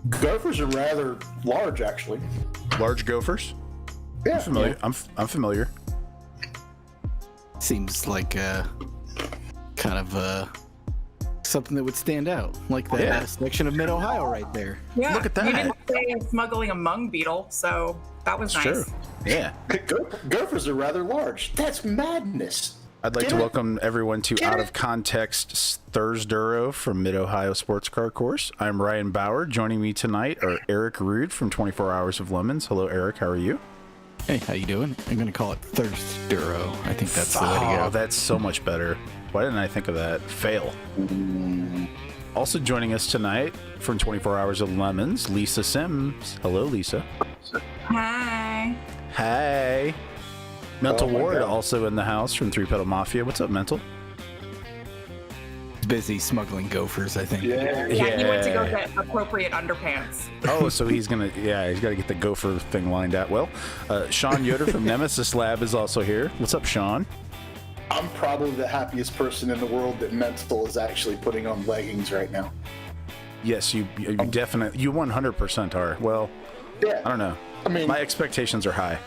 Gophers are rather large, actually. Large gophers? Yeah. I'm familiar. I'm familiar. Seems like kind of something that would stand out, like that section of Mid-Ohio right there. Yeah, Look at that. You didn't say smuggling a mung beetle, so that was nice. True. Yeah. Gophers are rather large. That's madness. I'd like to welcome everyone to Out of Context THURSDuro from Mid-Ohio Sports Car Course. I'm Ryan Bauer. Joining me tonight are Eric Rude from 24 Hours of Lemons. Hello, Eric. How are you? Hey, how you doing? I'm going to call it THURSDuro. I think that's the way to go. Oh, that's so much better. Why didn't I think of that? Fail. Also joining us tonight from 24 Hours of Lemons, Lisa Sims. Hello, Lisa. Hi. Hey. Mental Oh my Ward God. also in the house from Three Pedal Mafia. What's up, Mental? Busy smuggling gophers, I think. Yeah. Yeah, he went to go get appropriate underpants. Oh, so he's got to get the gopher thing lined out. Well, Sean Yoder from Nemesis Lab is also here. What's up, Sean? I'm probably the happiest person in the world that Mental is actually putting on leggings right now. Yes, you definitely, you 100% are. Well, Yeah. I don't know. I mean, My expectations are high.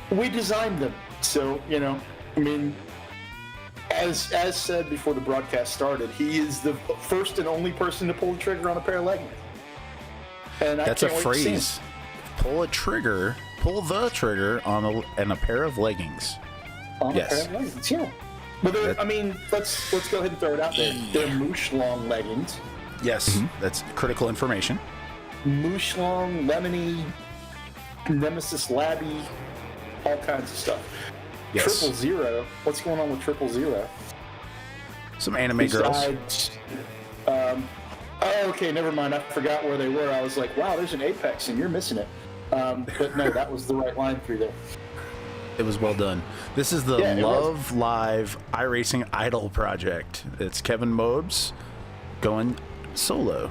we designed them, so I mean, as said before the broadcast started, he is the first and only person to pull the trigger on a pair of leggings. And That's a I can't wait to see phrase. him Pull the trigger on a pair of leggings. on Yes. a pair of leggings. Yeah. But That- I mean, let's go ahead and throw it out there. They're moosh long leggings. Yes, that's critical information. Moosh long, lemony, Nemesis Labby, all kinds of stuff. Yes. THURSDuro. What's going on with THURSDuro? Some anime girls. Besides, oh, okay, never mind. I forgot where they were. I was like, wow, there's an Apex and you're missing it. But no, that was the right line through there. It was well done. This is the Yeah, it was. Love Live iRacing Idol project. It's Kevin Mobes going solo.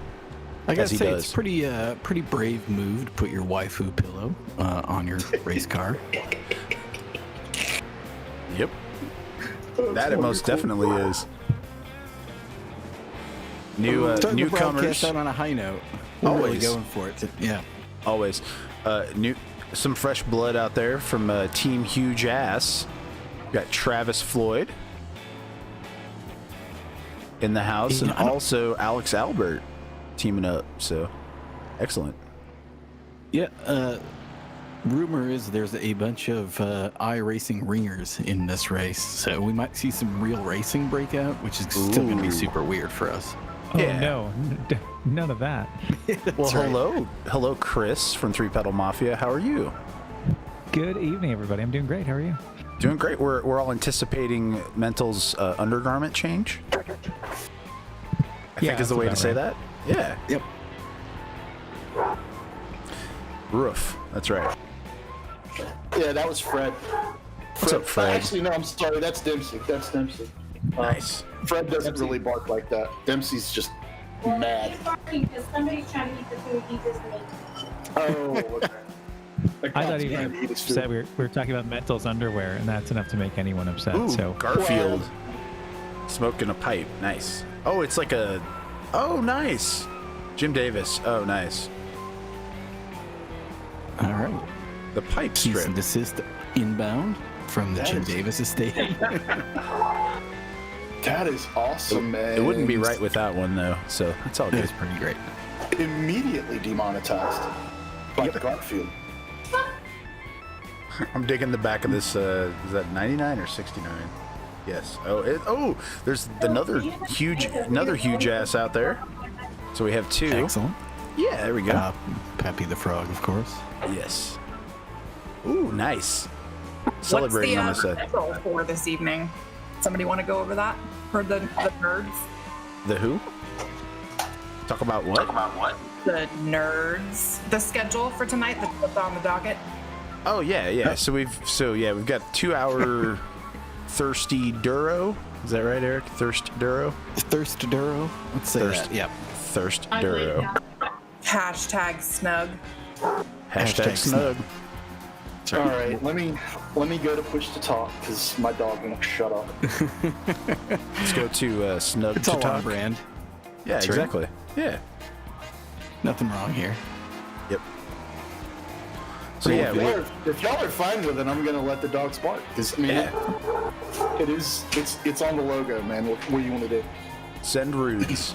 I gotta As he say, does. it's pretty brave move to put your waifu pillow on your race car. Yep. That it most definitely is. Starting the Newcomers. broadcast out on a high note. We're really Always. going for it. Yeah. Always. Some fresh blood out there from Team Huge Ass. Got Travis Floyd in the house, and also Alex Albert teaming up. So, excellent. Yeah. Rumor is there's a bunch of iRacing ringers in this race, so we might see some real racing breakout, which is still going to be super weird for us. Oh Yeah. no, none of that. Well, right. hello, Chris from Three Pedal Mafia. How are you? Good evening, everybody. I'm doing great. How are you? Doing great. We're all anticipating Mental's undergarment change. I think is the that's way to about say right. that. Yeah. Yep. Roof. That's right. Yeah, that was Fred. What's up, Fred? Actually, no, I'm sorry. That's Dempsey. Nice. Fred doesn't really bark like that. Dempsey's just mad. He's barking because somebody's trying to eat the food he just made. Oh, okay. I thought he Trying to eat his food. said we were talking about Mental's underwear, and that's enough to make anyone upset. Ooh, So Garfield smoking a pipe. Nice. Oh, it's like a. Oh, nice. Jim Davis. Oh, nice. All right. The pipe Cease strip. and desist inbound from the Jim Davis estate. That is awesome, man. It wouldn't be right with that one though. So it's all It good. was pretty great. Immediately demonetized. Like the Garfield. I'm digging the back of this. Is that 99 or 69? Yes. Oh, there's another huge ass out there. So we have two. Excellent. Yeah, there we go. Pappy the Frog, of course. Yes. Ooh, nice. Celebrating on What's this the schedule for this evening? Somebody want to go over that for the nerds? The who? Talk about what? The nerds. The schedule for tonight that's on the docket. Oh yeah. So we've got 2 hour THURSDuro. Is that right, Eric? THURSDuro? THURSDuro. Let's say that. Yep. THURSDuro. Hashtag snug. Hashtag snug. All right, let me go to push to talk because my dog won't shut up. Let's go to snug It's to all on talk. brand. Yeah, That's right. exactly. Yeah. Nothing wrong here. Yep. So yeah, if y'all are fine with it, I'm gonna let the dogs bark. 'Cause, I mean, it's on the logo, man. What do you want to do? send rudes.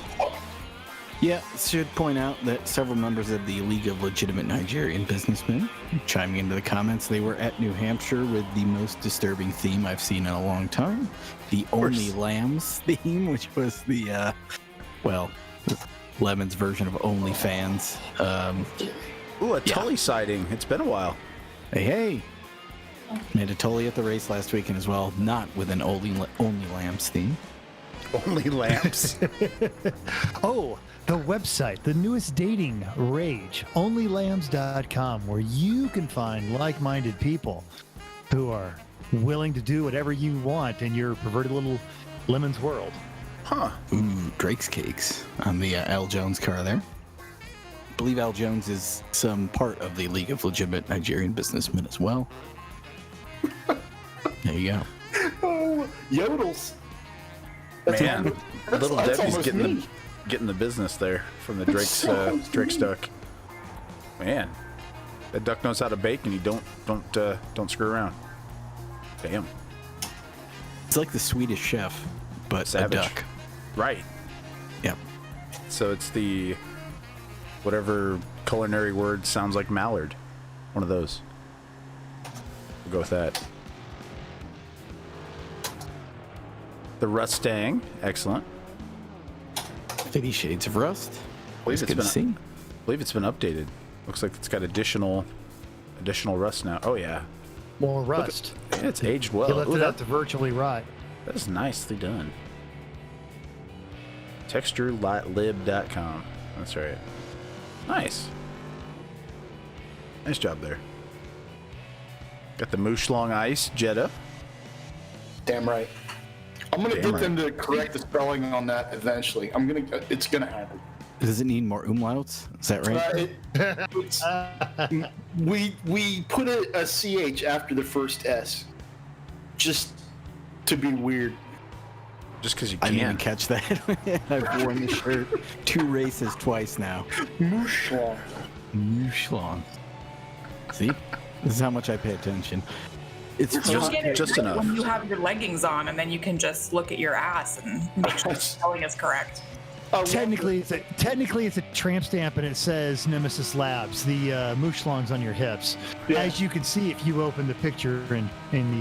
Yeah, should point out that several members of the League of Legitimate Nigerian Businessmen chiming into the comments. They were at New Hampshire with the most disturbing theme I've seen in a long time. The Only Lambs theme, which was the, Lemon's version of OnlyFans. Ooh, a Tully sighting. It's been a while. Hey. Made a Tully at the race last weekend as well, not with an Only Lambs theme. Only lamps. Oh, the website, the newest dating rage, onlylambs.com, where you can find like-minded people who are willing to do whatever you want in your perverted little Lemon's world. Huh. Ooh, Drake's Cakes on the Al Jones car there. I believe Al Jones is some part of the League of Legitimate Nigerian Businessmen as well. There you go. Oh, yodels. Man, little that's Debbie's almost me. getting the business there from the Drake's duck. Man, that duck knows how to bake, and you don't screw around. Damn. It's like the Swedish Chef, but Savage. a duck. Right. Yep. So it's the whatever culinary word sounds like mallard. One of those. We'll go with that. The Rustang, excellent. 50 Shades of Rust. Believe It's good to see. I believe it's been updated. Looks like it's got additional rust now. Oh yeah. More rust. Yeah, it's aged well. You left Ooh, it out to virtually rot. that is nicely done. TextureLib.com. That's right. Nice. Nice job there. Got the Mooshlong Ice Jetta. Damn right. I'm gonna Damn get them to correct the spelling on that eventually. It's gonna happen. Does it need more umlauts? Is that right? We put a CH after the first S, just to be weird. Just because you I didn't even can. catch that. I've worn this shirt 2 races twice now. Mooshlong. Mooshlong. See? This is how much I pay attention. It's You Just- get it just right enough. when you have your leggings on, and then you can just look at your ass and make sure the spelling is correct. Technically, it's a tramp stamp, and it says Nemesis Labs. The mooshlong's on your hips, Yeah. as you can see if you open the picture in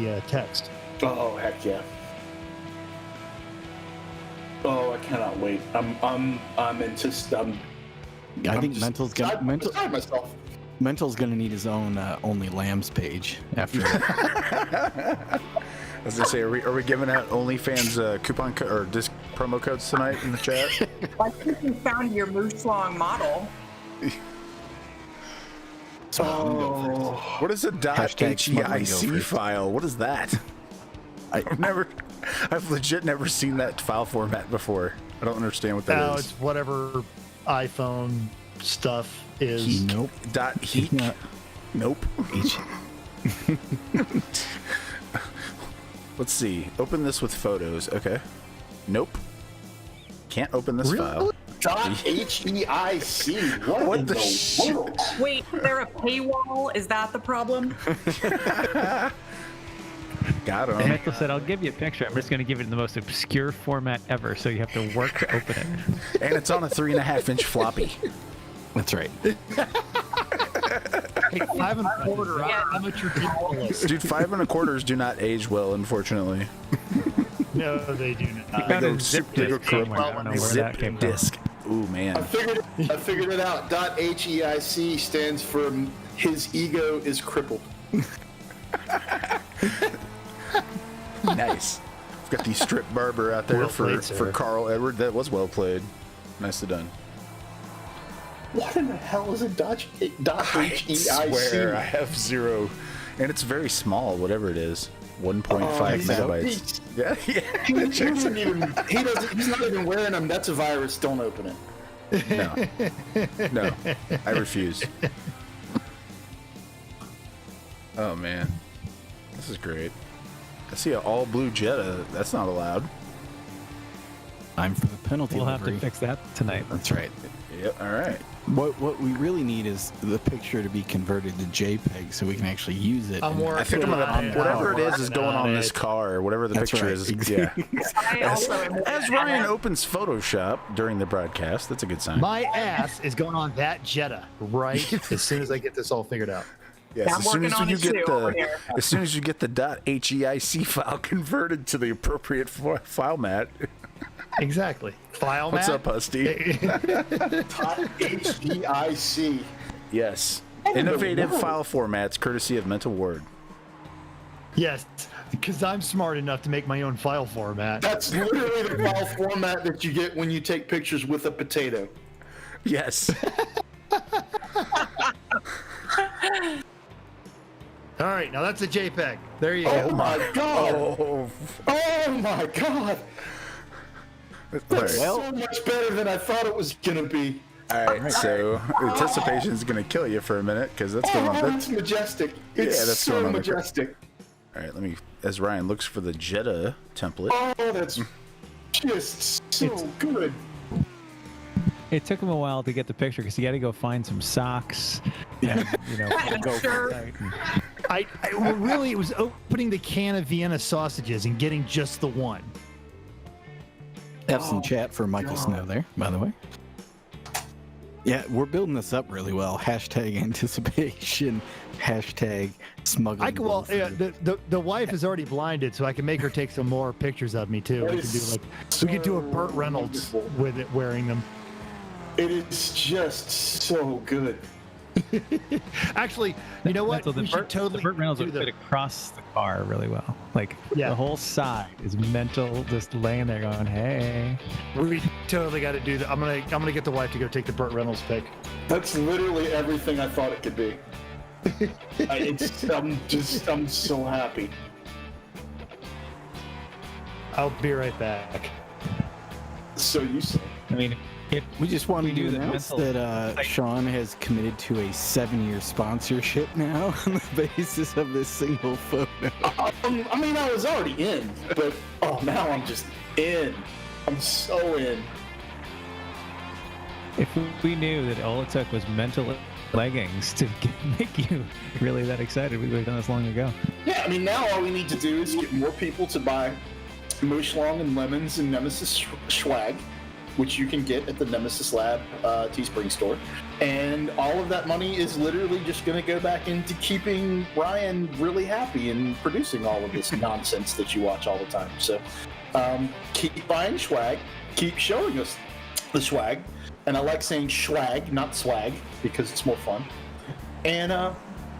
the text. Oh heck yeah. Oh, I cannot wait. I think Mental's beside myself. Mental's gonna need his own Only Lambs page after. I was gonna say, are we giving out OnlyFans coupon or disc promo codes tonight in the chat? I think you found your Mooshlong model. Oh, What is a Hashtag smuggling .heic gophers. file? What is that? I've legit never seen that file format before. I don't understand what that Now is. it's whatever iPhone stuff is. Nope. .heat? Not Nope. H. Let's see. Open this with photos. Okay. Nope. Can't open this file. .heic. What in the the shit? world? Wait, is there a paywall? Is that the problem? Got him. Mental said, I'll give you a picture. I'm just going to give it in the most obscure format ever, so you have to work to open it. And it's on a 3.5-inch floppy. That's right. Hey, 5 1/4 amateur journalist. Dude, 5 1/4s do not age well, unfortunately. No, they do not. Found go a zip super disk corrupt. somewhere. I don't know where Zip that came from. disc. Ooh, man. I figured it out. .heic stands for his ego is crippled. Nice. We've got the strip barber out there Well for played, sir. Carl Edward. That was well played. Nicely done. What in the hell is a .heic? I swear I have zero. And it's very small, whatever it is. 1.5 megabytes. Yeah, He's not even wearing them. That's a virus. Don't open it. No, I refuse. Oh man, this is great. I see an all blue Jetta. That's not allowed. time for the penalty We'll have to livery. fix that tonight. That's right. Yep. All right. What we really need is the picture to be converted to JPEG so we can actually use it. I'm in- working I think I'm gonna on it. whatever it I'm is working going on it. this car, whatever the That's picture right. is. Yeah. I also As Ryan opens Photoshop during the broadcast, that's a good sign. My ass is going on that Jetta right as soon as I get this all figured out. Yes, Yeah, I'm working on it too over here. as soon as you get the .heic file converted to the appropriate file mat. Exactly. File What's mat. up, Husty? HDIC. Yes. Innovative file formats courtesy of Mental Word. Yes, because I'm smart enough to make my own file format. That's literally the file format that you get when you take pictures with a potato. Yes. All right, now that's a JPEG. There you Oh go. my god! Oh. Oh my god! That's All so much better than I thought it was gonna be. right. So anticipation is going to kill you for a minute because that's going Oh, on. that's majestic. It's Yeah, that's so going on the majestic. All right. Let me. As Ryan looks for the Jetta template. Oh, that's just so good. It took him a while to get the picture because he had to go find some socks. And, go Sure. Well, really, it was opening the can of Vienna sausages and getting just the one. Have some chat for Michael Snow there, by the way. Yeah, we're building this up really well. Hashtag anticipation. Hashtag smuggling. The wife is already blinded, so I can make her take some more pictures of me too. That We can do is we could do a Burt so Reynolds wonderful. with it wearing them. It is just so good. Actually, you know what? So the We should Burt, totally the Burt Reynolds do would the- fit across the car really well. Like Yeah. the whole side is mental, just laying there going, "Hey." We totally got to do that. I'm gonna get the wife to go take the Burt Reynolds pic. That's literally everything I thought it could be. I'm so happy. I'll be right back. So you say. I mean, if We just wanted We do to the announce mental- that Sean has committed to a 7-year sponsorship now on the basis of this single photo. I mean, I was already in, but now I'm just in. I'm so in. if we knew that all it took was mental leggings to make you really that excited, we would have done this long ago. Yeah, I mean, now all we need to do is get more people to buy Mooshlong and Lemons and Nemesis swag, which you can get at the Nemesis Lab Teespring store. And all of that money is literally just going to go back into keeping Ryan really happy and producing all of this nonsense that you watch all the time. So keep buying swag, keep showing us the swag. And I like saying swag, not swag, because it's more fun. And,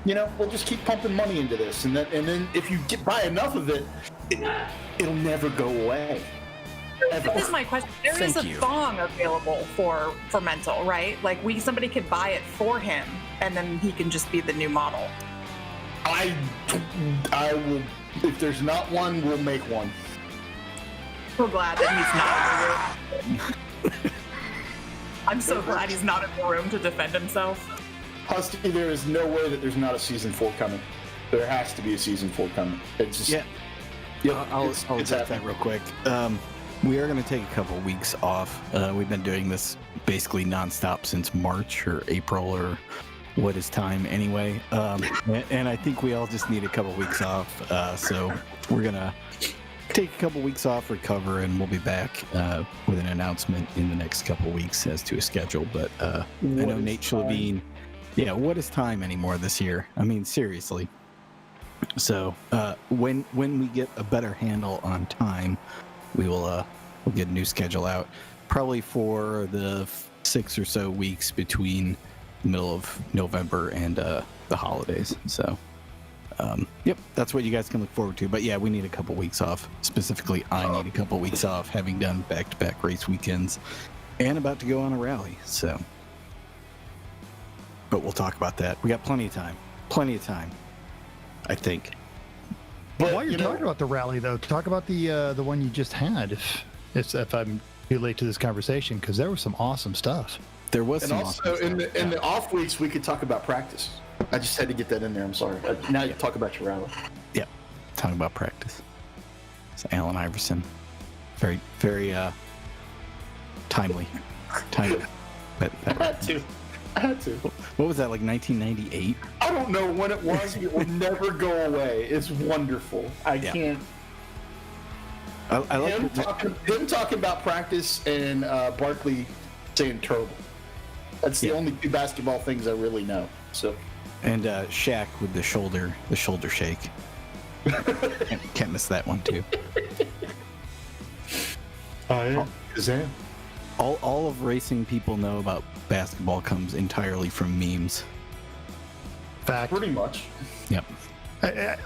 we'll just keep pumping money into this. And then if you buy enough of it, it'll never go away. Ever. This is my question. There is a thong available for Mental, right? Like somebody could buy it for him, and then he can just be the new model. I will. If there's not one, we'll make one. So glad that he's not in the room. I'm so glad he's not in the room to defend himself. Husky, there is no way that there's not a season 4 coming. There has to be a season 4 coming. It's just Yeah. Yep, I'll it's address that happening. real quick. We are going to take a couple weeks off. We've been doing this basically nonstop since March or April or what is time anyway. And I think we all just need a couple weeks off. So we're going to take a couple weeks off, recover, and we'll be back with an announcement in the next couple weeks as to a schedule. But I know is Nate time? Schlavine. Yeah, what is time anymore this year? I mean, seriously. So when we get a better handle on time, we'll get a new schedule out, probably for the 6 or so weeks between the middle of November and the holidays. So, yep, that's what you guys can look forward to. But yeah, we need a couple weeks off. Specifically, I need a couple weeks off, having done back-to-back race weekends and about to go on a rally. So, but we'll talk about that. We got plenty of time. Plenty of time, I think. But, While you're talking about the rally, though, talk about the one you just had. If I'm too late to this conversation, because there was some awesome stuff. There was And some also awesome in stuff. the off weeks, we could talk about practice. I just had to get that in there. I'm sorry. Now you talk about your rally. Yep. Talking about practice. So Allen Iverson. Very, very Timely. That I had to. What was that, like 1998? I don't know when it was. It will never go away. It's wonderful. I can't. I like Him talking about practice and Barkley saying turtle. That's the only two basketball things I really know. So. And Shaq with the shoulder shake. Can't miss that one too. Oh yeah. Kazam. All of racing people know about basketball comes entirely from memes. Fact. Pretty much. Yep.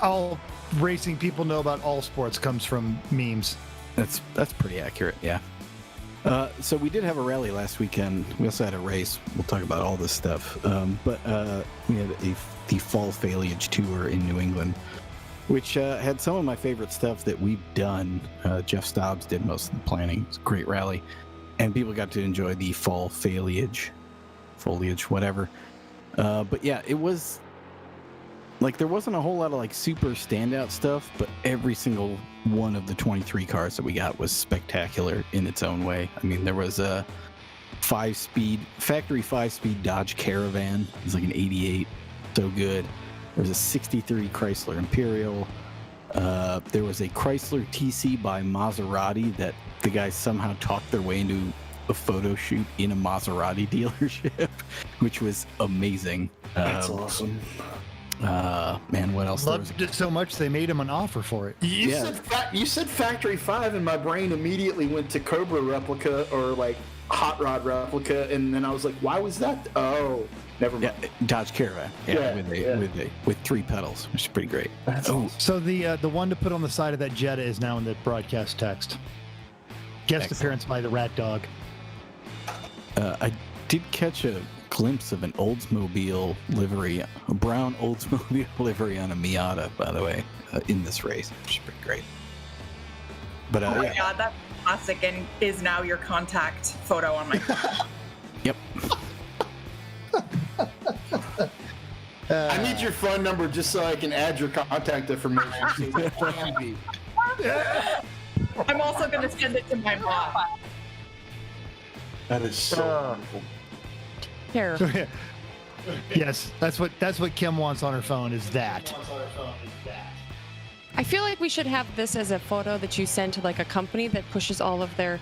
All racing people know about all sports comes from memes. That's pretty accurate, yeah. So we did have a rally last weekend. We also had a race. We'll talk about all this stuff. But we had the Fall Foliage Tour in New England, which had some of my favorite stuff that we've done. Jeff Stobbs did most of the planning. It was a great rally. And people got to enjoy the fall foliage, whatever. But yeah, it was like there wasn't a whole lot of like super standout stuff, but every single one of the 23 cars that we got was spectacular in its own way. I mean, there was a factory 5-speed Dodge Caravan. It was like an 88, so good. There was a 63 Chrysler Imperial. There was a Chrysler TC by Maserati that the guys somehow talked their way into a photo shoot in a Maserati dealership, which was amazing. That's awesome. Man, what else? Loved it so much they made him an offer for it. You said Factory 5, and my brain immediately went to Cobra replica or like Hot Rod replica, and then I was like, why was that? Oh, never mind. Yeah, Dodge Caravan. With 3 pedals, which is pretty great. So the one to put on the side of that Jetta is now in the broadcast text. Guest appearance by the Rat Dog. I did catch a glimpse of an Oldsmobile livery, a brown Oldsmobile livery on a Miata, by the way, in this race, which is pretty great. But oh my god, that's classic and is now your contact photo on my phone. Yep. I need your phone number just so I can add your contact information. So it can be. I'm also going to send it to my mom. That is so wonderful. Here. Yes, that's what Kim wants on her phone is that. I feel like we should have this as a photo that you send to like a company that pushes all of their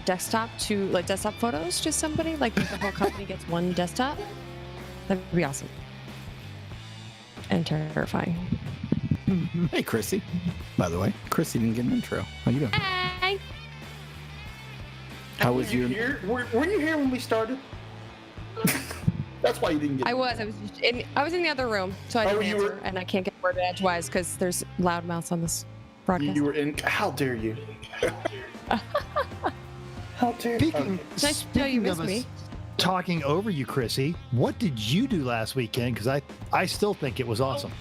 desktop to like desktop photos to somebody. Like the whole company gets one desktop. That'd be awesome. And terrifying. Hey, Chrissy. By the way, Chrissy didn't get an intro. How you doing? Hey. How was your? Were you here when we started? That's why you didn't get. I was in the other room, so I didn't answer, and I can't get word edgewise because there's loudmouths on this broadcast. You were in. How dare you? How dare you? Nice to know you missed me. Talking over you, Chrissy. What did you do last weekend? Because I still think it was awesome.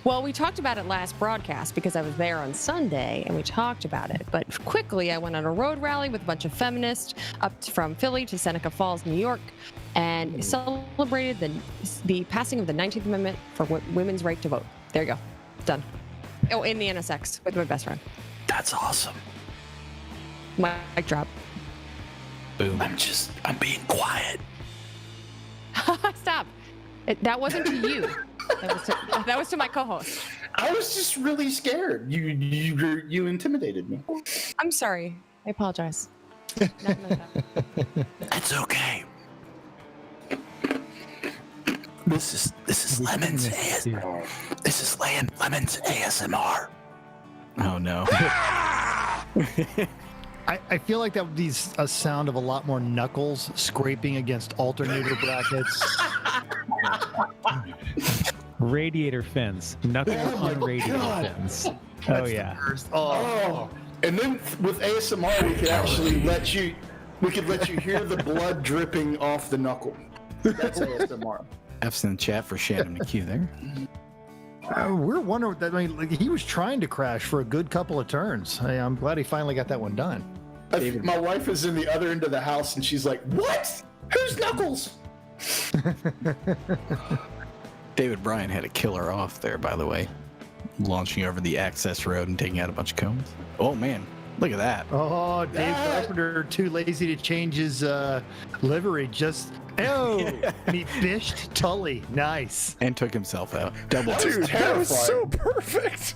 Well, we talked about it last broadcast because I was there on Sunday and we talked about it. But quickly, I went on a road rally with a bunch of feminists up from Philly to Seneca Falls, New York, and celebrated the passing of the 19th Amendment for women's right to vote. There you go. Done. Oh, in the NSX with my best friend. That's awesome. Mic drop. Boom. I'm being quiet. Stop. That wasn't to you. That was to my co-host. I was just really scared. You intimidated me. I'm sorry. I apologize. That's okay. This is Lemon's ASMR. This is Lemon's ASMR. Oh no. I feel like that would be a sound of a lot more knuckles scraping against alternator brackets. Radiator fins. Knuckles on radiator fins. Oh, yeah. Oh. And then with ASMR, we could actually let you hear the blood dripping off the knuckle. That's ASMR. F's in the chat for Shannon McHugh there. We're wondering that. I mean, like, he was trying to crash for a good couple of turns. I'm glad he finally got that one done. My wife is in the other end of the house, and she's like, "What? Who's Knuckles?" David Bryan had a killer off there, by the way, launching over the access road and taking out a bunch of cones. Oh man, Look at that. Oh, Dave That- Carpenter too lazy to change his livery. Just and he bished Tully. Nice. And took himself out. Double. That was Dude, that was so terrifying. perfect.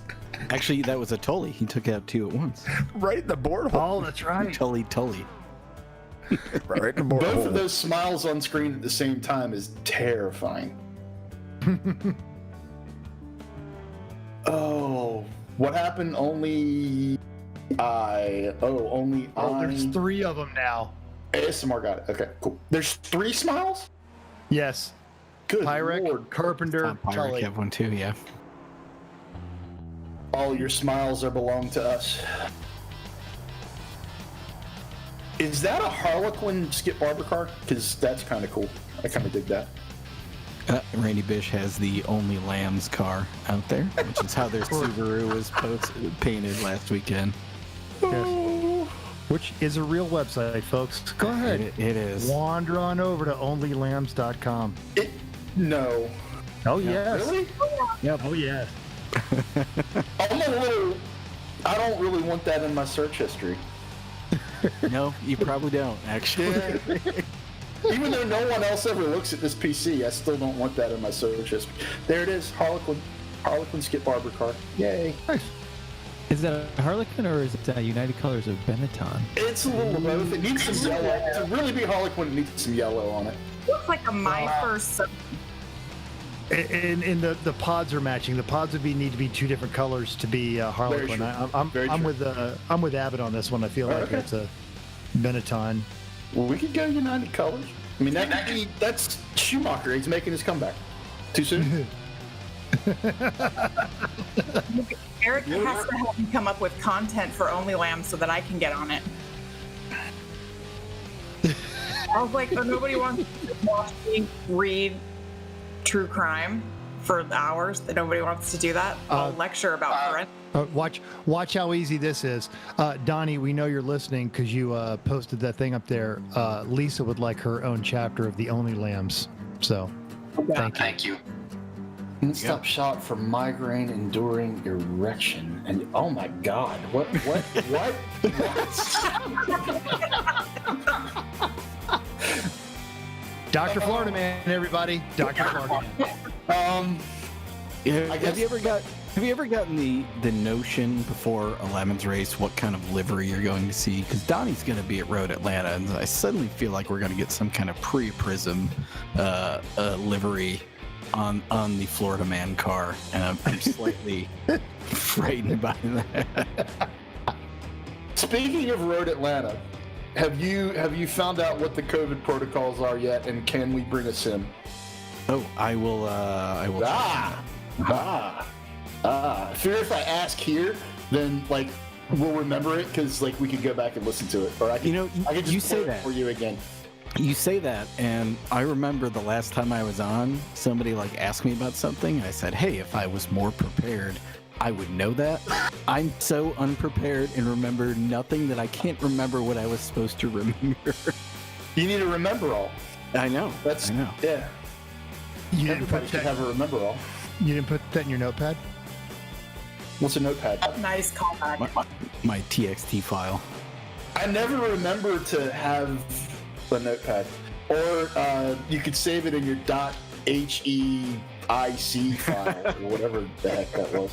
Actually, that was a Tully. He took out 2 at once. Right in the board hole. Oh, that's right. Tully. Right in the board Both hole. of those smiles on screen at the same time is terrifying. Oh, what happened? Only only Oh, I. there's 3 of them now. ASMR got it. Okay, cool. There's 3 smiles? Yes. Good Pyric, lord. Carpenter, Pyric Tully. have one too, yeah. All your smiles are belong to us. Is that a Harlequin Skip Barber car? Because that's kind of cool. I kind of dig that. Randy Bish has the Only Lambs car out there, which is how their Subaru was painted last weekend. Yes. Which is a real website, folks. Go ahead. It is. Wander on over to onlylambs.com. No. Oh, yes. Really? Oh, yes. I'm a little. I don't really want that in my search history. No, you probably don't, actually. Even though no one else ever looks at this PC, I still don't want that in my search history. There it is, Harlequin Skip Barber car. Yay! Is that a Harlequin or is it United Colors of Benetton? It's a little of both. It needs some yellow. To really be Harlequin, it needs some yellow on it. Looks like my first. And the pods are matching. The pods would need to be 2 different colors to be Harlequin. true. Very I'm true. with Abbott on this one. I feel like Okay. it's a Benetton. Well, we could go United Colors. I mean, that's Schumacher. He's making his comeback. Too soon? Eric has to help me come up with content for Only Lamb so that I can get on it. I was like, oh, nobody wants to watch me read true crime for hours. That nobody wants to do that. I'll lecture about forensics. Watch how easy this is. Donnie, we know you're listening because you posted that thing up there. Lisa would like her own chapter of the Only Lambs. So, thank you. One-stop shop for migraine enduring erection. And oh my God, what? Dr. Florida Man, everybody. Dr. Florida Man. Have you ever gotten the notion before a Lemons race what kind of livery you're going to see? Because Donnie's going to be at Road Atlanta, and I suddenly feel like we're going to get some kind of pre-Prism livery on the Florida Man car, and I'm slightly frightened by that. Speaking of Road Atlanta, have you found out what the COVID protocols are yet, and can we bring a sim? Oh, I will. I fear if I ask here, then like we'll remember it because like we could go back and listen to it, or I could, I could just you say play it that for you again. You say that, and I remember the last time I was on, somebody like asked me about something, and I said, "Hey, if I was more prepared, I would know that." I'm so unprepared and remember nothing that I can't remember what I was supposed to remember. You need to remember all. I know. That's I know. yeah. You didn't Everybody put should that. have a remember all. You didn't put that in your notepad. What's a notepad? Nice callback. My TXT file. I never remember to have a notepad, or you could save it in your .heic file or whatever the heck that was.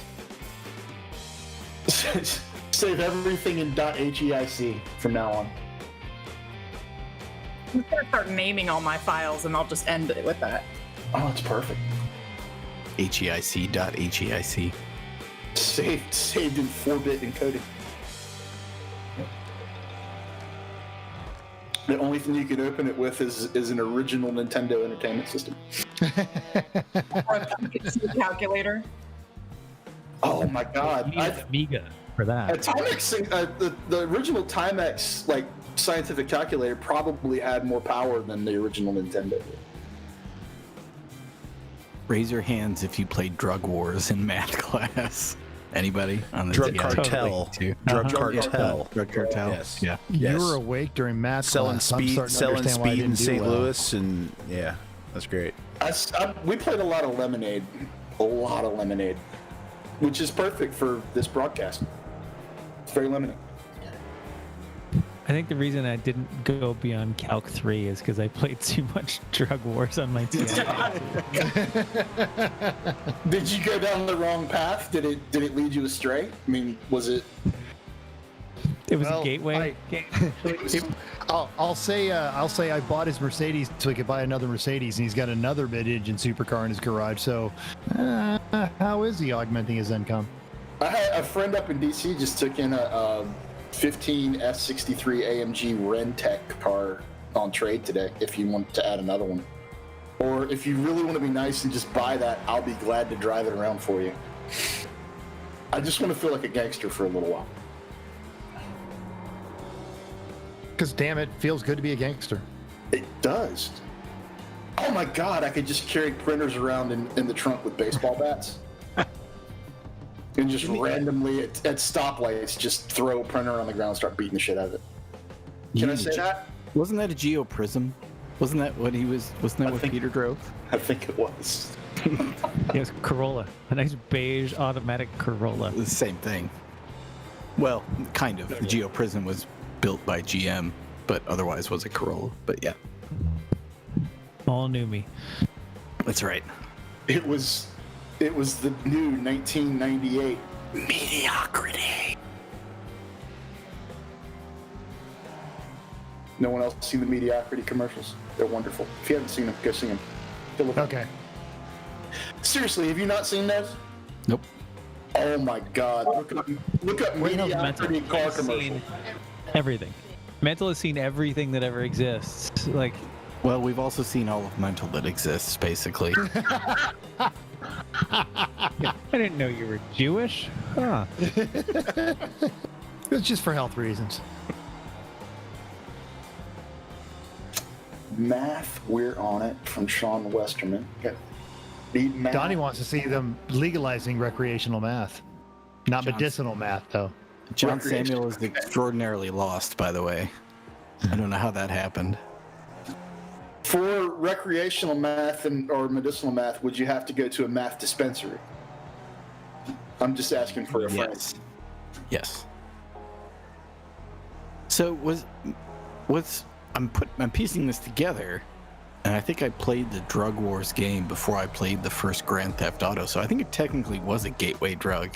Save everything in .heic from now on. I'm gonna start naming all my files, and I'll just end it with that. Oh, it's perfect. HEIC.HEIC. Saved in 4-bit encoding. The only thing you can open it with is an original Nintendo Entertainment System. Or a calculator. Oh my God! You need an Amiga for that. Timex, the original Timex like scientific calculator probably had more power than the original Nintendo. Raise your hands if you played Drug Wars in math class. Anybody on the Drug TI? Cartel. Totally. Drug Cartel. Drug Cartel. Yes. Yeah. You were awake during math Selling class. I'm speed, starting to selling understand why I speed in didn't do St. well. Louis, and yeah, that's great. We played a lot of Lemonade, which is perfect for this broadcast. It's very limiting. I think the reason I didn't go beyond Calc 3 is because I played too much Drug Wars on my TI. Did you go down the wrong path? Did it lead you astray? I mean, was it? It was a gateway. I'll say I bought his Mercedes so he could buy another Mercedes, and he's got another mid-engine supercar in his garage. So, how is he augmenting his income? I had a friend up in DC just took in a 15 F63 AMG Rentec car on trade today. If you want to add another one, or if you really want to be nice and just buy that, I'll be glad to drive it around for you. I just want to feel like a gangster for a little while. Because damn it, feels good to be a gangster. It does. Oh my God, I could just carry printers around in the trunk with baseball bats. And just randomly at stoplights, just throw a printer on the ground and start beating the shit out of it. Can I say that? Wasn't that a Geo Prism? Wasn't that what he was? Wasn't that what Peter drove? I think it was. Yes, Corolla. A nice beige automatic Corolla. The same thing. Well, kind of. The Geo Prism was built by GM, but otherwise was a Corolla. But yeah. All new me. That's right. It was the new 1998 mediocrity. No one else seen the mediocrity commercials? They're wonderful. If you haven't seen them, go see them. Okay. Seriously, have you not seen those? Nope. Oh my God! Look up mediocrity car commercials. Everything. Mental has seen everything that ever exists. Like, well, we've also seen all of Mental that exists, basically. I didn't know you were Jewish. Huh. It's just for health reasons. Math, we're on it, from Sean Westerman. Beat math. Donnie wants to see them legalizing recreational math. Not medicinal math, though. John Samuel is extraordinarily lost, by the way. I don't know how that happened. For recreational math or medicinal math, would you have to go to a math dispensary? I'm just asking for a friend. Yes. So I'm piecing this together, and I think I played the Drug Wars game before I played the first Grand Theft Auto, so I think it technically was a gateway drug.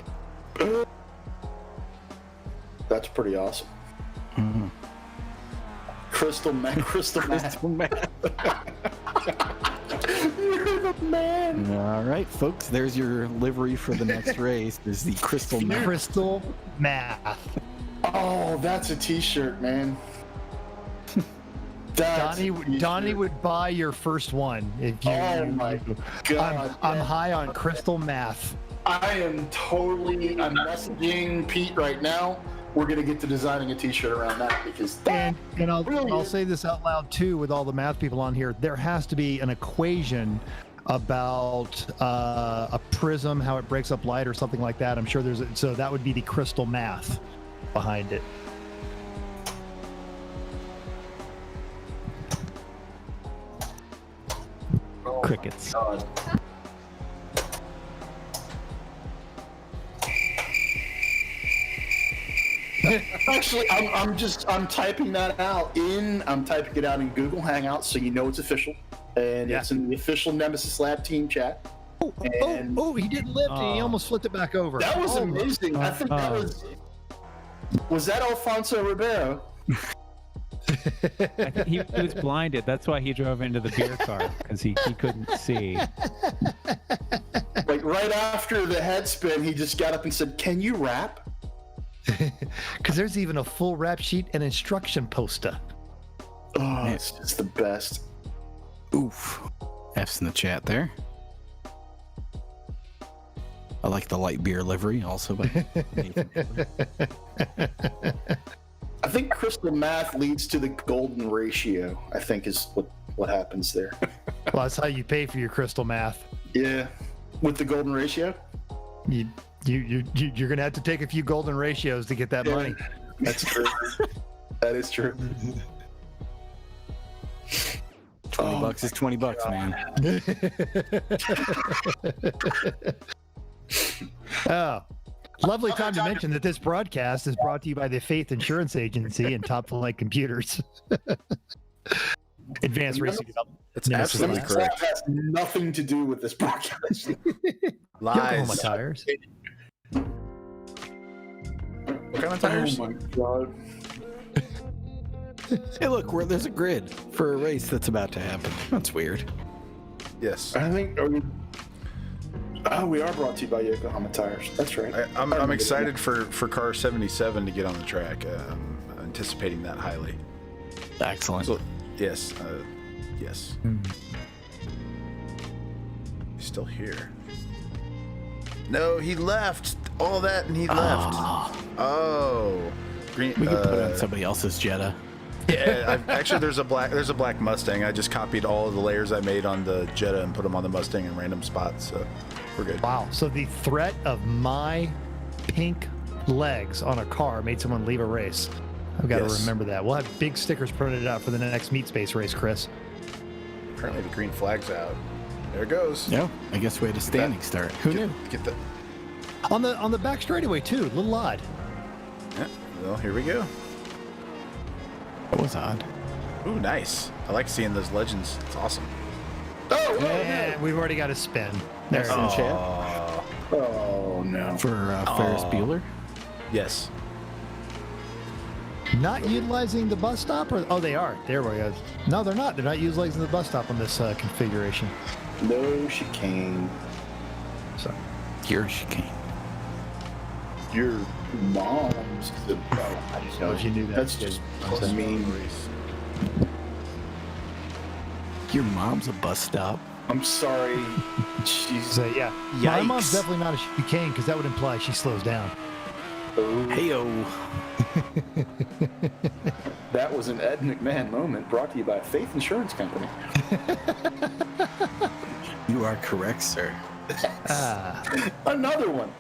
That's pretty awesome. Mm-hmm. Crystal meth. You're the man. All right, folks, there's your livery for the next race. There's the Crystal Meth. Crystal Math. Oh, that's a t-shirt, man. Donnie would buy your first one if you. Oh my God! I'm high on Crystal Math. I'm messaging Pete right now. We're gonna get to designing a t-shirt around that because I'll say this out loud too with all the math people on here. There has to be an equation about a prism, how it breaks up light or something like that. I'm sure so that would be the Crystal Math behind it. Crickets. God. Actually, I'm typing that out I'm typing it out in Google Hangouts so you know it's official, and it's in the official Nemesis Lab team chat. He didn't lift and he almost flipped it back over. That was amazing. I think that was that Alfonso Ribeiro? I think he was blinded. That's why he drove into the beer car, because he couldn't see. Like right after the head spin, he just got up and said, "Can you rap?" Because there's even a full rap sheet and instruction poster. Oh, it's just the best. Oof. F's in the chat there. I like the light beer livery also. I think Crystal Math leads to the golden ratio, I think is what happens there. Well, that's how you pay for your Crystal Math. Yeah. With the golden ratio? You're going to have to take a few golden ratios to get that money. That's true. That is true. $20 is $20, man. Oh, Lovely time to mention that this broadcast is brought to you by the Faith Insurance Agency and Top Flight Computers. Advanced Racing Development. It's absolutely That correct. has nothing to do with this broadcast. Yokohama Lies. tires. What kind of tires? Oh my god. Hey, look, there's a grid for a race that's about to happen. That's weird. Yes. I think we are brought to you by Yokohama tires. That's right. I'm excited for car 77 to get on the track. I'm anticipating that highly. Excellent. So, yes. Yes. He's still here. No, he left. All that and he left. Oh. Green, We could put it on somebody else's Jetta. Yeah, actually, there's a black Mustang. I just copied all of the layers I made on the Jetta and put them on the Mustang in random spots, so we're good. Wow. So the threat of my pink legs on a car made someone leave a race. I've got to remember that. We'll have big stickers printed out for the next Meat Space race, Chris. Apparently, the green flag's out. There it goes. No, I guess we had a standing start. Who knew? Get the. On the back straightaway too. A little odd. Yeah. Well, here we go. That was odd. Ooh, nice. I like seeing those legends. It's awesome. And we've already got a spin. There it Excellent is. chat Oh no. for Ferris Bueller. Yes. Not utilizing the bus stop, or they are. There we go. No, they're not. They're not utilizing the bus stop on this configuration. No chicane. So Here she came. Your mom's. I just know if you knew that. That's just mean. Your mom's a bus stop. I'm sorry. She's. So yeah, my mom's definitely not a chicane because that would imply she slows down. Heyo. That was an Ed McMahon moment brought to you by Faith Insurance Company. You are correct, sir. Another one.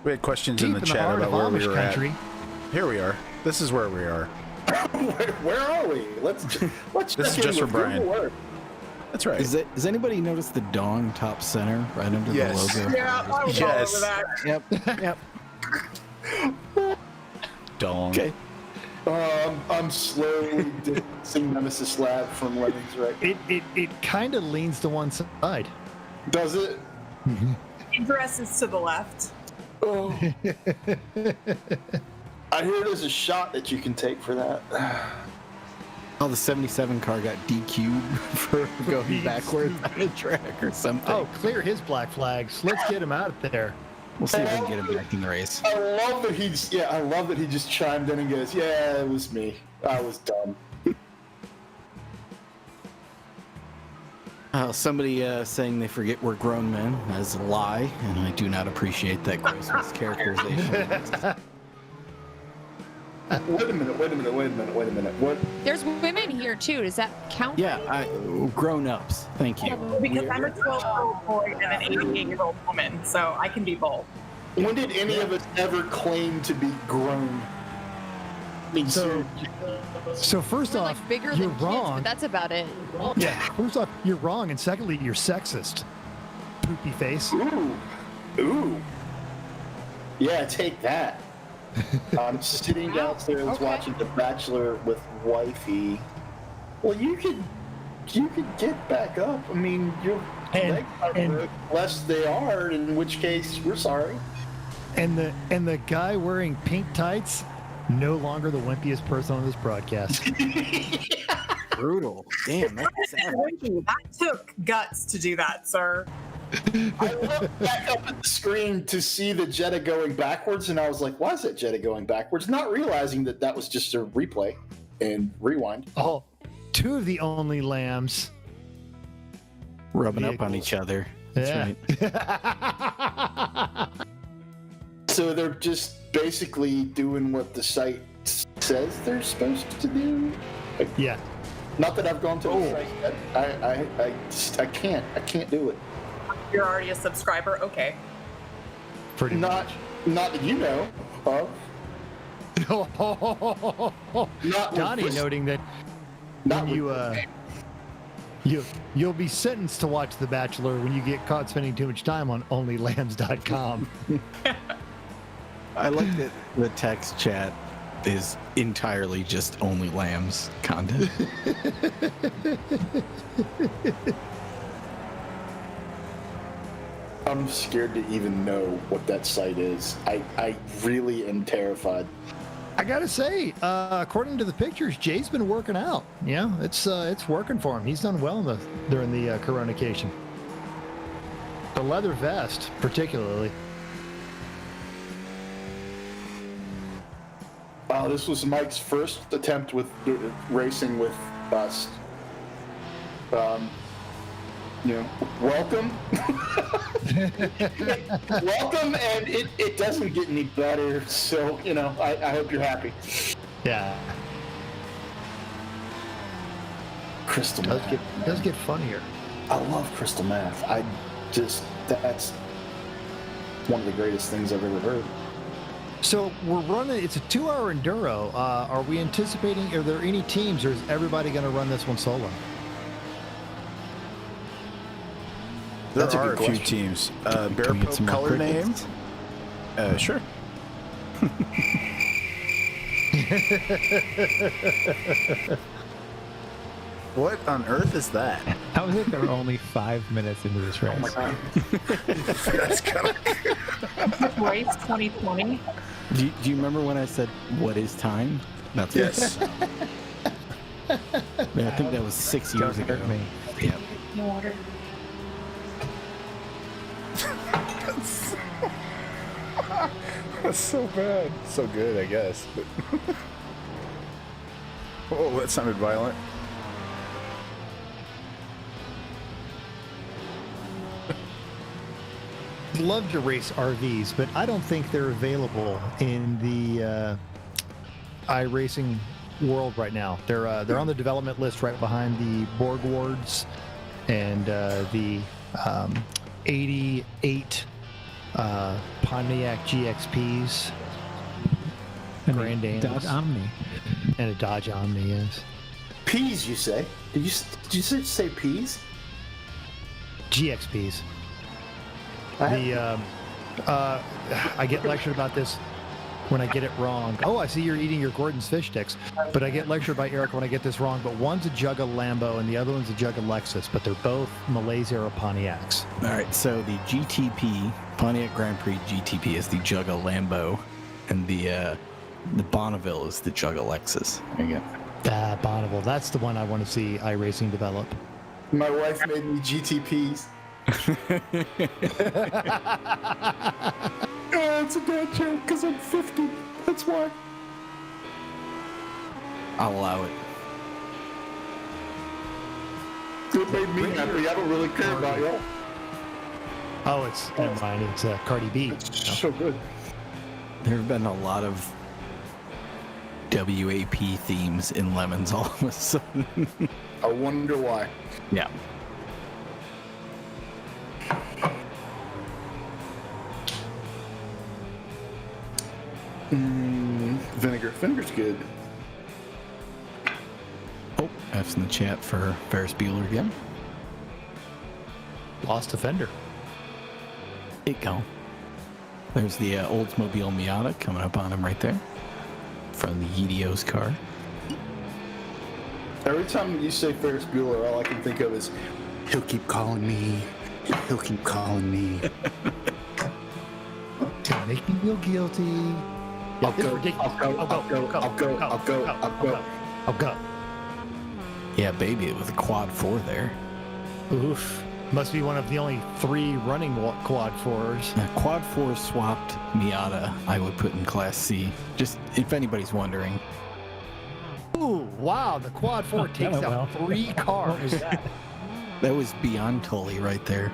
We had questions Deep in the chat heart about of where we Amish were country. at. Here we are. This is where we are. Where are we? Let's This is check in just for with Brian. Google Earth. That's right. Does anybody notice the dong top center right under Yes. the logo? Yeah, I was all Yes. over that. Yep. Dong. Okay. I'm slowly distancing Nemesis Lab from Lemmings, right? It kind of leans to one side. Does it? Ingress is to the left. Oh. I hear there's a shot that you can take for that. Oh, the 77 car got DQ'd for going backwards on the track or something. Oh, clear his black flags. Let's get him out there. We'll see if we can get him back in the race. I love that he just chimed in and goes, "Yeah, it was me. I was dumb." Somebody saying they forget we're grown men is a lie, and I do not appreciate that gross mischaracterization. Wait a minute. What? There's women here too. Does that count? Yeah, grown-ups. Thank you. Because I'm a 12-year-old boy and an 88-year-old woman, so I can be both. When did any of us ever claim to be grown? I mean, So first We're off, like bigger you're than kids, wrong. but that's about it. Yeah. First off, you're wrong, and secondly, you're sexist. Poopy face. ooh. Yeah, take that. I'm sitting downstairs Okay. watching The Bachelor with wifey. Well, you could get back up. I mean, your legs are broke, unless they are, in which case we're sorry. And the guy wearing pink tights, no longer the wimpiest person on this broadcast. Brutal. Damn, that's savage. That took guts to do that, sir. I looked back up at the screen to see the Jetta going backwards, and I was like, why is that Jetta going backwards? Not realizing that was just a replay and rewind. Oh, two of the only lambs. Rubbing up on each other. That's Yeah. right. So they're just basically doing what the site says they're supposed to do. Yeah. Not that I've gone to the site yet. I can't do it. You're already a subscriber? Okay. Pretty Not that you know of. Not Donnie with- noting that not when with- you'll be sentenced to watch The Bachelor when you get caught spending too much time on onlylambs.com. I like that the text chat is entirely just only lambs content. I'm scared to even know what that site is. I really am terrified. I gotta say, according to the pictures, Jay's been working out. Yeah, it's working for him. He's done well during the coronation. The leather vest, particularly. This was Mike's first attempt with racing with us. Welcome. Welcome, and it doesn't get any better, so, I hope you're happy. Yeah. Crystal It meth. does get funnier. I love crystal meth. That's one of the greatest things I've ever heard. So we're running, it's a 2-hour enduro. Are we anticipating, are there any teams, or is everybody going to run this one solo? There That's a are good a few question. teams. Can we Bear get Pope some more color name? crickets? Sure. What on earth is that? How is it they're only 5 minutes into this race? Oh my God. That's kind of Race 2020. Do you remember when I said, what is time? That's what yes. I think that was 6 years Don't ago. hurt me. Yeah. No water. That's so bad. So good, I guess. But oh, that sounded violent. Love to race RVs, but I don't think they're available in the iRacing world right now. They're on the development list right behind the Borg Wards and the 88 Pontiac GXPs, And Grand the Ams, Dodge Omni. and a Dodge Omni. Yes, Peas, you say? Did you say peas? GXPs. I get lectured about this when I get it wrong. Oh, I see you're eating your Gordon's fish sticks. But I get lectured by Eric when I get this wrong. But one's a jug of Lambo and the other one's a jug of Lexus. But they're both Malaysia or Pontiacs. All right, so the GTP, Pontiac Grand Prix GTP is the Jugga Lambo, and the Bonneville is the Jugga Lexus. There you go. Bonneville. That's the one I want to see iRacing develop. My wife made me GTPs. It's a bad joke because I'm 50. That's why. I'll allow it. It made me happy. I don't really care about y'all. Oh, it's never mind. It's Cardi B. So good. There have been a lot of WAP themes in Lemons all of a sudden. I wonder why. Yeah. Vinegar. Vinegar's good. Oh, F's in the chat for Ferris Bueller again. Lost Offender. It go. There's the Oldsmobile Miata coming up on him right there. From the Yidio's car. Every time you say Ferris Bueller, all I can think of is, he'll keep calling me. He'll keep calling me. Don't make me feel guilty. I'll It's go, ridiculous. I'll go. I'll go. Yeah, baby, with a quad 4 there. Oof. Must be one of the only 3 running quad 4s. A quad 4 swapped Miata I would put in Class C. Just if anybody's wondering. Ooh, wow. The quad 4 takes well. out 3 cars. That was beyond Tully right there.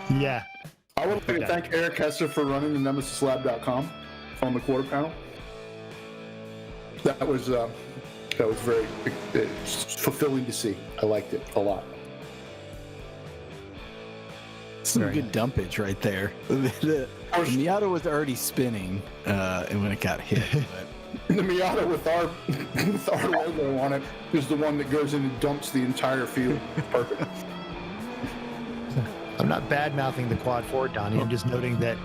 Yeah. I would like to thank Eric Hester for running the NemesisLab.com on the quarter panel. That was very fulfilling to see. I liked it a lot. Some Very good dumpage right there. The Miata was already spinning and when it got hit. But The Miata with our logo on it is the one that goes in and dumps the entire field. Perfect. I'm not bad-mouthing the Quad 4, Donnie. I'm just noting that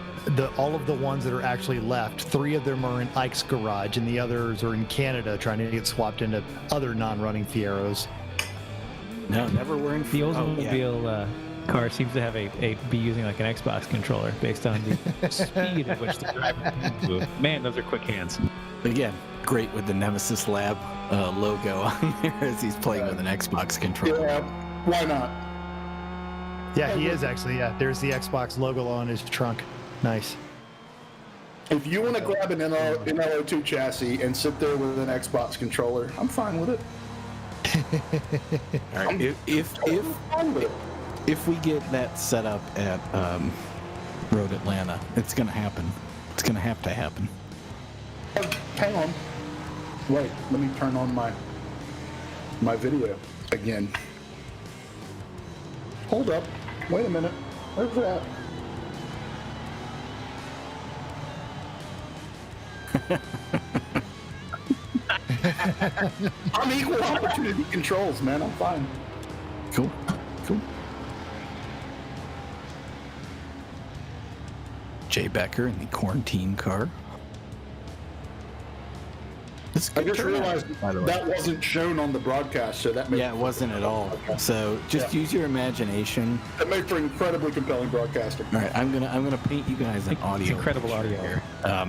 all of the ones that are actually left, 3 of them are in Ike's garage, and the others are in Canada trying to get swapped into other non-running Fieros. No, never wearing The Oldsmobile car seems to have be using like an Xbox controller based on the speed at which the driver can move. Man, those are quick hands. Again, great with the Nemesis Lab logo on there as he's playing with an Xbox controller. Yeah, why not? Yeah, he is actually. Yeah, there's the Xbox logo on his trunk. Nice. If you want to grab an NLO2 chassis and sit there with an Xbox controller, I'm fine with it. All right. If we get that set up at Road Atlanta, it's going to happen. It's going to happen. Hang on. Wait, let me turn on my video again. Hold up. Wait a minute. Where's that? I'm equal opportunity controls, man. I'm fine. Cool. Jay Becker in the quarantine car. I just realized that wasn't shown on the broadcast, so that made it wasn't at all. So just use your imagination. That made for incredibly compelling broadcasting. All right, I'm gonna paint you guys an audio. It's incredible audio here.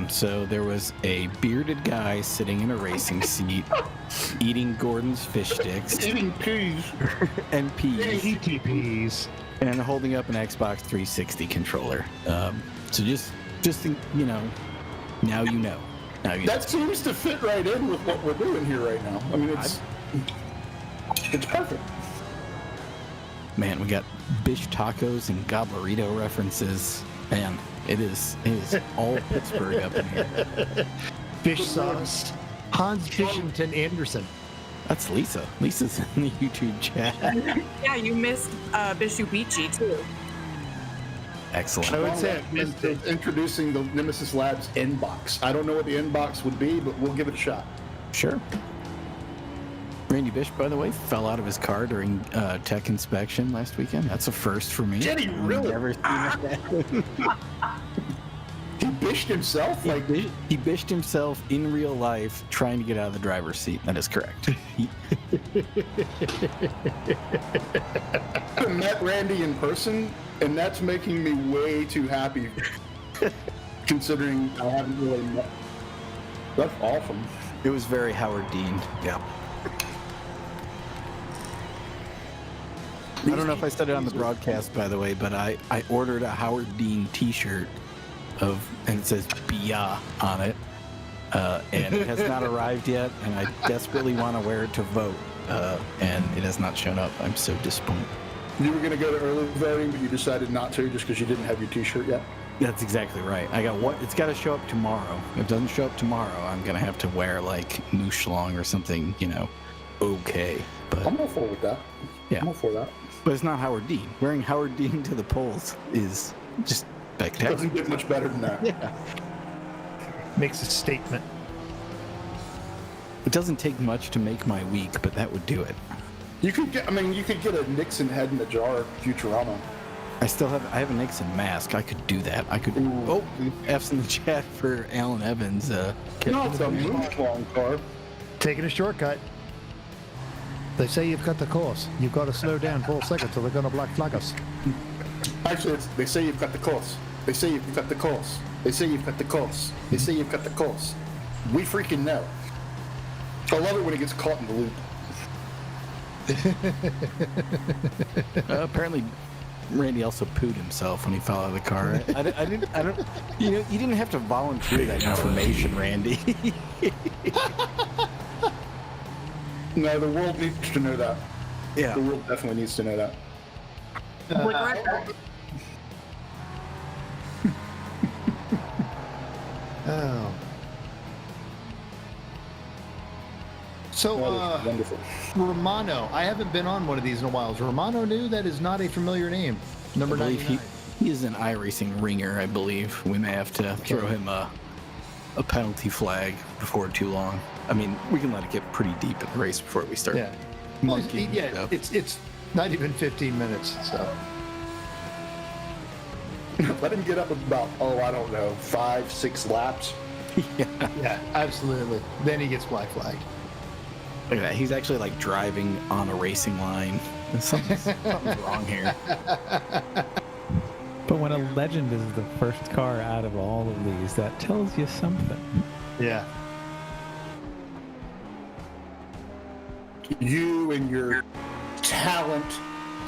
So there was a bearded guy sitting in a racing seat, eating Gordon's fish sticks, Eating peas. and peas, ETPs. and holding up an Xbox 360 controller. So just you know, now you know. That seems to fit right in with what we're doing here right now. I mean, it's perfect. Man, we got Bish tacos and Goblerito references. Man, it is all Pittsburgh up in here. Fish sauce. Hans Bishington Anderson. That's Lisa. Lisa's in the YouTube chat. Yeah, you missed Bishubichi too. Excellent. I would say introducing the Nemesis Labs inbox. I don't know what the inbox would be, but we'll give it a shot. Sure. Randy Bish, by the way, fell out of his car during tech inspection last weekend. That's a first for me. Did he really? Never seen that. He bished himself? He bished himself in real life trying to get out of the driver's seat. That is correct. I met Randy in person, and that's making me way too happy, considering I haven't really met. That's awesome. It was very Howard Dean. Yeah. I don't know if I said it on the broadcast, by the way, but I ordered a Howard Dean T-shirt and it says "Bia" on it, and it has not arrived yet, and I desperately want to wear it to vote, and it has not shown up. I'm so disappointed. You were going to go to early voting, but you decided not to just because you didn't have your T-shirt yet? That's exactly right. It's got to show up tomorrow. If it doesn't show up tomorrow, I'm going to have to wear like Mooshlong or something, okay. But I'm all for with that. Yeah. I'm all for that. But it's not Howard Dean. Wearing Howard Dean to the polls is just spectacular. Doesn't get much better than that. Yeah. Makes a statement. It doesn't take much to make my week, but that would do it. You could get a Nixon head in the jar Futurama. I have a Nixon mask. I could do that. I could. Ooh. Oh, F's in the chat for Alan Evans. No, it's a Mooshlong car. Taking a shortcut. They say you've got the course. You've got to slow down for a second so they're going to black flag us. Actually, they say you've got the course. They say you've got the course. They say you've got the course. They say you've got the course. We freaking know. I love it when it gets caught in the loop. Apparently, Randy also pooed himself when he fell out of the car. I don't. You didn't have to volunteer that information, Randy. No, the world needs to know that. Yeah. The world definitely needs to know that. Oh. So, Wonderful. Romano. I haven't been on one of these in a while. Is Romano new? That is not a familiar name. Number 99. He is an iRacing ringer, I believe. We may have to throw him a penalty flag before too long. I mean, we can let it get pretty deep in the race before we start. Yeah. monkeying Yeah, stuff. it's not even 15 minutes, so. Let him get up about, I don't know, 5-6 laps. Yeah, absolutely. Then he gets black flagged. Look at that. He's actually like driving on a racing line. Something's wrong here. But when a legend is the first car out of all of these, that tells you something. Yeah. You and your talent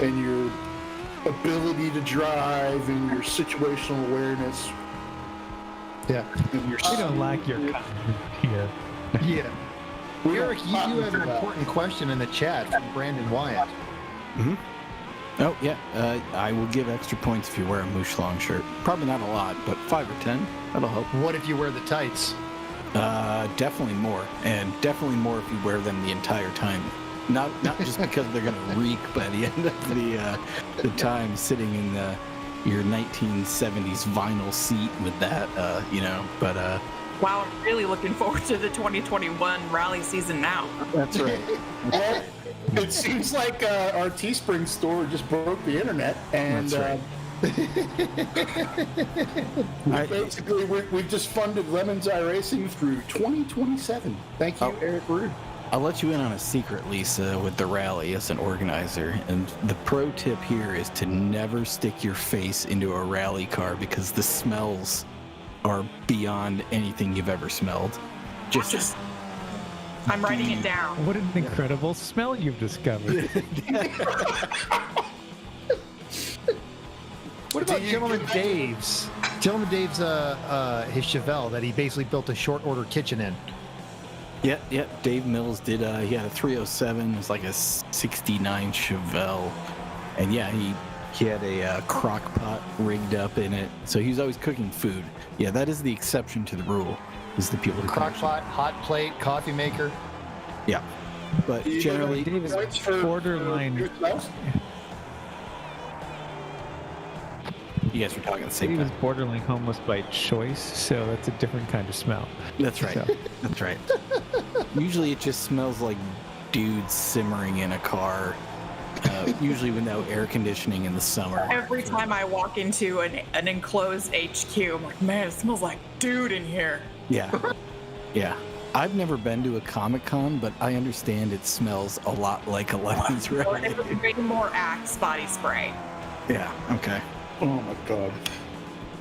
and your ability to drive and your situational awareness. Yeah. And your We don't lack your confidence here. Yeah. We Eric, don't you cotton have an for that. important question in the chat from Brandon Wyatt. Oh, yeah. I will give extra points if you wear a Moosh Long shirt. Probably not a lot, but 5 or 10. That'll help. What if you wear the tights? Definitely more. And definitely more if you wear them the entire time. Not just because they're going to reek by the end of the time sitting in your 1970s vinyl seat with that, but... Wow, I'm really looking forward to the 2021 rally season now. That's right. Well, it seems like our Teespring store just broke the internet, and That's basically we've just funded Lemons iRacing through 2027. Thank you, Eric Rude. I'll let you in on a secret, Lisa, with the rally as an organizer. And the pro tip here is to never stick your face into a rally car because the smells are beyond anything you've ever smelled. Just I'm writing it down. What an incredible smell you've discovered. What about Gentleman Dave's? Gentleman Dave's his Chevelle that he basically built a short order kitchen in. Yeah. Dave Mills did. He had a 307. It was like a 69 Chevelle, and yeah, he had a crock pot rigged up in it. So he was always cooking food. Yeah, that is the exception to the rule. Is the people who Crock pot, hot plate, coffee maker. Yeah, but generally, Dave is Points for borderline. your spouse? you guys were talking at the same Dave is time. borderline homeless by choice, so that's a different kind of smell. That's right. So- That's right. Usually it just smells like dudes simmering in a car. Usually with no air conditioning in the summer. Every time I walk into an enclosed HQ, I'm like, man, it smells like dude in here. Yeah. Yeah. I've never been to a Comic-Con, but I understand it smells a lot like a Lemons Or rally. it was way more Axe body spray. Yeah, okay. Oh my god.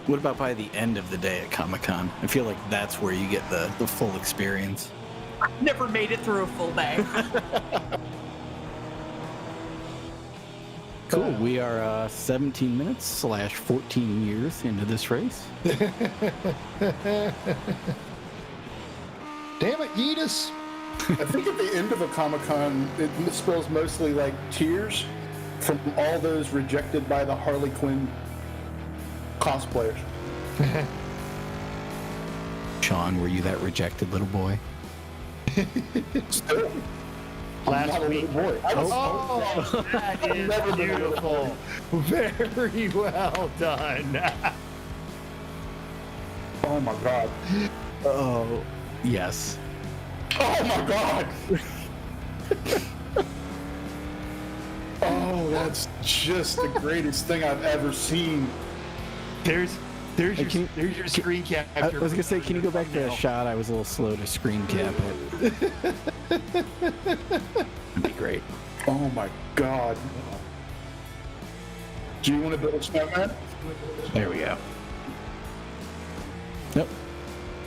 What about by the end of the day at Comic-Con? I feel like that's where you get the full experience. I've never made it through a full day. Cool. We are 17 minutes / 14 years into this race. Damn it, Yeetus! I think at the end of a Comic-Con, it spells mostly like tears from all those rejected by the Harley Quinn cosplayers. Sean, were you that rejected little boy? Still, I'm Last not a week. little boy. I was, Oh, that is never been beautiful. Very well done. oh my god. Oh, yes. Oh my god. Oh, that's just the greatest thing I've ever seen. There's Hey, your screen I capture. was gonna say, can you go back to that shot? I was a little slow to screen cap it. That'd be great. Oh my god. Do you want to build a snowman? There we go. Nope.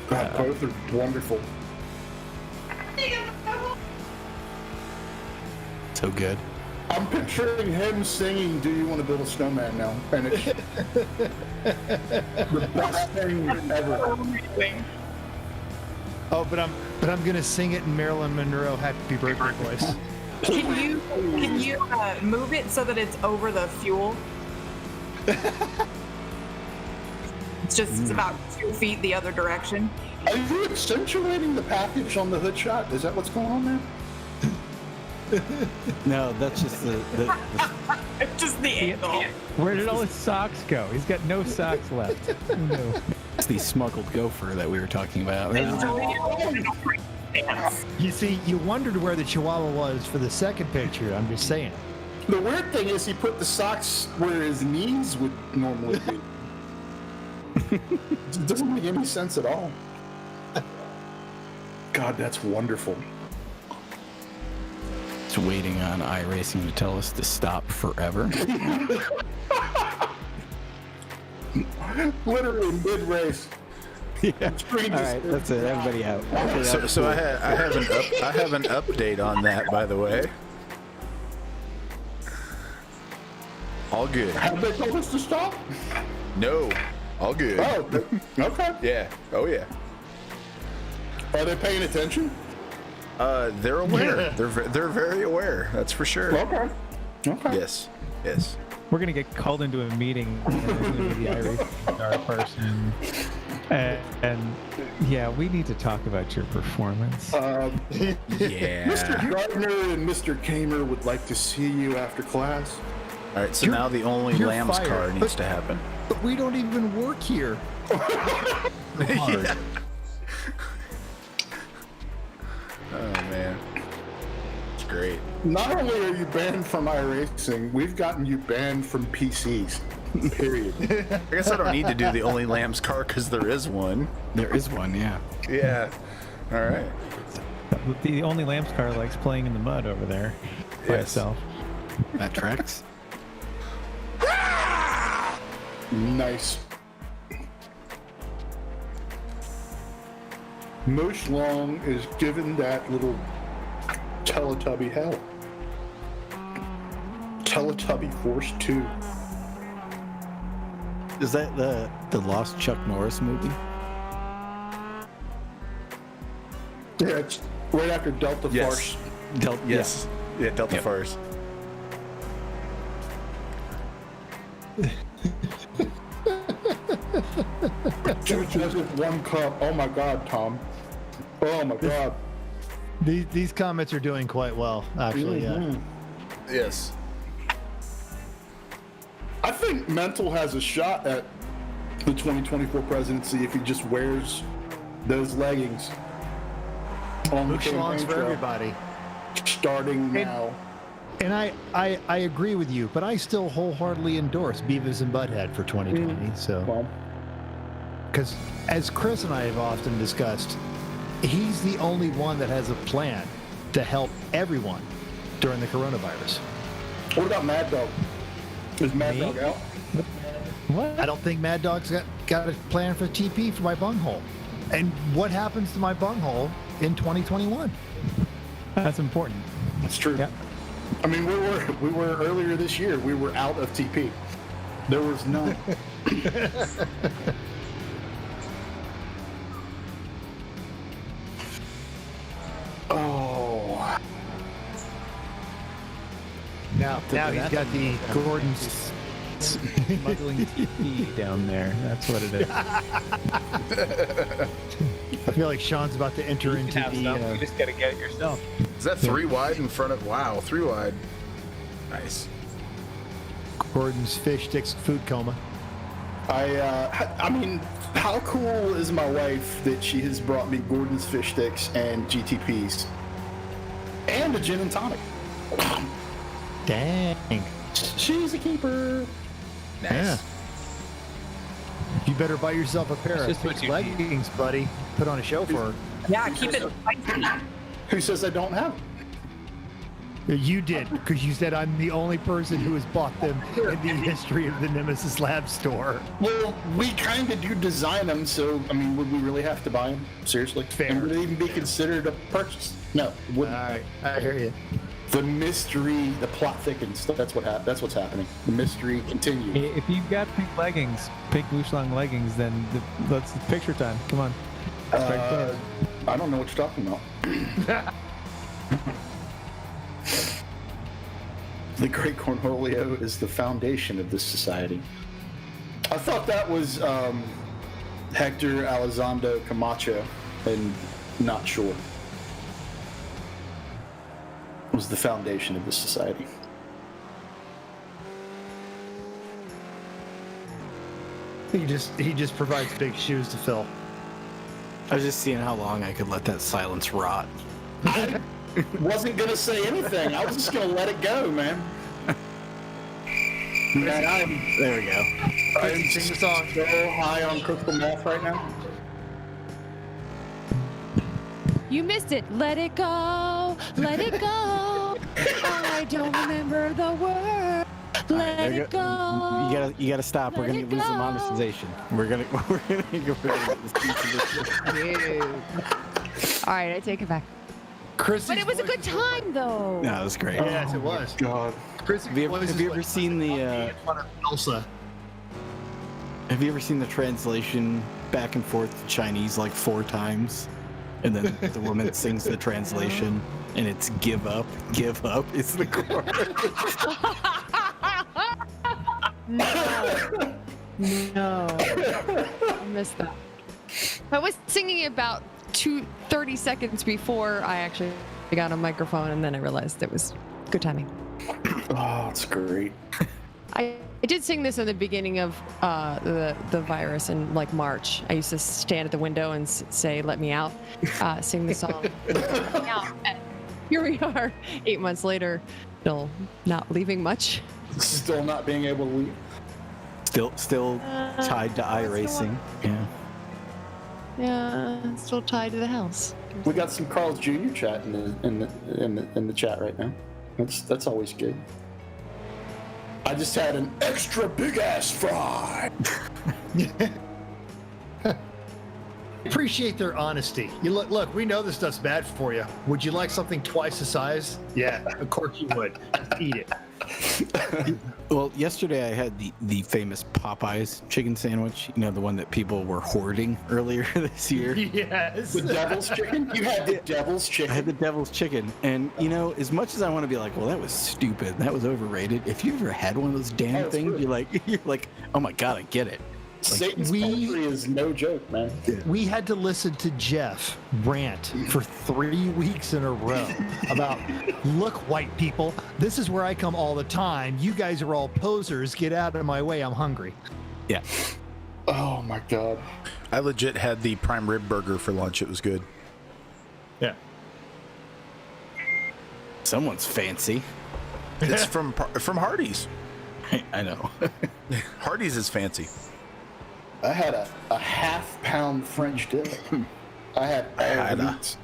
God, both are wonderful. So good. I'm picturing him singing "Do You Want to Build a Snowman" now, and it's the best thing ever. Amazing. Oh, but I'm gonna sing it in Marilyn Monroe "Happy Birthday" voice. Can you move it so that it's over the fuel? It's about 2 feet the other direction. Are you accentuating the package on the hood shot? Is that what's going on there? No, that's just the Just the angle. Where did all his socks go? He's got no socks left. Oh, no. it's the smuggled gopher that we were talking about. You see, you wondered where the Chihuahua was for the second picture. I'm just saying. The weird thing is he put the socks where his knees would normally be. It doesn't make any sense at all. God, that's wonderful. Just waiting on iRacing to tell us to stop forever. Literally mid-race. Yeah. All right, that's it. Everybody out. So I have an update on that, by the way. All good. Have they told us to stop? No, all good. Oh, okay. Yeah. Oh yeah. Are they paying attention? They're aware. They're very aware. That's for sure. Okay. Okay. Yes. Yes. We're gonna get called into a meeting with the iRacing person, and yeah, we need to talk about your performance. Yeah. Mr. Gardner and Mr. Kamer would like to see you after class. All right. So now the only you're Lamb's fired, car needs to happen. But we don't even work here. Yeah. Oh man, it's great. Not only are you banned from iRacing, we've gotten you banned from PCs. Period. I guess I don't need to do the only Lamb's car because there is one. There is one, yeah. Yeah. All right. The only Lamb's car likes playing in the mud over there by Yes. itself. That tracks. Nice. Moosh Long is given that little Teletubby hell. Teletubby Force 2. Is that the Lost Chuck Norris movie? Yeah, it's right after Delta Yes. Farce. Yes. Yeah. Delta Yep. Farce. Two judges, one cup. Oh my God, Tom. Oh my God. These comments are doing quite well, actually. Yeah. Yes. I think Mental has a shot at the 2024 presidency if he just wears those leggings on the Moosh Longs campaign for trail, everybody. starting now. And I agree with you, but I still wholeheartedly endorse Beavis and Butthead for 2020. So, Well, because as Chris and I have often discussed, he's the only one that has a plan to help everyone during the coronavirus. what about Mad Dog? Is Mad Me? Dog out? What? I don't think Mad Dog's got a plan for TP for my bunghole. And what happens to my bunghole in 2021? That's important. That's true. Yeah. I mean, we were earlier this year. We were out of TP. There was none. Oh, Now he's got the Gordon's. Smuggling TV down there. That's what it is. I feel like Sean's about to enter into the. You just gotta get it yourself. Is that 3 wide in front of? Wow, 3 wide. Nice. Gordon's fish sticks food coma. I mean, how cool is my wife that she has brought me Gordon's fish sticks and GTPs and a gin and tonic? Dang. She's a keeper. Nice. Yeah. You better buy yourself a pair of Just what pink you need. leggings, buddy. Put on a show for her. Yeah, keep it spicy. Who says I don't have it? You did, because you said I'm the only person who has bought them in the history of the Nemesis Lab store. Well, we kind of do design them, so I mean, would we really have to buy them? Seriously? Fair. And would it even be considered a purchase? No, it wouldn't. All right, I hear you. The mystery, the plot thickens. That's what's happening. The mystery continues. If you've got pink leggings, pink Wushlong leggings, then let's picture time. Come on. I don't know what you're talking about. The Great Cornholio is the foundation of this society. I thought that was Hector Elizondo Camacho, and not sure. Was the foundation of this society. He just provides big shoes to fill. I was just seeing how long I could let that silence rot. I wasn't gonna say anything. I was just gonna let it go, man. Man, There we go. I'm Sing the song. so high on crystal meth right now. You missed it. Let it go. Let it go. I don't remember the word. Let it go. You gotta stop. We're Let gonna it lose the go. monetization. We're gonna get this piece of All right, I take it back. Chrissy's But it was a voice good is what- time, though. No, it was great. Yes, it was. God. Chrissy's Have you voice is ever like seen the Elsa? Have you ever seen the translation back and forth to Chinese like 4 times? And then the woman sings the translation and it's give up is the chorus. No. I missed that. I was singing about 30 seconds before I actually got a microphone, and then I realized it was good timing. Oh, it's great. I did sing this in the beginning of the virus in like March. I used to stand at the window and say, "Let me out," sing the song. Let me out. And here we are, 8 months later, still not leaving much. Still not being able to leave. Still tied to iRacing. Yeah. Yeah, still tied to the house. We got some Carl's Jr. chat in the chat right now. That's always good. I just had an extra big ass fry. Appreciate their honesty. You look, we know this stuff's bad for you. Would you like something twice the size? Yeah, of course you would. Eat it. Well, yesterday I had the famous Popeyes chicken sandwich. You know, the one that people were hoarding earlier this year. Yes. The devil's chicken? You had the devil's I chicken? had the devil's chicken, and you know, as much as I want to be like, well, that was stupid, that was overrated. If you ever had one of those damn it's things, good. you're like, oh my god, I get it. Satan's we- poetry is no joke, man. We had to listen to Jeff rant for 3 weeks in a row about, look, white people, this is where I come all the time. You guys are all posers. Get out of my way. I'm hungry. Yeah. Oh my god. I legit had the prime rib burger for lunch. It was good. Yeah. Someone's fancy. It's from Hardee's. I know. Hardee's is fancy. I had a half-pound French dip. I had all the meats.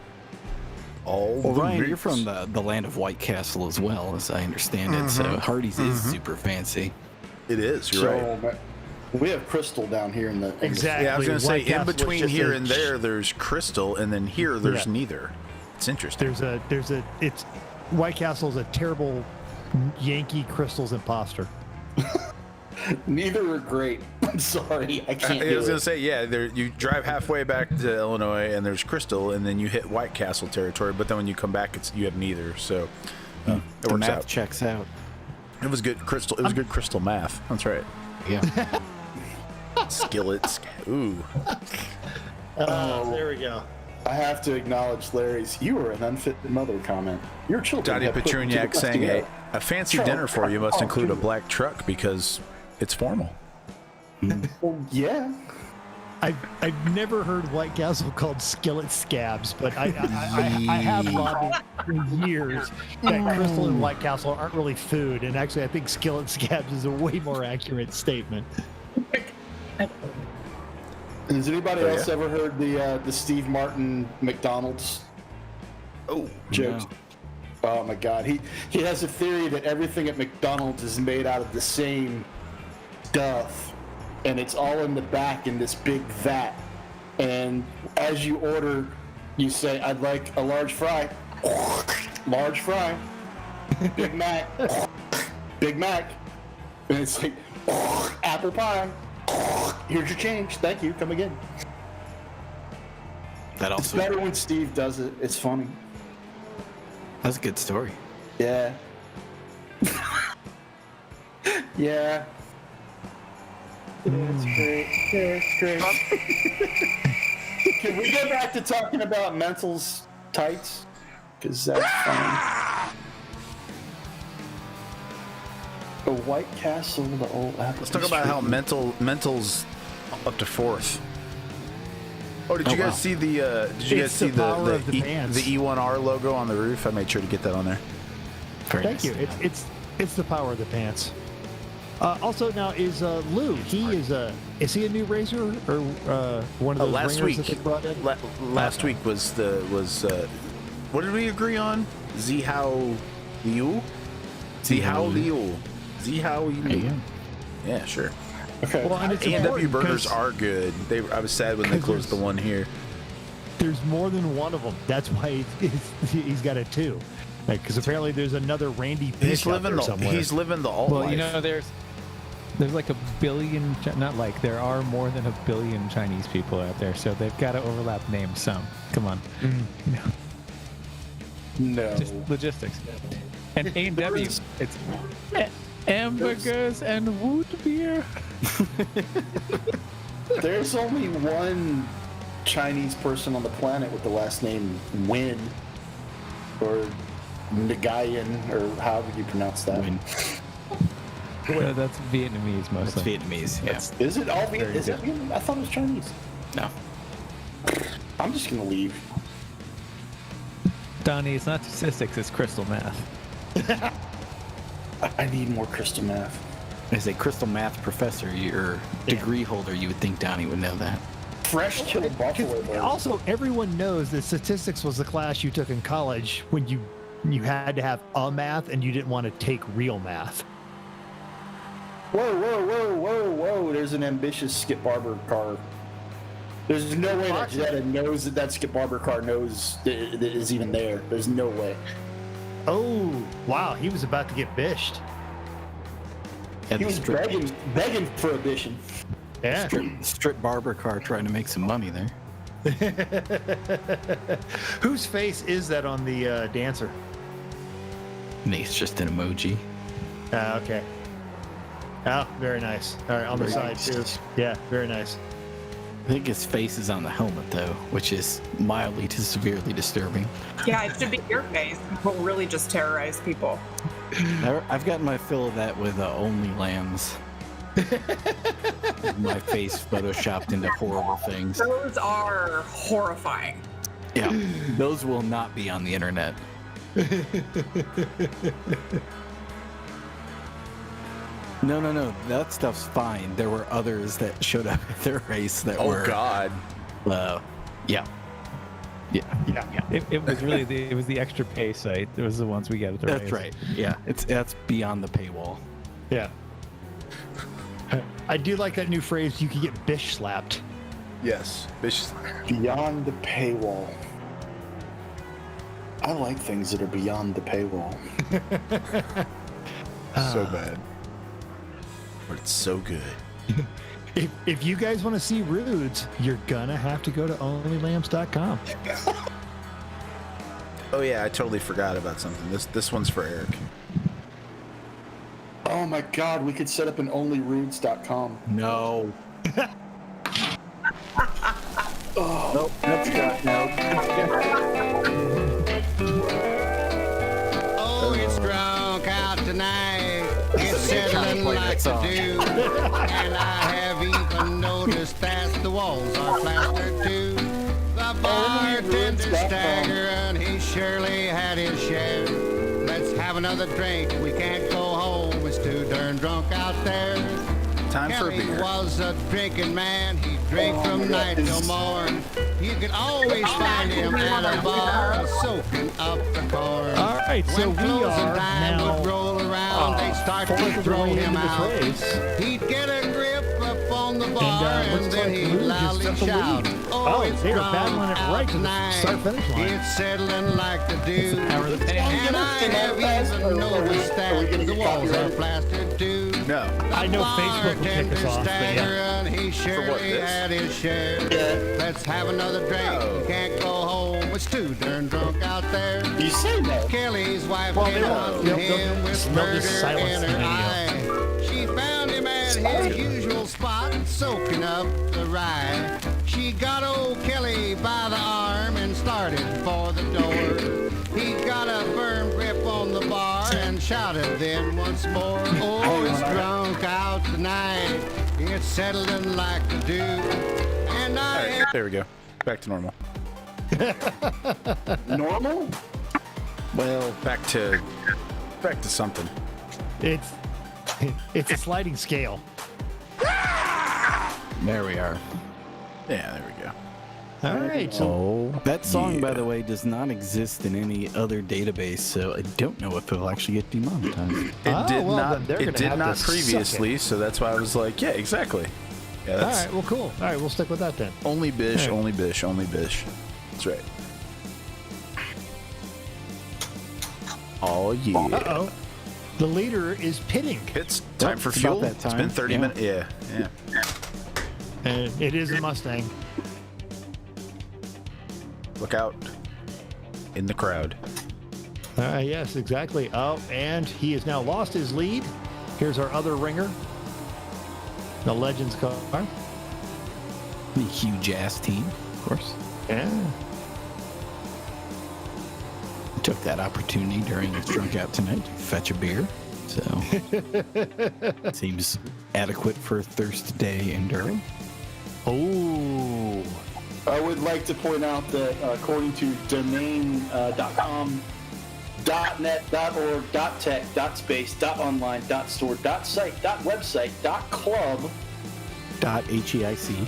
All Well, the Ryan, you're meats. from the land of White Castle as well, as I understand it. So Hardee's is super fancy. It is. You're right. man, we have Crystal down here in the Exactly. Yeah, I was going to say, White in Castle is between just here a- and there, there's Crystal, and then here, there's Yeah. neither. It's interesting. It's White Castle's a terrible Yankee Crystal's imposter. Neither are great. I'm sorry, I can't I do was going it. to say, yeah, you drive halfway back to Illinois, and there's Crystal, and then you hit White Castle territory, but then when you come back, you have neither. So it The works math out. checks out. It was good Crystal. It was good Crystal math. That's right. Yeah. Skillets. Ooh. There we go. I have to acknowledge Larry's "you are an unfit mother" comment. Your children Johnny have put you to the Petruniak test saying together. a fancy Charles, dinner for you must Carl include a Jr. black truck because it's formal. Well, yeah. I've never heard White Castle called skillet scabs, but I have thought for years that Crystal and White Castle aren't really food, and actually I think skillet scabs is a way more accurate statement. Has anybody Oh, else yeah? ever heard the Steve Martin McDonald's jokes? Oh my God, he has a theory that everything at McDonald's is made out of the same stuff, and it's all in the back in this big vat. And as you order, you say, "I'd like a large fry." Large fry. Big Mac. Big Mac. And it's like apple pie. Here's your change. Thank you. Come again. That It's also better when Steve does it. It's funny. that's a good story. Yeah. Yeah. It's great. Yeah, it's great. Can we go back to talking about Mental's tights? Because that's fun. The White Castle, the old apple. Let's talk about how mental's up to 4th. Oh, did you guys see the? Did you guys It's see the power of the the pants. E1R logo on the roof? I made sure to get that on there. Very Thank nice. you. It's the power of the pants. Also, now is Lou? Is he a new racer or one of those last ringers week. that they brought in? Last week was what did we agree on? Zihao Liu? Zihao Liu. Zihao Liu. Yeah, sure. Okay. Well, and it's A&W important burgers 'cause are good. I was sad when they closed the one here. There's more than one of them. That's why he's got a 2. Because apparently there's another Randy Fish out there somewhere. He's living the alt Well, life. there's like a billion, not like, there are more than a billion Chinese people out there, so they've got to overlap names some. Come on. No. Just logistics. And A&W, it's hamburgers and wood beer. There's only one Chinese person on the planet with the last name Win, or Nguyen, or however you pronounce that. Win. That's Vietnamese That's mostly. Vietnamese. Yeah. Is it all Vietnamese? Is it good. Vietnamese? I thought it was Chinese. No. I'm just gonna leave. Donnie, it's not statistics, it's crystal math. I need more crystal math. As a crystal math professor, your degree holder, you would think Donnie would know that. Fresh killed buffalo birds. Also, everyone knows that statistics was the class you took in college when you had to have a math and you didn't want to take real math. Whoa! There's an ambitious Skip Barber car. There's no way that Jetta knows that Skip Barber car knows that it is even there. There's no way. Oh, wow. He was about to get bished. Yeah, He the was begging for a bition. Yeah. strip barber car trying to make some money there. Whose face is that on the dancer? Nate's just an emoji. Okay. Oh, very nice. All right, on the Very side too. Yeah, very nice. I think his face is on the helmet though, which is mildly to severely disturbing. Yeah, it should be your face. People really just terrorize people. I've gotten my fill of that with Only Lambs. My face photoshopped into horrible things. Those are horrifying. Yeah, those will not be on the internet. No, that stuff's fine. There were others that showed up at their race that were. Oh God. Yeah. It was really the extra pay site. It was the ones we got at the That's race. right. Yeah, that's beyond the paywall. Yeah. I do like that new phrase. You can get bish slapped. Yes. Vicious. Beyond the paywall. I like things that are beyond the paywall. So bad. But it's so good. If you guys want to see Rudes, you're gonna have to go to onlylambs.com. Oh yeah, I totally forgot about something. This one's for Eric. Oh my God, we could set up an onlyrudes.com. No. Nope, that's got no. Oh, it's drunk out tonight. It's settling like to do. And I have even noticed that the walls are plastered too. The bartender stagger and he surely had his share. Let's have another drink. We can't go home. It's too darn drunk out there. Time for a Kelly beer. was a drinking man. He drank from night till morn. You could always find him at a bar soaking up the corn. All right, so When we closing are time now would roll around, they'd start fourth to of the throw way him into out. this race. He'd get a grip up on the bar and looks then like he'd Lou just loudly took the shout, lead. "Oh, Oh, it's they are drunk battling it out right to the tonight. start-finish line. It's settling like the dew. Power of the pen. And I have even noticed that the walls are plastered too. No. I know Facebook will kick us off, but yeah. And he surely this? had his share. Let's have another drink. No. You can't go home. It's too darn drunk out there. You say no. Kelly's wife Well, came they'll- on to they'll- him with they'll just murder silence in the her radio. eye. She found him at his usual spot, soaking up the rye. She got old Kelly by the arm and started for the door. He got a firm grip on the bar and shouted then once more, "Oh, it's drunk out tonight. It's settling like the dew." And All I right, there we go. Back to normal. Normal? Well, back to something. It's It's a sliding scale. There we are. Yeah, there we go. All right. So That song, by the way, does not exist in any other database, so I don't know if it'll actually get demonetized. It did well, not. then they're It gonna did have not to suck previously, so that's why I was like, yeah, exactly. Yeah, all that's right. Well, cool. All right. We'll stick with that then. only Bish, All right. only Bish, only Bish. That's right. Oh yeah. Uh-oh. The leader is pitting, It's time for it's fuel. about that It's been time. 30 Yeah. minutes. Yeah. and it is a Mustang. Look out in the crowd. Yes, exactly. Oh, and he has now lost his lead. Here's our other ringer, the Legends car. The huge ass team, of course. Yeah. Took that opportunity during his drunk out tonight to fetch a beer. So seems adequate for Thursday enduro. Oh. I would like to point out that according to domain.com, .net, .org, .tech, .space, .online, .store, .site, .website, .club, .heic.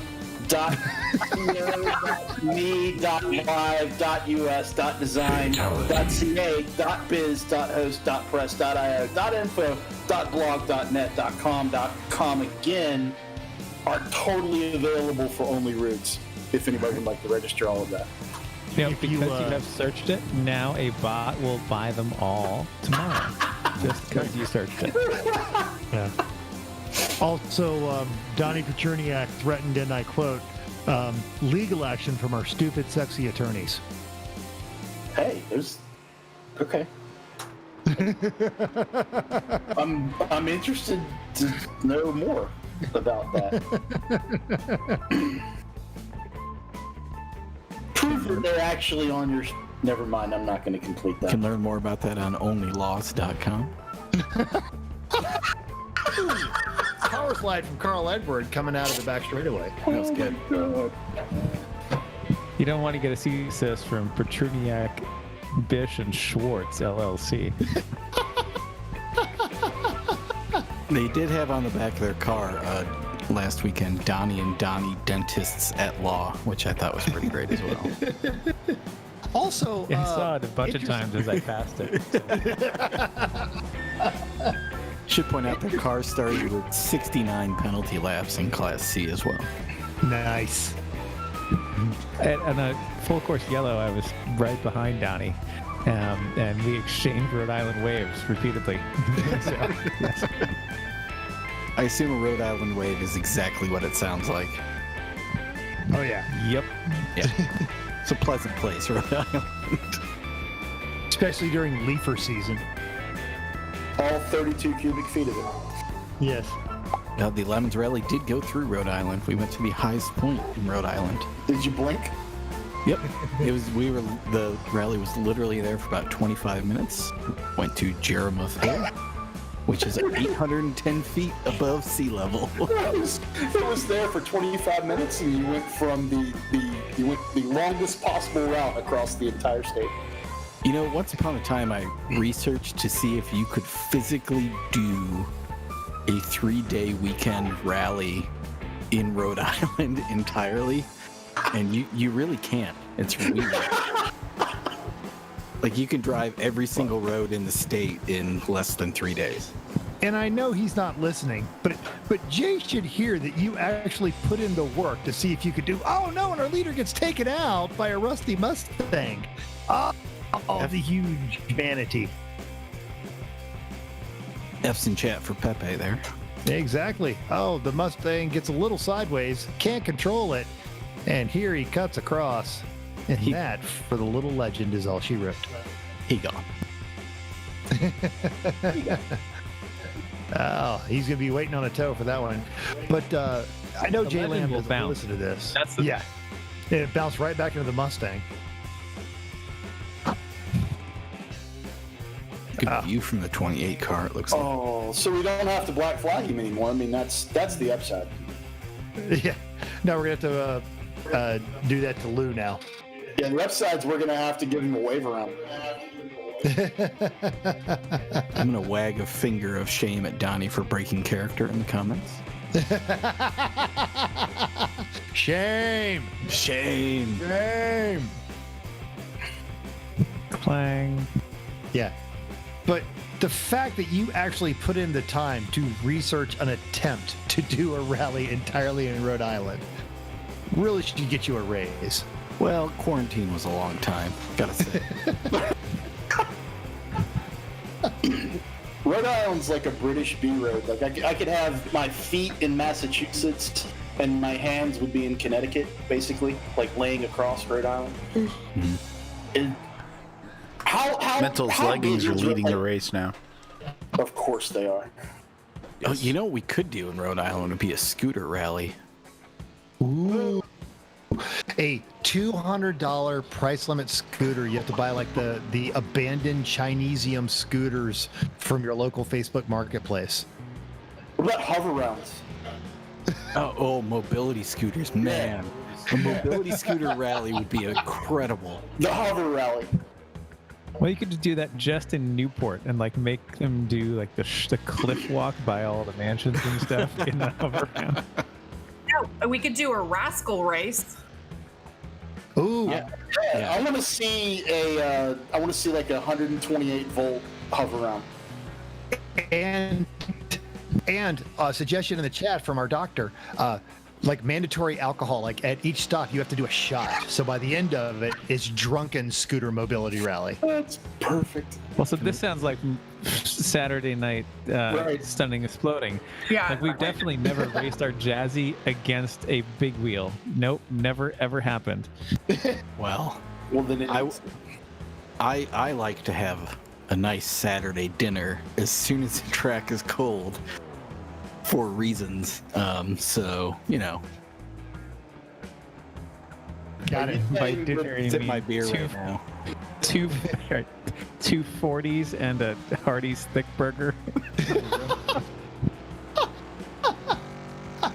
.me, .live, .us, .design, .ca, .biz, .host, .press, .io, .info, .blog, .net, .com again are totally available for only routes if anybody would like to register all of that. You know, If because you, you have searched it, now a bot will buy them all tomorrow. Just because you searched it. Yeah. Also, Donnie Petruniak threatened, and I quote, legal action from our stupid, sexy attorneys. Hey, there's okay. I'm interested to know more about that. Prove that they're actually on your. Never mind. I'm not going to complete You that. can learn more about that on onlylaws.com. Power slide from Carl Edward coming out of the back straightaway. That was good. You don't want to get a CSIS from Petruniak, Bish, and Schwartz, LLC. They did have on the back of their car last weekend Donnie and Donnie Dentists at Law, which I thought was pretty great as well. Also, I saw it a bunch of times as I passed it. Should point out their car started with 69 penalty laps in Class C as well. nice. On a full course yellow, I was right behind Donnie, and we exchanged Rhode Island waves repeatedly. So, yes. I assume a Rhode Island wave is exactly what it sounds like. Oh, yeah. Yep. Yeah. It's a pleasant place, Rhode Island. Especially during leafer season. All 32 cubic feet of it. Yes. Now, the Lemons Rally did go through Rhode Island. We went to the highest point in Rhode Island. Did you blink? Yep. The rally was literally there for about 25 minutes. Went to Jeremuth Hill, which is 810 feet above sea level. It was there for 25 minutes, and you went from the longest possible route across the entire state. You know, once upon a time, I researched to see if you could physically do a 3-day weekend rally in Rhode Island entirely, and you really can't. It's weird. Like, you can drive every single road in the state in less than 3 days. And I know he's not listening, but Jay should hear that you actually put in the work to see if you could do, oh no, and our leader gets taken out by a rusty Mustang. Oh, the huge vanity. F's in chat for Pepe there. Exactly. Oh, the Mustang gets a little sideways, can't control it, and here he cuts across. And that, for the little legend, is all she wrote. He gone. Oh, he's going to be waiting on a tow for that one. But I know The Jay legend Lamb will doesn't bounce. listen to this. That's the- Yeah. It bounced right back into the Mustang. Good view from the 28 car, it looks like. Oh, so we don't have to black flag him anymore. I mean, that's the upside. Yeah. Now we're going to have to do that to Lou now. Yeah, the upside's we're going to have to give him a wave around. I'm gonna wag a finger of shame at Donnie for breaking character in the comments. Shame. Shame. Shame. Clang. Yeah. But the fact that you actually put in the time to research an attempt to do a rally entirely in Rhode Island really should get you a raise. Well, quarantine was a long time, gotta say. Rhode Island's like a British B road. Like I could have my feet in Massachusetts and my hands would be in Connecticut, basically, like laying across Rhode Island. Mm-hmm. And how Mental's how leggings big are is leading it, the like- race now. Of course they are. Oh, you know what we could do in Rhode Island would be a scooter rally. Ooh. A $200 price limit scooter. You have to buy like the abandoned Chinesium scooters from your local Facebook marketplace. What about hover rounds? Oh, mobility scooters, man. A mobility scooter rally would be incredible. The hover rally. Well, you could do that just in Newport and like make them do like the cliff walk by all the mansions and stuff in the hover round. No, we could do a rascal race. Ooh. Yeah. I want to see like a 128 volt hover round. And a suggestion in the chat from our doctor, like mandatory alcohol. Like at each stop, you have to do a shot. So by the end of it, it's drunken scooter mobility rally. That's perfect. Well, so this sounds like Saturday night stunning exploding. Yeah. Like we've definitely never raced our Jazzy against a big wheel. Nope, never ever happened. Well, Then I like to have a nice Saturday dinner as soon as the track is cold for reasons. So, you know. Got it. By dinner, you Sip mean my beer right now. two 40s and a Hardee's thick burger.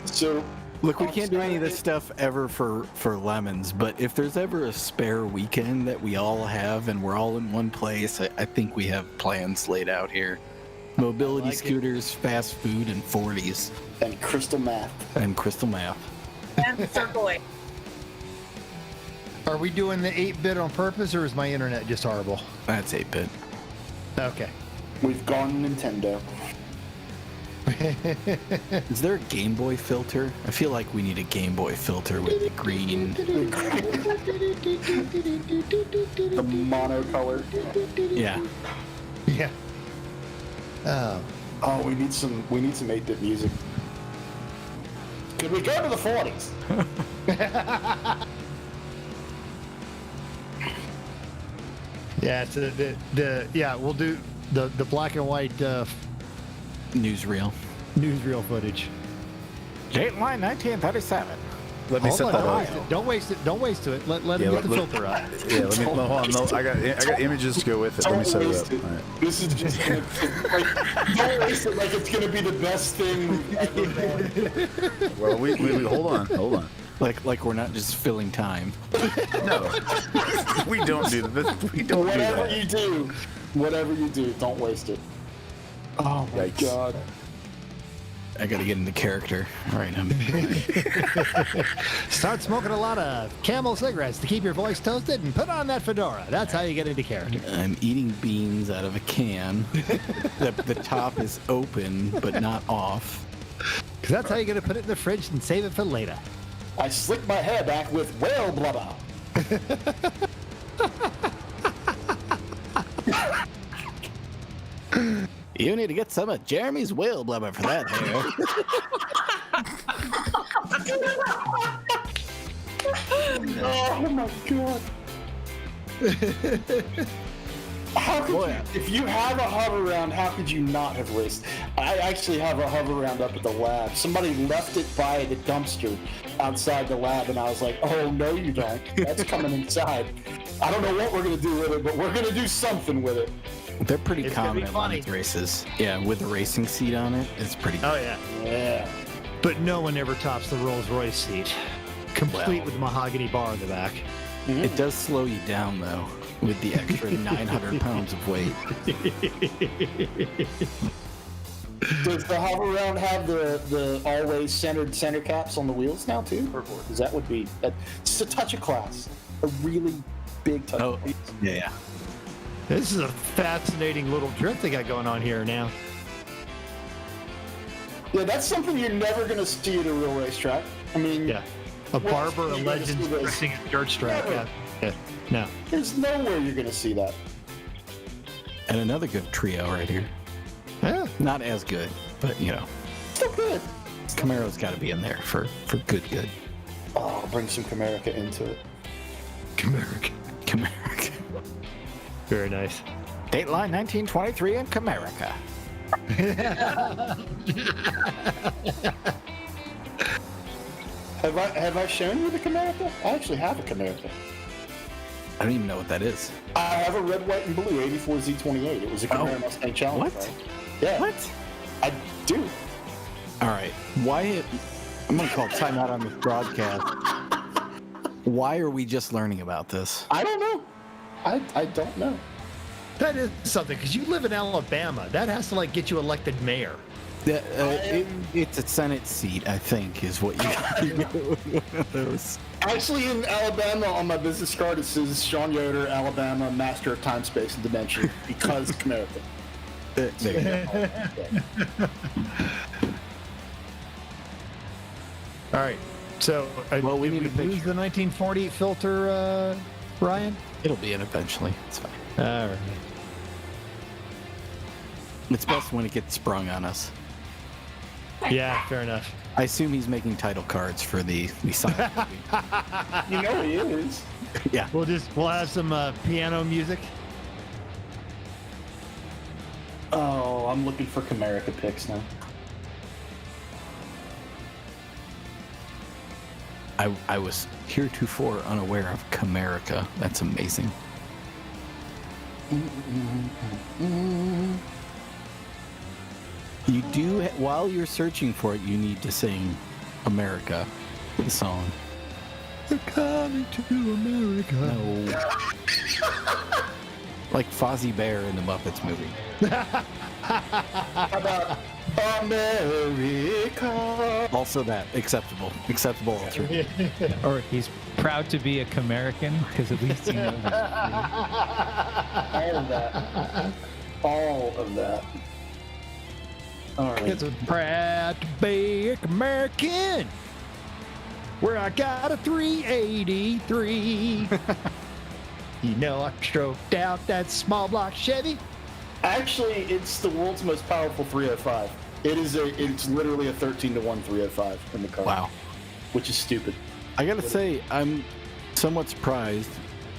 So Look, we can't do any of this stuff ever for lemons, but if there's ever a spare weekend that we all have and we're all in one place, I think we have plans laid out here. Mobility scooters, fast food, and 40s. And crystal math. And crystal math. And circling. Are we doing the 8-bit on purpose, or is my internet just horrible? That's 8-bit. Okay. We've gone Nintendo. Is there a Game Boy filter? I feel like we need a Game Boy filter with the green. The monocolor. Yeah. Yeah. Oh, we need some 8-bit music. Could we go to the 40s? Yeah, it's we'll do the black and white Newsreel. newsreel footage. Dateline 1937. Let me Hold set on, that don't up. waste it. Don't waste it. Don't waste it. Let him get the filter up. Yeah, let me hold on. No, I got images to go with it. Let me set it up. All right. This is just gonna, don't waste it like it's gonna be the best thing we've ever done. Well, we hold on. Like we're not just filling time. No, we don't do this. We don't do Whatever that. whatever you do, don't waste it. Oh my Yikes. god. I gotta get into character. All right, Start smoking a lot of Camel cigarettes to keep your voice toasted, and put on that fedora. That's how you get into character. I'm eating beans out of a can. The top is open but not off. Because that's how you're going to put it in the fridge and save it for later. I slicked my hair back with whale blubber. You need to get some of Jeremy's whale blubber for that hair. Oh my god. How could you, if you have a hover round, how could you not have raced? I actually have a hover round up at the lab. Somebody left it by the dumpster outside the lab, and I was like, oh, no, you don't. That's coming inside. I don't know what we're going to do with it, but we're going to do something with it. They're pretty It's gonna common be at funny. Lemons races. Yeah, with a racing seat on it, it's pretty. Oh, yeah. Yeah. But no one ever tops the Rolls Royce seat. Complete Well. with mahogany bar in the back. It does slow you down though. with the extra 900 pounds of weight. Does the hover round have the always centered center caps on the wheels now too? Or is that would be just a touch of class? A really big touch of class. Yeah. This is a fascinating little drift they got going on here now. Yeah, that's something you're never going to see at a real racetrack. I mean, Yeah. A Well, barber, a you're gonna legend, see this. drifting a dirt track. Never. Yeah. No. there's nowhere you're going to see that. And another good trio right here. Yeah. Not as good, but you know, Still good. Camaro's got to be in there for good. Oh, bring some Comerica into it. Comerica. Camaro. Very nice. Dateline 1923 in Camerica. Have I shown you the Comerica? I actually have a Comerica. I don't even know what that is. I have a red, white, and blue 84 Z28. It was a Camaro Mustang Challenge. What? Right? Yeah. What? I do. All right. Why? I'm going to call timeout on this broadcast. Why are we just learning about this? I don't know. I don't know. That is something, because you live in Alabama. That has to, like, get you elected mayor. It's a Senate seat, I think, is what you get with those. Actually, in Alabama, on my business card, it says Sean Yoder, Alabama, Master of Time, Space, and Dimension, because Comerica. There you go. All right. So, Well, we did need a lose picture. the 1940 filter, Ryan? It'll be in eventually. It's fine. All right. It's best when it gets sprung on us. Yeah, fair enough. I assume he's making title cards for the silent movie. You know he is. Yeah. We'll have some piano music. Oh, I'm looking for Comerica picks now. I was heretofore unaware of Camerica. That's amazing. You do, while you're searching for it, you need to sing America, the song. We're coming to America. No. Like Fozzie Bear in the Muppets movie. How about America? Also that. Acceptable. Acceptable answer. Or he's proud to be a Camerican because at least he knows. All of that. All of that. All right. It's a proud to be American. Where I got a 383. You know, I stroked out that small block Chevy. Actually, it's the world's most powerful 305. It's literally a 13-to-1 305 in the car. Wow. Which is stupid. I gotta say, I'm somewhat surprised,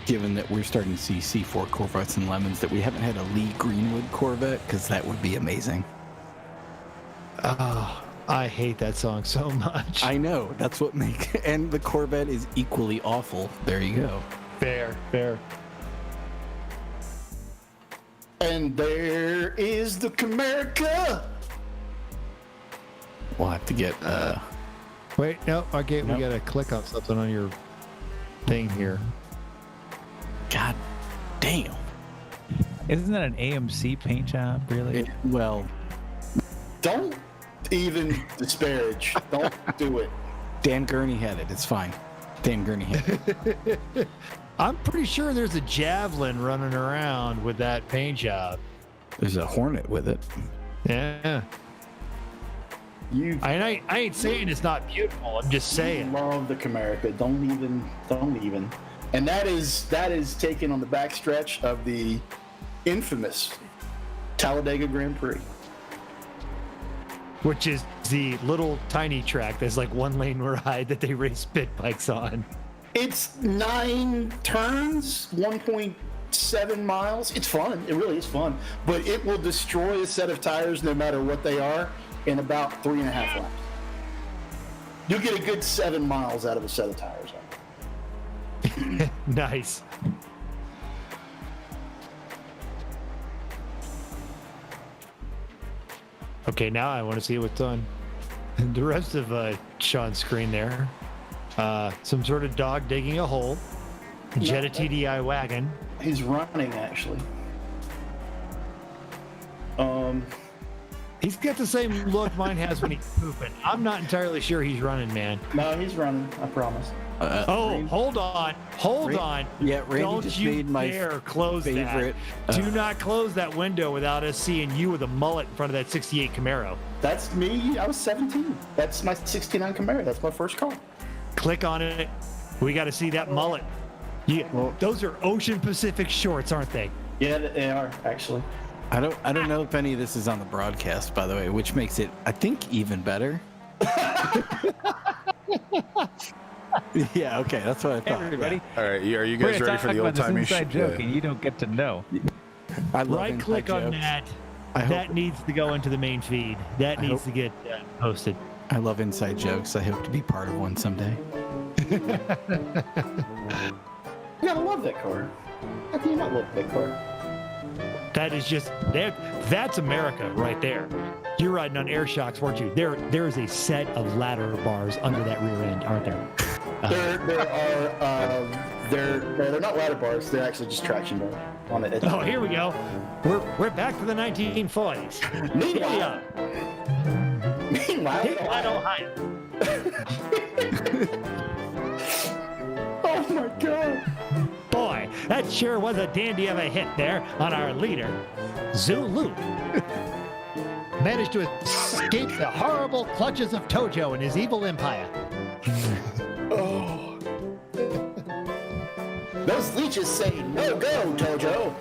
given that we're starting to see C4 Corvettes and Lemons, that we haven't had a Lee Greenwood Corvette, because that would be amazing. Oh, I hate that song so much. I know, that's what and the Corvette is equally awful. There you go. Fair. And there is the Comerica. We'll have to get, Wait, no, okay, Nope. we gotta click on something on your thing here. God damn. Isn't that an AMC paint job, really? Well, Don't even disparage. Don't do it. Dan Gurney had it. It's fine. Dan Gurney had it. I'm pretty sure there's a Javelin running around with that paint job. There's a Hornet with it. Yeah. I ain't saying it's not beautiful. I'm just saying. Love the Comerica. Don't even. And that is taken on the backstretch of the infamous Talladega Grand Prix. Which is the little tiny track that's like one lane ride that they race pit bikes on. It's 9 turns, 1.7 miles. It's fun. It really is fun. But it will destroy a set of tires no matter what they are in about 3.5 laps. You'll get a good 7 miles out of a set of tires. Nice. Okay, now I want to see what's on the rest of Sean's screen there. Some sort of dog digging a hole. Jetta TDI wagon. He's running, actually. He's got the same look mine has when he's pooping. I'm not entirely sure he's running, man. No, he's running. I promise. Hold on. Yeah, Randy Don't just you made my dare close favorite. that. Do not close that window without us seeing you with a mullet in front of that 68 Camaro. That's me. I was 17. That's my 69 Camaro. That's my first car. Click on it. We got to see that mullet. Yeah, those are Ocean Pacific shorts, aren't they? Yeah, they are, actually. I don't know if any of this is on the broadcast, by the way, which makes it, I think, even better. Yeah, okay, that's what I thought. Everybody, All right, are you we're guys gonna ready for talk the about old this timey inside joke, and you don't get to know. I love Right click inside on jokes. that. I That hope- needs to go into the main feed. That needs to get posted. I love inside jokes. I hope to be part of one someday. You gotta love that car. How can you not love that car? That is just that's America right there. You're riding on air shocks, weren't you? There is a set of ladder bars under that rear end, aren't there? They're not ladder bars. They're actually just traction bars on it. Oh, here we go. We're back to the 1940s. Meanwhile, Ohio. oh my god. Boy, that sure was a dandy of a hit there on our leader, Zulu. Managed to escape the horrible clutches of Tojo and his evil empire. Oh. Those leeches say no go, Tojo.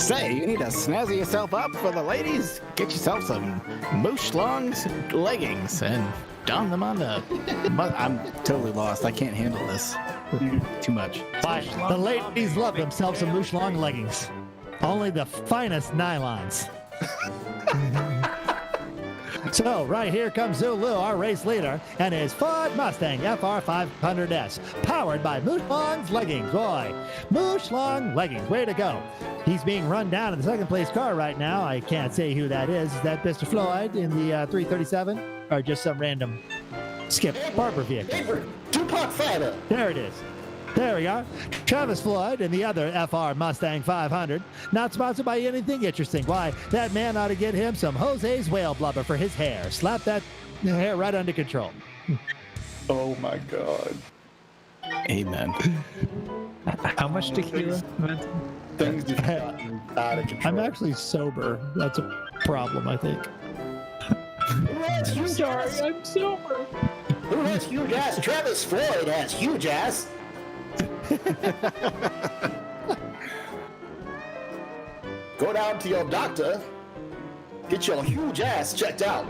Say, you need to snazzy yourself up for the ladies. Get yourself some Moosh Long's leggings and don them on the... I'm totally lost. I can't handle this. Too much. Why, the ladies love themselves some Moosh Long leggings. Only the finest nylons. So, right here comes Zulu, our race leader, and his Ford Mustang FR500S, powered by Moosh Long's leggings. Boy, Moosh Long leggings, way to go. He's being run down in the second place car right now. I can't say who that is. Is that Mr. Floyd in the 337? Or just some random Skip Barber vehicle? Favorite Tupac fighter. There it is. There we are. Travis Floyd and the other FR Mustang 500. Not sponsored by anything interesting. Why, that man ought to get him some Jose's whale blubber for his hair. Slap that hair right under control. Oh my god. Amen. How much tequila? Things have gotten out of control. I'm actually sober. That's a problem, I think. I'm sorry, I'm sober. Who has huge ass? Travis Floyd has huge ass. Go down to your doctor. Get your huge ass checked out.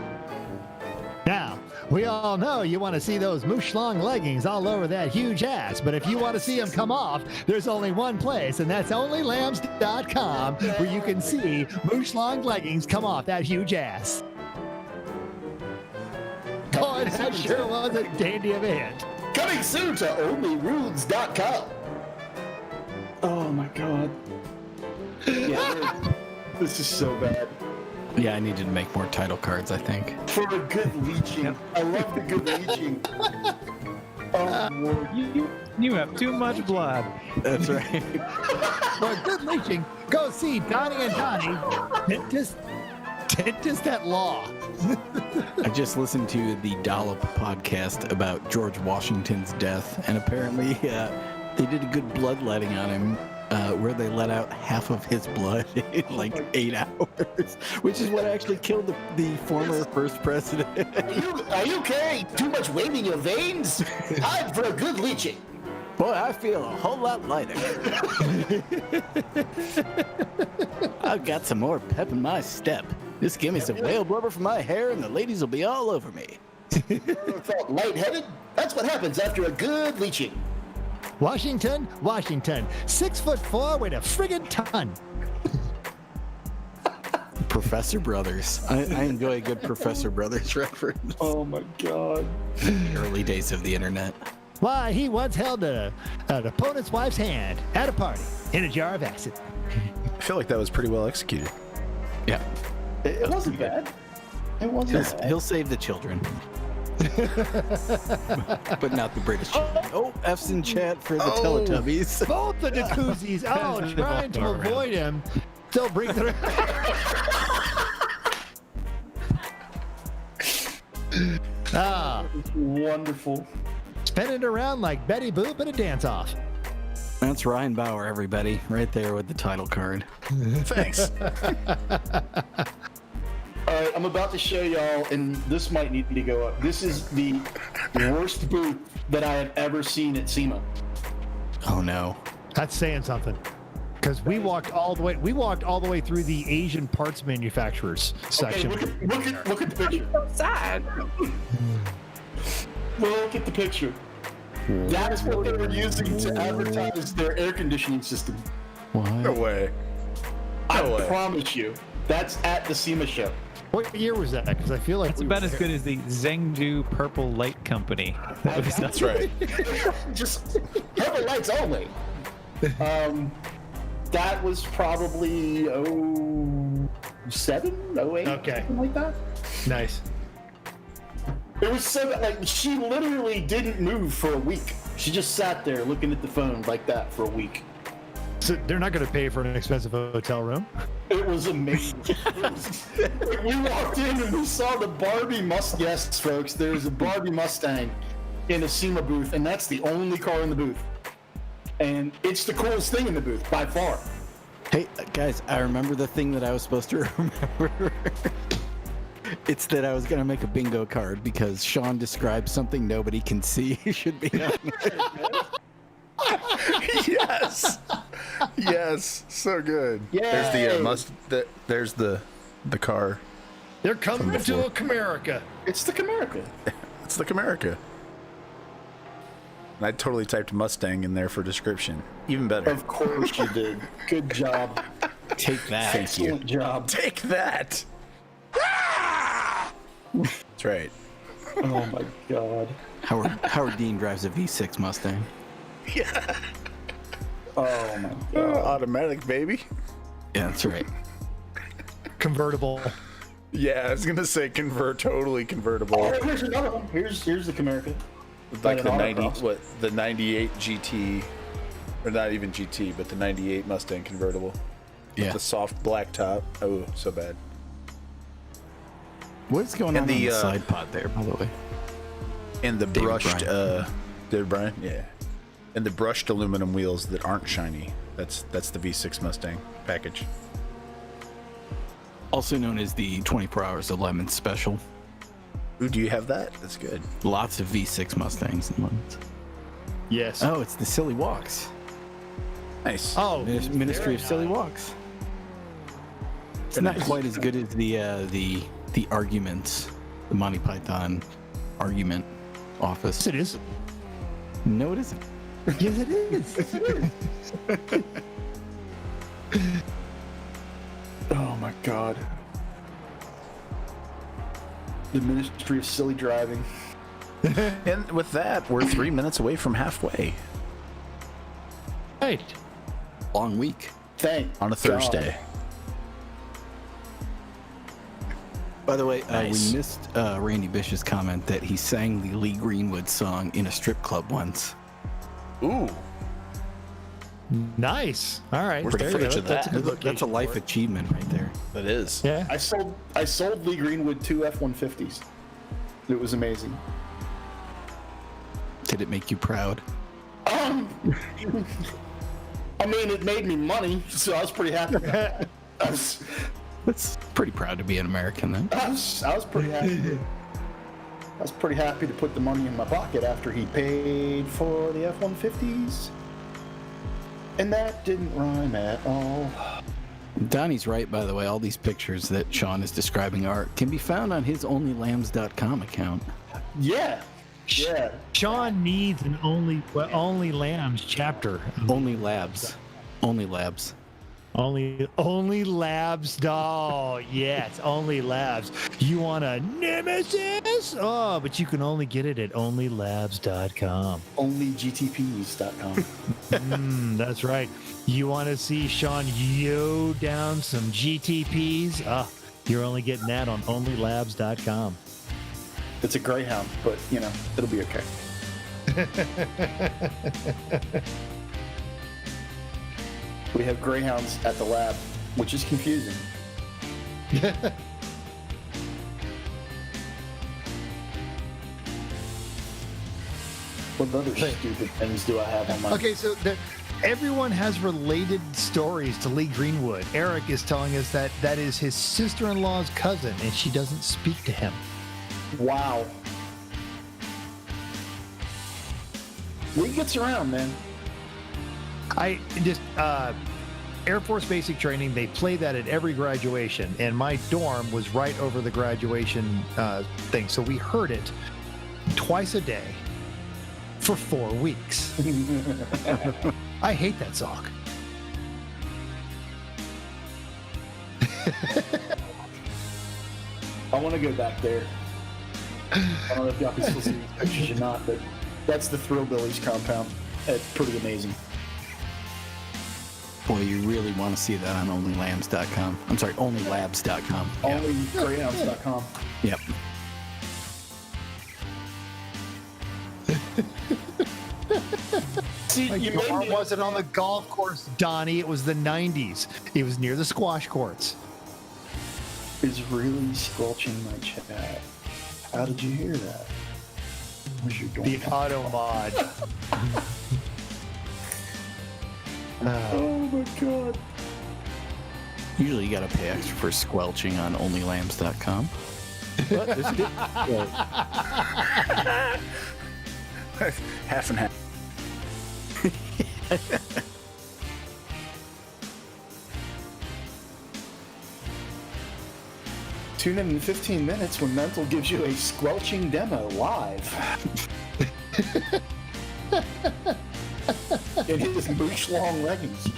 Now, we all know you want to see those Moosh Long leggings all over that huge ass, but if you want to see them come off, there's only one place, and that's onlylambs.com, where you can see Moosh Long leggings come off that huge ass. Boy, that sure was a dandy of a hit. Coming soon to onlyrudes.com. Oh my god. Yeah, this is so bad. Yeah, I needed to make more title cards, I think. For a good leeching. I love the good leeching. Oh, Lord. You have too much blood. That's right. For good leeching, go see Donnie and Donnie. Dentist at law. I just listened to the Dollop podcast about George Washington's death, and apparently they did a good bloodletting on him, where they let out half of his blood in like 8 hours, which is what actually killed the former first president. Are you carrying too much weight in your veins? I'm for a good leeching. Boy, I feel a whole lot lighter. I've got some more pep in my step. Just give me some whale blubber for my hair and the ladies will be all over me. Felt lightheaded? That's what happens after a good leeching. Washington, 6'4" weighed a friggin' ton. Professor Brothers. I enjoy a good Professor Brothers reference. Oh my god. Early days of the internet. Why, he once held an opponent's wife's hand at a party in a jar of acid. I feel like that was pretty well executed. Yeah. It wasn't bad. It wasn't bad. He'll save the children. But not the British. Oh, F's in chat for the Teletubbies. Both the jacuzzis. Oh, trying to avoid him. Still bring the. Wonderful. Spin it around like Betty Boop at a dance-off. That's Ryan Bauer, everybody, right there with the title card. Thanks. All right, I'm about to show y'all, and this might need to go up. This is the worst booth that I have ever seen at SEMA. Oh no. That's saying something. Because we walked all the way. We walked all the way through the Asian parts manufacturers section. Okay, look at the picture. So sad. Look at the picture. That is what they were using to advertise their air conditioning system. No way. I promise you, that's at the SEMA show. What year was that? Because I feel like It's about as good as the Zhengzhou Purple Light Company. That's right. Just purple lights only. That was probably 07, 08, Okay. something like that. Nice. It was so like she literally didn't move for a week. She just sat there looking at the phone like that for a week. So they're not going to pay for an expensive hotel room. It was amazing. We walked in and we saw the Barbie Mustang. Yes, folks, there's a Barbie Mustang in a SEMA booth, and that's the only car in the booth. And it's the coolest thing in the booth by far. Hey, guys, I remember the thing that I was supposed to remember. It's that I was going to make a bingo card because Sean described something nobody can see should be on it. Yes. Yes. So good. Yay. There's there's the car. They're coming From to before. Camerica. It's the Camerica. It's the Camerica. And I totally typed Mustang in there for description. Even better. Of course you did. Good job. Take that. Thank you. Excellent job. Take that. That's right. Oh my god. Howard Dean drives a V6 Mustang. Yeah. Oh my god. Automatic, baby. Yeah, that's right. Convertible. Yeah, I was gonna say totally convertible. Oh, here's another one. Here's the Camerica. Like the An 90, autocross. the 98 GT, or not even GT, but the 98 Mustang convertible. Yeah. The soft black top. Oh, so bad. What's going on And on the, the side pod there, by the way? And the David brushed, Bryan. David Bryan? Yeah. And the brushed aluminum wheels that aren't shiny. That's the V6 Mustang package. Also known as the 24 Hours of Lemons Special. Ooh, do you have that? That's good. Lots of V6 Mustangs and lemons. Yes. Oh, it's the Silly Walks. Nice. Oh, Ministry of very Silly nice. Walks. It's not quite as good as the arguments, the Monty Python argument office. Yes, it is. No, it isn't. Yes, it is. Yes, it is. Oh my god. The Ministry of Silly Driving. And with that, we're 3 minutes away from halfway Right. Long week. Thank on a Thursday. By the way, Nice. we missed Randy Bish's comment that he sang the Lee Greenwood song in a strip club once. Ooh. Nice. All right. Where's the There you footage go. of that? That's a good That's a location life for it. achievement right there. That is. Yeah. I sold Lee Greenwood 2 F-150s. It was amazing. Did it make you proud? I mean, it made me money, so I was pretty happy. I was That's pretty proud to be an American then. I was pretty happy. I was pretty happy to put the money in my pocket after he paid for the F-150s. And that didn't rhyme at all. Donnie's right, by the way. All these pictures that Sean is describing can be found on his onlylambs.com account. Yeah. Yeah. Sean needs an only lambs chapter. Only Labs. Only Labs. Only labs. Oh, yes, only labs. You want a nemesis? Oh, but you can only get it at onlylabs.com. OnlyGTPs.com. That's right. You want to see Sean yo down some GTPs? You're only getting that on onlylabs.com. It's a greyhound, but it'll be okay. We have greyhounds at the lab, which is confusing. What other stupid things do I have on my... Okay, so everyone has related stories to Lee Greenwood. Eric is telling us that is his sister-in-law's cousin, and she doesn't speak to him. Wow. Lee gets around, man. I just Air Force basic training, they play that at every graduation, and my dorm was right over the graduation thing, so we heard it twice a day for 4 weeks. I hate that song. I want to go back there. I don't know if y'all can still see these pictures or not, but that's the Thrillbillies compound. It's pretty amazing. Boy, you really want to see that on onlylambs.com. I'm sorry, onlylabs.com. Yeah. Onlygreyhounds.com. Yep. See, My dorm wasn't on the golf course, Donnie. It was the 90s. It was near the squash courts. Is really squelching my chat. How did you hear that? Where's your dorm? The auto mod. Oh my god. Usually you got to pay extra for squelching on onlylambs.com. But there's a good... Half and half. Tune in 15 minutes when Mental gives you a squelching demo live. In his moosh long leggings.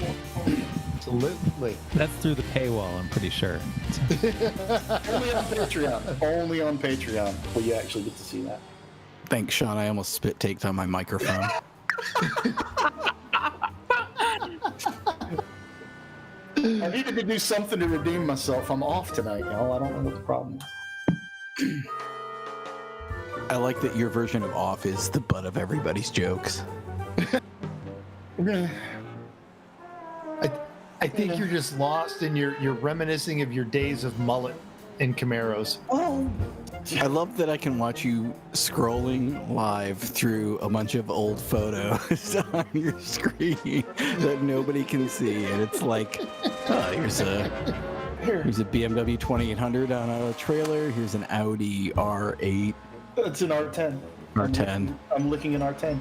Absolutely. That's through the paywall, I'm pretty sure. Only on Patreon. Only on Patreon will you actually get to see that. Thanks, Sean. I almost spit taked on my microphone. I needed to do something to redeem myself. I'm off tonight, y'all. I don't know what the problem is. I like that your version of off is the butt of everybody's jokes. I think you're just lost and you're reminiscing of your days of mullet and Camaros. Oh. I love that I can watch you scrolling live through a bunch of old photos on your screen that nobody can see, and it's like, oh, here's a BMW 2800 on a trailer. Here's an Audi R8. It's an R10. R10. I'm looking an R10.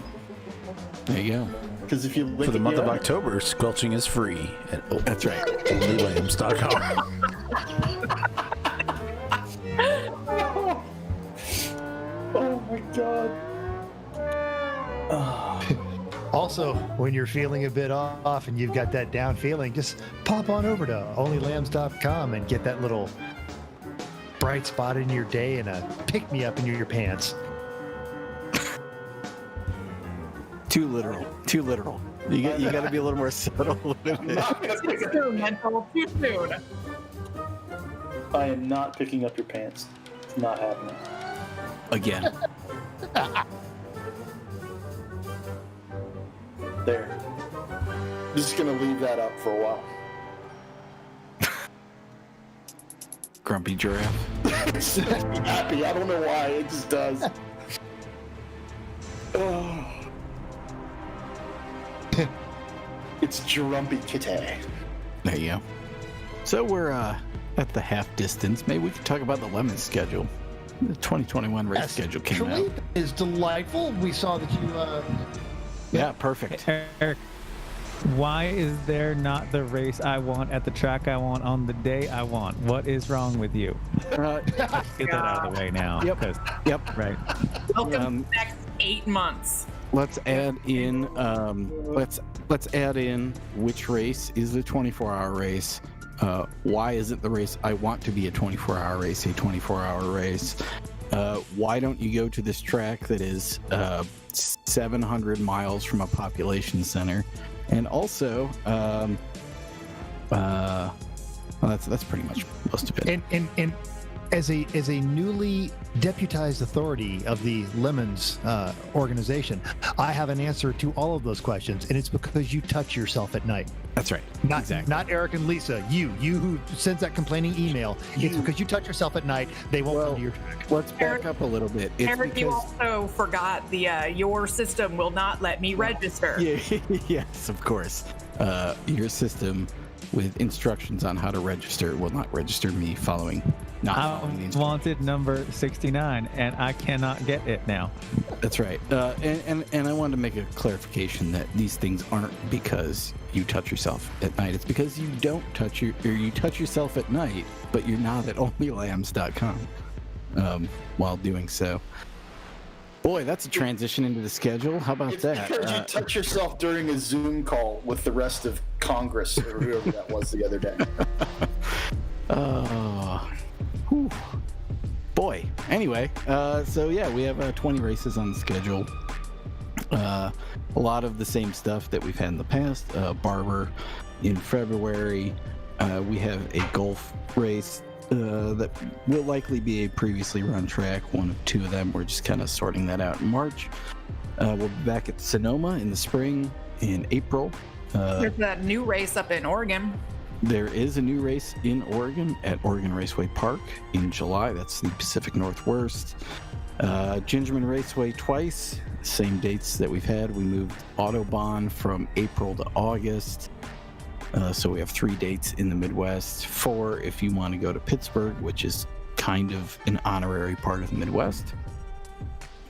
There you go. Because if you look For the at month the of other- October, squelching is free at That's right. onlylambs.com. Oh my god. Also, when you're feeling a bit off and you've got that down feeling, just pop on over to onlylambs.com and get that little bright spot in your day and a pick-me-up in your pants. Too literal. Too literal. You got to be a little more subtle with it. Too soon, Mental. Too soon. I am not picking up your pants. It's not happening. Again. There. Just gonna leave that up for a while. Grumpy giraffe. It's makes me happy. I don't know why. It just does. Oh. It's Drumpy Kitty. There you go. So we're at the half distance. Maybe we could talk about the Lemon schedule. The 2021 race schedule came out. Actually, is delightful. We saw that you. Yeah, perfect. Eric, why is there not the race I want at the track I want on the day I want? What is wrong with you? Let's get that out of the way now. Yep. 'cause- Yep. Right. Welcome to the next 8 months. Let's add in. Let's add in which race is the 24-hour race. Why isn't the race I want to be a 24-hour race a 24-hour race? Why don't you go to this track that is 700 miles from a population center? And also, well, that's pretty much most of it. And as a newly deputized authority of the Lemons organization, I have an answer to all of those questions, and it's because you touch yourself at night. That's right. Not Eric and Lisa. You who sends that complaining email. It's because you touch yourself at night. They won't come to your track. Let's back up a little bit. It's Eric, because... you also forgot the your system will not let me register. Yeah, yes, of course. Your system with instructions on how to register will not register me following the instructions. Wanted number 69, and I cannot get it now. That's right. And I wanted to make a clarification that these things aren't because you touch yourself at night. It's because you don't touch you touch yourself at night, but you're not at onlylambs.com while doing so. Boy, that's a transition into the schedule. How about that? Because you touch yourself during a Zoom call with the rest of Congress or whoever that was the other day. Boy. Anyway, so yeah, we have 20 races on the schedule. A lot of the same stuff that we've had in the past. Barber in February. We have a golf race that will likely be a previously run track. One of two of them. We're just kind of sorting that out in March. We'll be back at Sonoma in the spring in April. There's that new race up in Oregon. There is a new race in Oregon at Oregon Raceway Park in July. That's the Pacific Northwest. Gingerman Raceway twice, same dates that we've had. We moved Autobahn from April to August. So we have 3 dates in the Midwest. 4 if you want to go to Pittsburgh, which is kind of an honorary part of the Midwest.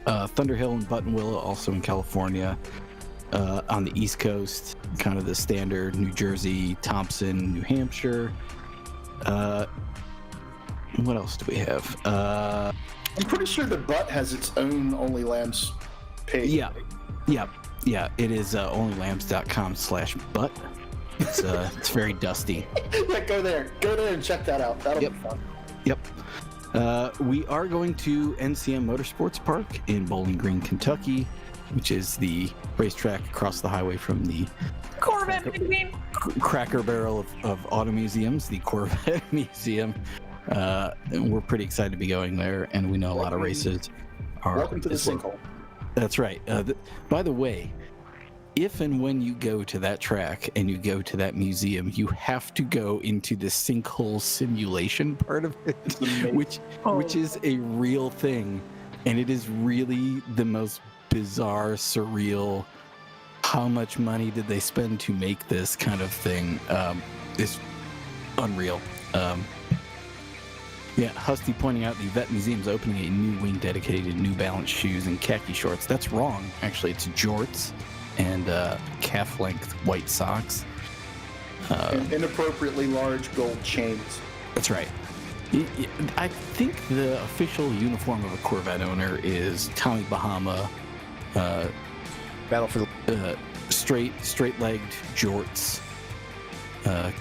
Thunderhill and Buttonwillow, also in California. On the East Coast, kind of the standard New Jersey, Thompson, New Hampshire. What else do we have? I'm pretty sure the Butt has its own Only Lambs page. Yeah. It is onlylambs.com/butt. It's very dusty. Yeah, go there and check that out. That'll be fun. Yep. We are going to NCM Motorsports Park in Bowling Green, Kentucky, which is the racetrack across the highway from the Corvette Cracker Barrel of auto museums, the Corvette Museum. And we're pretty excited to be going there, and we know a lot of races are. Welcome to the sinkhole. That's right. By the way, if and when you go to that track and you go to that museum, you have to go into the sinkhole simulation part of it, which is a real thing, and it is really the most bizarre, surreal. How much money did they spend to make this kind of thing? It's unreal. Yeah, Husty pointing out the Vet Museum's opening a new wing dedicated to New Balance shoes and khaki shorts. That's wrong. Actually, it's jorts and calf-length white socks. And inappropriately large gold chains. That's right. I think the official uniform of a Corvette owner is Tommy Bahama. Battle for the straight-legged jorts,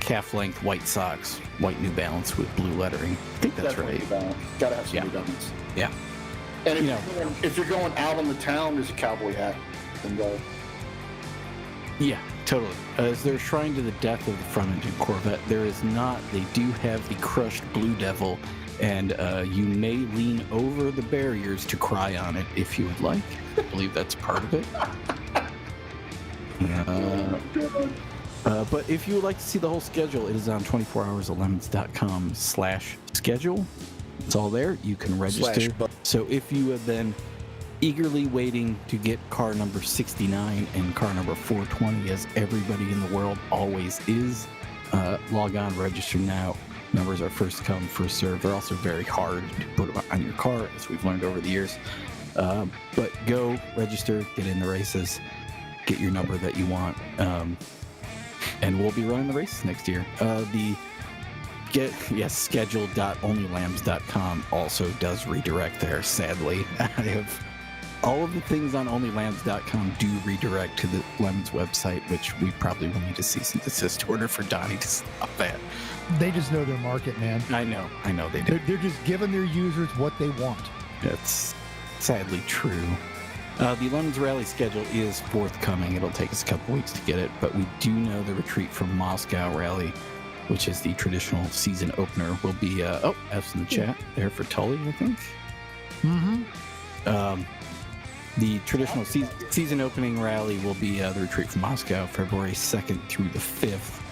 calf-length white socks, white New Balance with blue lettering. I think that's right. Gotta have some New Balance. Yeah. And if you're going out on the town, there's a cowboy hat. And yeah, totally. As they're shrine to the death of the front-engine Corvette, there is not. They do have the crushed Blue Devil, and you may lean over the barriers to cry on it if you would like. I believe that's part of it. But if you would like to see the whole schedule, it is on 24hoursoflemons.com/schedule. It's all there. You can register. So if you have been eagerly waiting to get car number 69 and car number 420, as everybody in the world always is, log on, register now. Numbers are first come, first served. They're also very hard to put on your car, as we've learned over the years. But go register, get in the races, get your number that you want, and we'll be running the races next year. Schedule.onlylambs.com also does redirect there, sadly. I have all of the things on onlylambs.com do redirect to the Lemons website, which we probably will need to cease and desist order for Donnie to stop that. They just know their market, man. I know they do. They're just giving their users what they want. That's sadly true. The Lemons Rally schedule is forthcoming. It'll take us a couple weeks to get it, but we do know the retreat from Moscow Rally which is the traditional season opener, will be F's in the chat there for Tully, I think. The traditional season opening rally will be the retreat from Moscow, February 2nd through the 5th.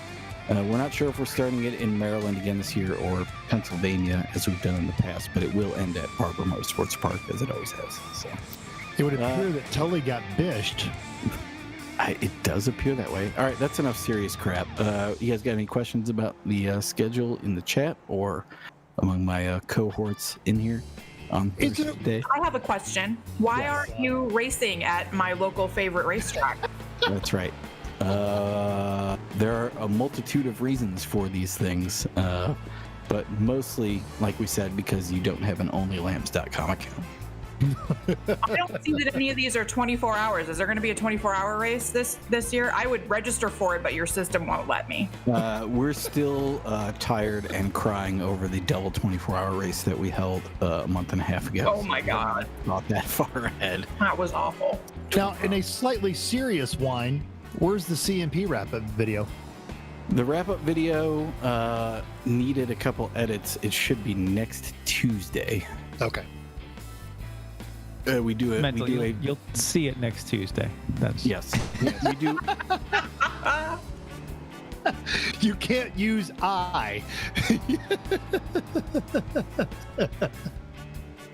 We're not sure if we're starting it in Maryland again this year or Pennsylvania, as we've done in the past, but it will end at Barber Motorsports Park, as it always has. So It would appear that Tully got bished. it does appear that way. All right, that's enough serious crap. You guys got any questions about the schedule in the chat or among my cohorts in here on Thursday? I have a question. Why aren't you racing at my local favorite racetrack? That's right. There are a multitude of reasons for these things, but mostly, like we said, because you don't have an onlylambs.com account. I don't see that any of these are 24 hours. Is there going to be a 24-hour race this year? I would register for it, but your system won't let me. We're still tired and crying over the double 24-hour race that we held a month and a half ago. Oh my God. Not that far ahead. That was awful. Now, in a slightly serious whine, where's the CMP wrap-up video? The wrap-up video needed a couple edits. It should be next Tuesday. Okay. We do it. Mentally, you'll see it next Tuesday. That's yes. We do. You can't use I.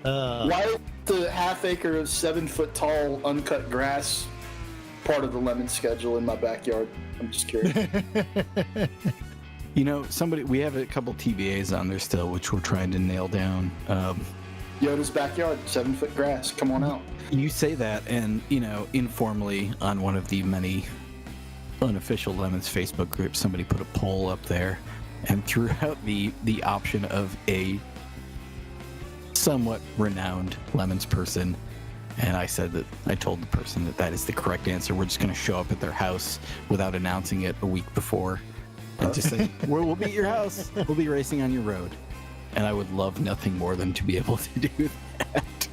Why is the half acre of 7 foot tall uncut grass part of the lemon schedule in my backyard? I'm just curious. You know, we have a couple TBAs on there still, which we're trying to nail down. Yoda's backyard, 7 foot grass. Come on out. You say that, and informally on one of the many unofficial Lemons Facebook groups, somebody put a poll up there and threw out the option of a somewhat renowned Lemons person. And I told the person that is the correct answer. We're just going to show up at their house without announcing it a week before and just say, we'll be at your house. We'll be racing on your road. And I would love nothing more than to be able to do that.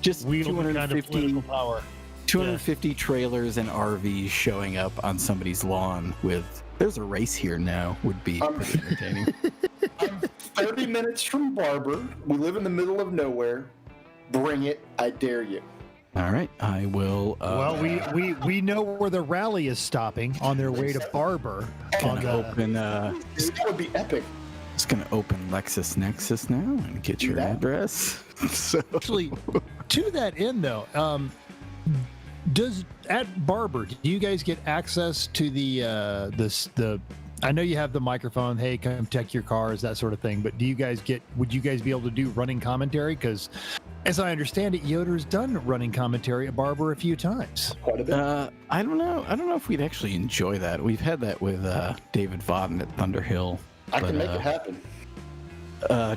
Just 250 trailers and RVs showing up on somebody's lawn with, there's a race here now, would be pretty entertaining. I'm 30 minutes from Barber. We live in the middle of nowhere. Bring it. I dare you. All right. I will. Well, we know where the rally is stopping on their way to Barber. This would be epic. Just going to open LexisNexis now and get your address. So. Actually, to that end, though, at Barber, do you guys get access to the I know you have the microphone, hey, come check your cars, that sort of thing, but would you guys be able to do running commentary? Because as I understand it, Yoder's done running commentary at Barber a few times. Quite a bit. I don't know if we'd actually enjoy that. We've had that with David Vodden at Thunderhill. I can make it happen.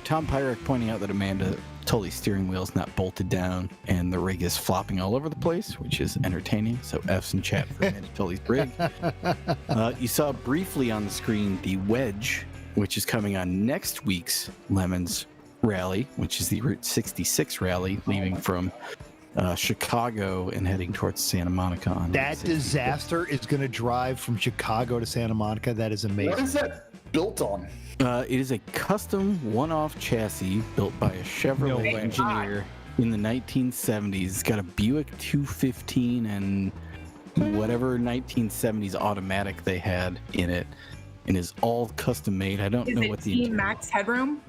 Tom Pyrick pointing out that Amanda Tully's steering wheel's not bolted down and the rig is flopping all over the place, which is entertaining. So F's in chat for Amanda Tully's rig. You saw briefly on the screen the Wedge, which is coming on next week's Lemons rally, which is the Route 66 rally, leaving from Chicago and heading towards Santa Monica. On that disaster is going to drive from Chicago to Santa Monica. That is amazing. What is that built on? It is a custom one-off chassis built by a Chevrolet engineer in the 1970s. It's got a Buick 215 and whatever 1970s automatic they had in it, and is all custom made. I don't know what the Team Max Headroom.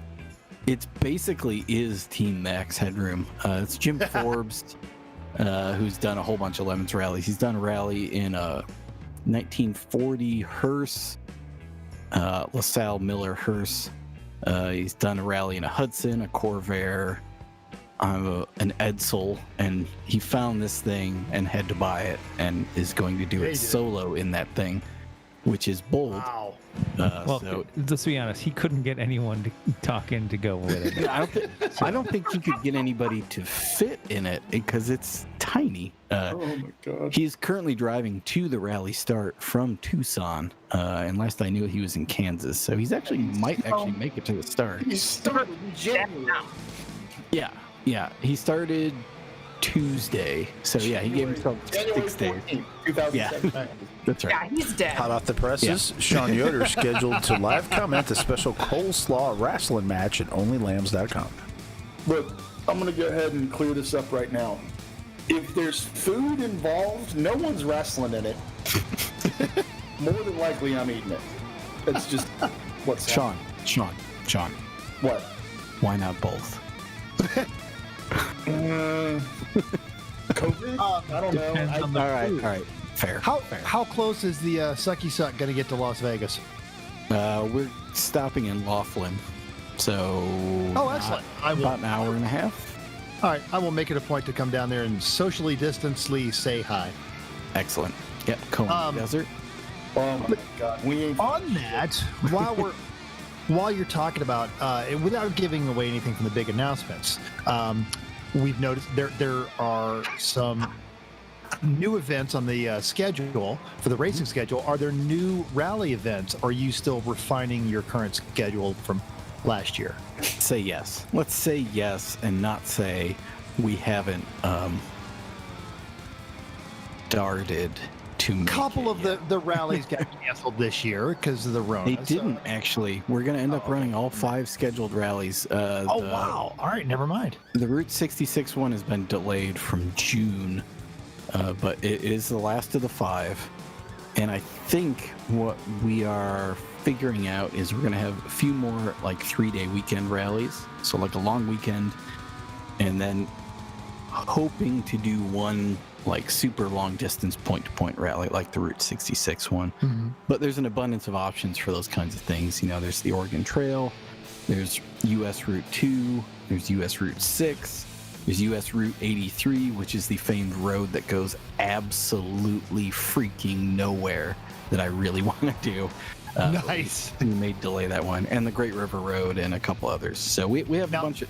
It basically is Team Max Headroom. It's Jim Forbes, who's done a whole bunch of Lemons rallies. He's done a rally in a 1940 hearse. LaSalle Miller hearse. He's done a rally in a Hudson, a Corvair, an Edsel, and he found this thing and had to buy it and is going to do it solo in that thing, which is bold. Wow. Let's be honest. He couldn't get anyone to talk in to go with it. I don't think he could get anybody to fit in it because it's tiny. Oh my God. He's currently driving to the rally start from Tucson, and last I knew he was in Kansas, so he's might make it to the start. He started in January. Yeah. He started Tuesday. So yeah, he gave himself January 6 days. 14th, 2017. That's right. Yeah, he's dead. Hot off the presses, Sean Yoder scheduled to live comment the special coleslaw wrestling match at onlylambs.com. Look, I'm going to go ahead and clear this up right now. If there's food involved, no one's wrestling in it. More than likely, I'm eating it. It's just what's Sean. What? Why not both? COVID? I don't know. All right. Fair. How close is the Sucky Suck going to get to Las Vegas? We're stopping in Laughlin, so Oh, excellent. I will. about an hour and a half. All right, I will make it a point to come down there and socially distancedly say hi. Excellent. Yep. Coney Desert. Oh my God. We ain't On that, while you're talking about, without giving away anything from the big announcements, we've noticed there are some new events on the schedule for the racing schedule. Are there new rally events? Or are you still refining your current schedule from last year? Say yes. Let's say yes and not say we haven't started to make Couple it of yet. the rallies got canceled this year because of the Rona. They didn't actually. We're going to end up running all 5 scheduled rallies. Wow. All right, never mind. The Route 66 one has been delayed from June, but it is the last of the 5. And I think what we are figuring out is we're going to have a few more like 3-day weekend rallies. So like a long weekend, and then hoping to do one like super long distance point-to-point rally like the Route 66 one. Mm-hmm. But there's an abundance of options for those kinds of things. You know, there's the Oregon Trail, there's US Route 2, there's US Route 6, there's US Route 83, which is the famed road that goes absolutely freaking nowhere that I really want to do. Nice. We may delay that one, and the Great River Road and a couple others. So we have a bunch of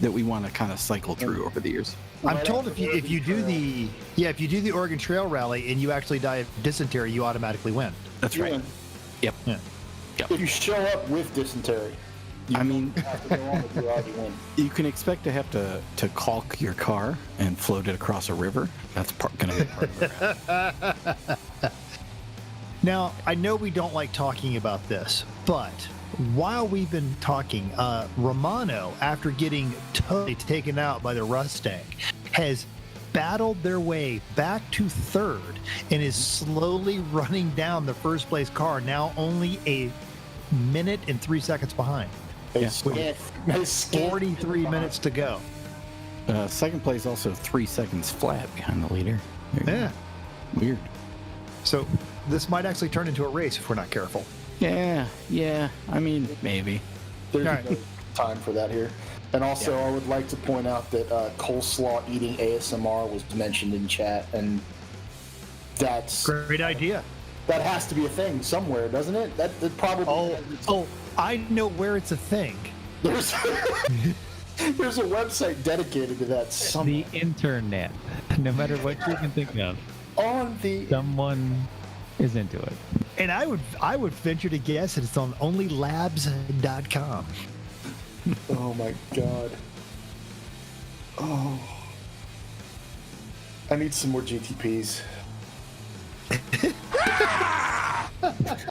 that we want to kind of cycle through over the years. I'm told if you do the Oregon Trail rally and you actually die of dysentery, you automatically win. That's right. Yep. Yeah. If you show up with dysentery, I mean, have to go on with you already win. you can expect to have to caulk your car and float it across a river. That's going to be part of it. Now, I know we don't like talking about this, but while we've been talking, Romano, after getting totally taken out by the Mustang, has battled their way back to third and is slowly running down the first place car, now only a minute and 3 seconds behind. With 43 minutes to go. Second place also 3 seconds flat behind the leader. Yeah. Weird. So this might actually turn into a race if we're not careful. Yeah. I mean, maybe. There's All right. no time for that here. And also, I would like to point out that coleslaw eating ASMR was mentioned in chat, and that's Great idea. that has to be a thing somewhere, doesn't it? That probably. I know where it's a thing. There's there's a website dedicated to that. The internet. No matter what you can think of, On the someone is into it. And I would venture to guess that it's on onlylabs.com. Oh my God. Oh. I need some more GTPs.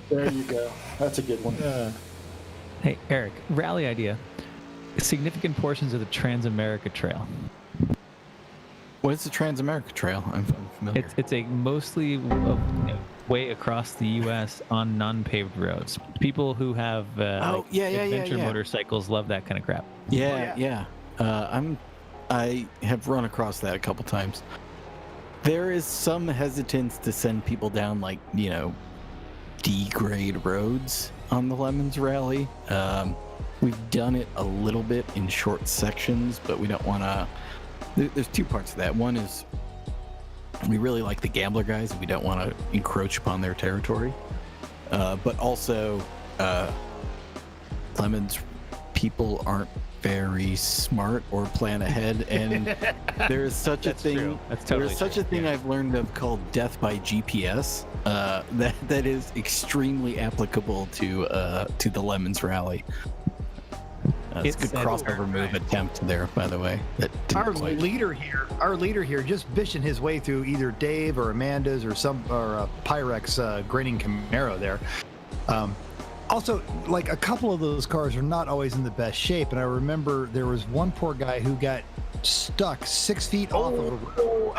There you go. That's a good one. Hey, Eric, rally idea. Significant portions of the Trans-America Trail. What is the Trans-America Trail? I'm familiar. It's a mostly way across the U.S. on non-paved roads. People who have adventure motorcycles love that kind of crap. Yeah. I have run across that a couple times. There is some hesitance to send people down D-grade roads on the Lemons Rally. We've done it a little bit in short sections, but we don't want to. There's 2 parts to that. One is we really like the gambler guys, and we don't want to encroach upon their territory. But also, Lemons people aren't very smart or plan ahead, and there is such a thing. True. That's totally there is such true. a thing I've learned of called death by GPS. That is extremely applicable to the Lemons Rally. It's a good crossover move attempt there, by the way. That didn't Our quite- leader here, just bishing his way through either Dave or Amanda's or Pyrex grading Camaro there. Also, like, a couple of those cars are not always in the best shape, and I remember there was one poor guy who got stuck 6 feet off of a road.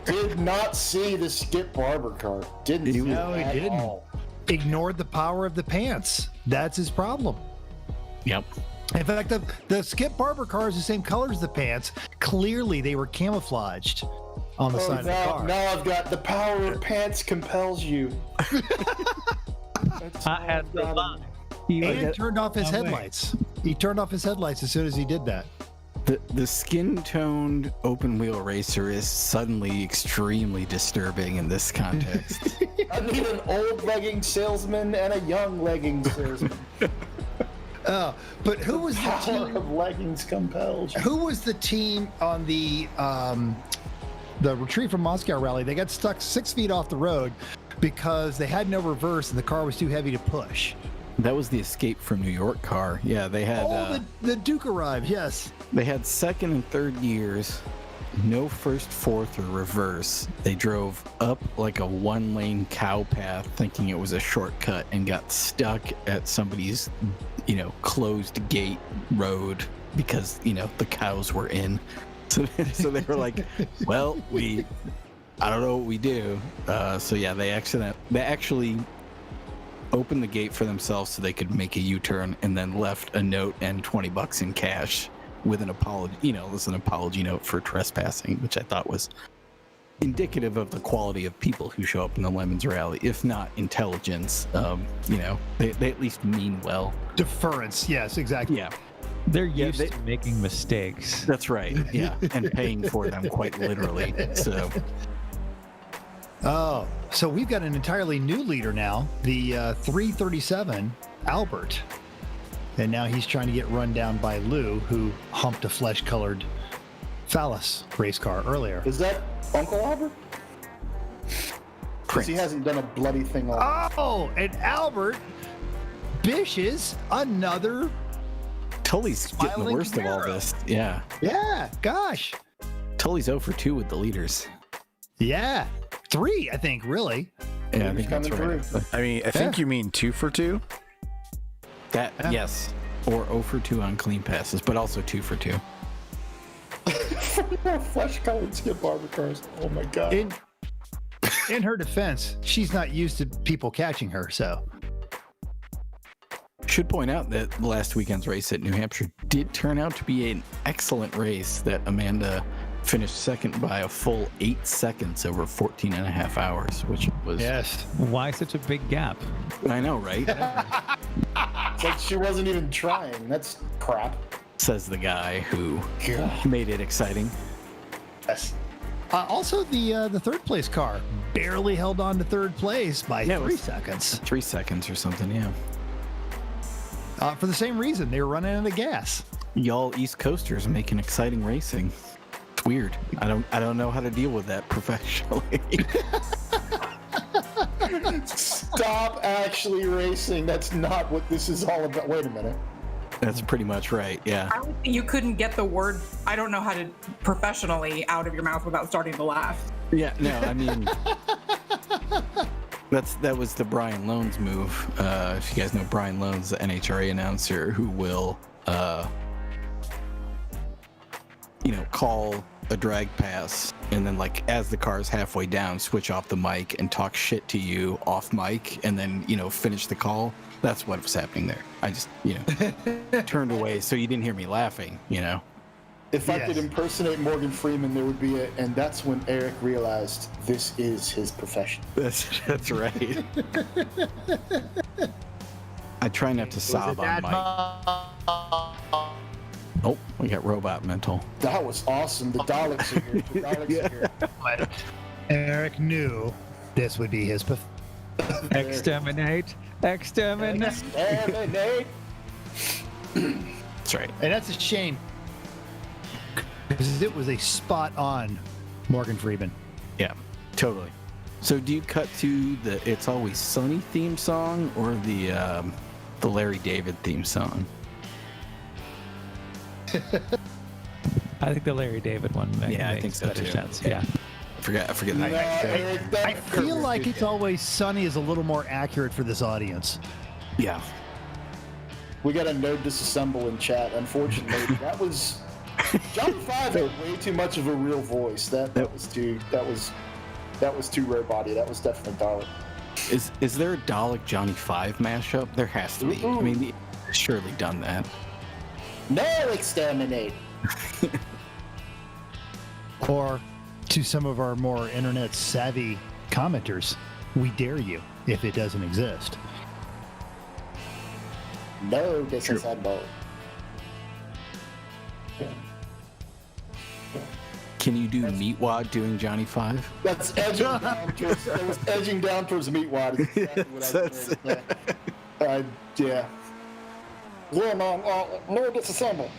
Did not see the Skip Barber car. Didn't see No, it he at didn't. all. Ignored the power of the pants. That's his problem. Yep. In fact, the Skip Barber car is the same color as the pants. Clearly, they were camouflaged on the side of the car. Now I've got the power of pants compels you. I had the line. And turned off his headlights. He turned off his headlights as soon as he did that. The skin-toned open-wheel racer is suddenly extremely disturbing in this context. I need an old legging salesman and a young legging salesman. But who was the Power team? of leggings compels you. Who was the team on the Retreat from Moscow rally? They got stuck 6 feet off the road because they had no reverse and the car was too heavy to push. That was the Escape from New York car. Yeah, they had the Duke arrived. Yes. they had second and third gears, no first, fourth, or reverse. They drove up like a one-lane cow path thinking it was a shortcut and got stuck at somebody's, closed gate road because, the cows were in. So they were like, well, I don't know what we do. They actually opened the gate for themselves so they could make a U-turn and then left a note and $20 in cash with an apology, an apology note for trespassing, which I thought was indicative of the quality of people who show up in the Lemons rally, if not intelligence. They at least mean well. Deference. Yes, exactly. Yeah. They're used to making mistakes. That's right. Yeah. And paying for them quite literally. So. Oh, so we've got an entirely new leader now, the 337, Albert. And now he's trying to get run down by Lou, who humped a flesh-colored phallus race car earlier. Is that Uncle Albert? Because he hasn't done a bloody thing all. Oh, and Albert bishes another Tully's getting the worst of all this. Yeah. Yeah, gosh. Tully's 0 for 2 with the leaders. Yeah. 3, I think, really. Yeah, I think that's right. I think you mean 2 for 2. Yes. Or 0 for 2 on clean passes, but also 2 for 2. Flesh-colored Skip Barber cars. Oh my god. In her defense, she's not used to people catching her, so. Should point out that last weekend's race at New Hampshire did turn out to be an excellent race that Amanda finished second by a full 8 seconds over 14 and a half hours, which was... Yes. Why such a big gap? I know, right? It's like she wasn't even trying. That's crap. Says the guy who made it exciting. Yes. Also, the third place car barely held on to third place by 3 seconds. 3 seconds or something, yeah. For the same reason, they were running out of gas. Y'all East Coasters making exciting racing. It's weird. I don't know how to deal with that professionally. Stop actually racing. That's not what this is all about. Wait a minute. That's pretty much right, yeah. I would think you couldn't get the word "I don't know how to" professionally out of your mouth without starting to laugh. Yeah, no, I mean, that was the Brian Loans move. If you guys know Brian Loans, the NHRA announcer who will, call a drag pass and then, like, as the car's halfway down, switch off the mic and talk shit to you off mic and then, finish the call. That's what was happening there. I just, turned away so you didn't hear me laughing, If I could impersonate Morgan Freeman, there would be and that's when Eric realized this is his profession. That's right. I try not to sob on mic. Oh, we got robot mental. That was awesome. The Daleks are here. The Daleks are here. But Eric knew this would be his profession. Exterminate. Exterminate. Exterminate. That's right. And that's a shame. Because it was a spot-on Morgan Freeman. Yeah, totally. So do you cut to the It's Always Sunny theme song or the The Larry David theme song. I think the Larry David one makes I think so better too. sense. Yeah. I forget No, that. Eric, that- I feel like It's Always Sunny is a little more accurate for this audience. Yeah. we got a no disassemble in chat. Unfortunately, that was Johnny Five had way too much of a real voice. That was too rare body. That was definitely Dalek. Is there a Dalek Johnny 5 mashup? There has to be. I mean, he's surely done that. No exterminate. Or to some of our more internet savvy commenters, we dare you if it doesn't exist. No disassemble. Can you do Meatwad doing Johnny 5? That's edging down towards. It was edging down towards the meat wad. It's exactly what I was saying. Yeah. Yeah, man. No disassemble.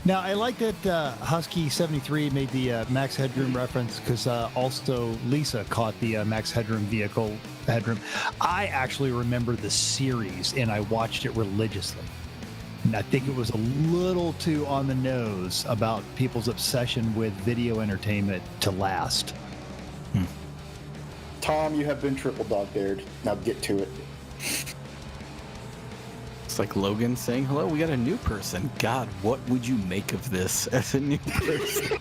Now, I like that Husky73 made the Max Headroom reference because also Lisa caught the Max Headroom vehicle headroom. I actually remember the series and I watched it religiously. And I think it was a little too on the nose about people's obsession with video entertainment to last. Tom, you have been triple dog dared. Now get to it. It's like Logan saying, hello, we got a new person. God, what would you make of this as a new person?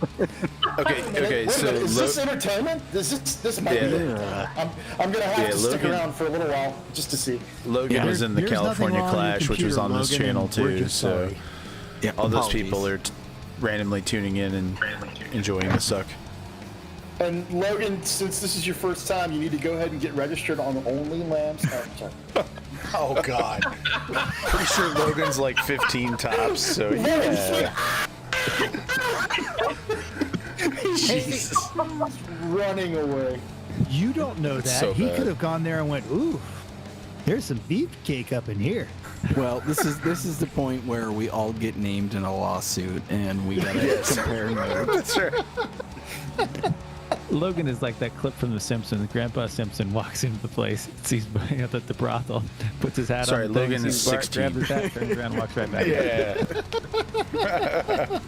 Okay, Wait a so minute, is this entertainment? This might be. I'm gonna have to stick Logan- around for a little while just to see. Logan was in the There's nothing California wrong with your Clash, which was computer, on this Logan, channel and we're too. just So sorry. Yeah, all those apologies. people are randomly tuning in and enjoying the suck. And Logan, since this is your first time, you need to go ahead and get registered on Only Lambs. Oh, sorry. Oh God! Pretty sure Logan's like 15 tops. So yeah. Jesus. Running away. You don't know that. so He bad. could have gone there and went, ooh, there's some beefcake up in here. Well, this is the point where we all get named in a lawsuit and we gotta compare notes. That's right. Logan is like that clip from The Simpsons. Grandpa Simpson walks into the place, sees at the brothel, puts his hat Sorry, on. the thing, Logan is sees Bart, 16. grabs his hat, turns around, and walks right back. Yeah.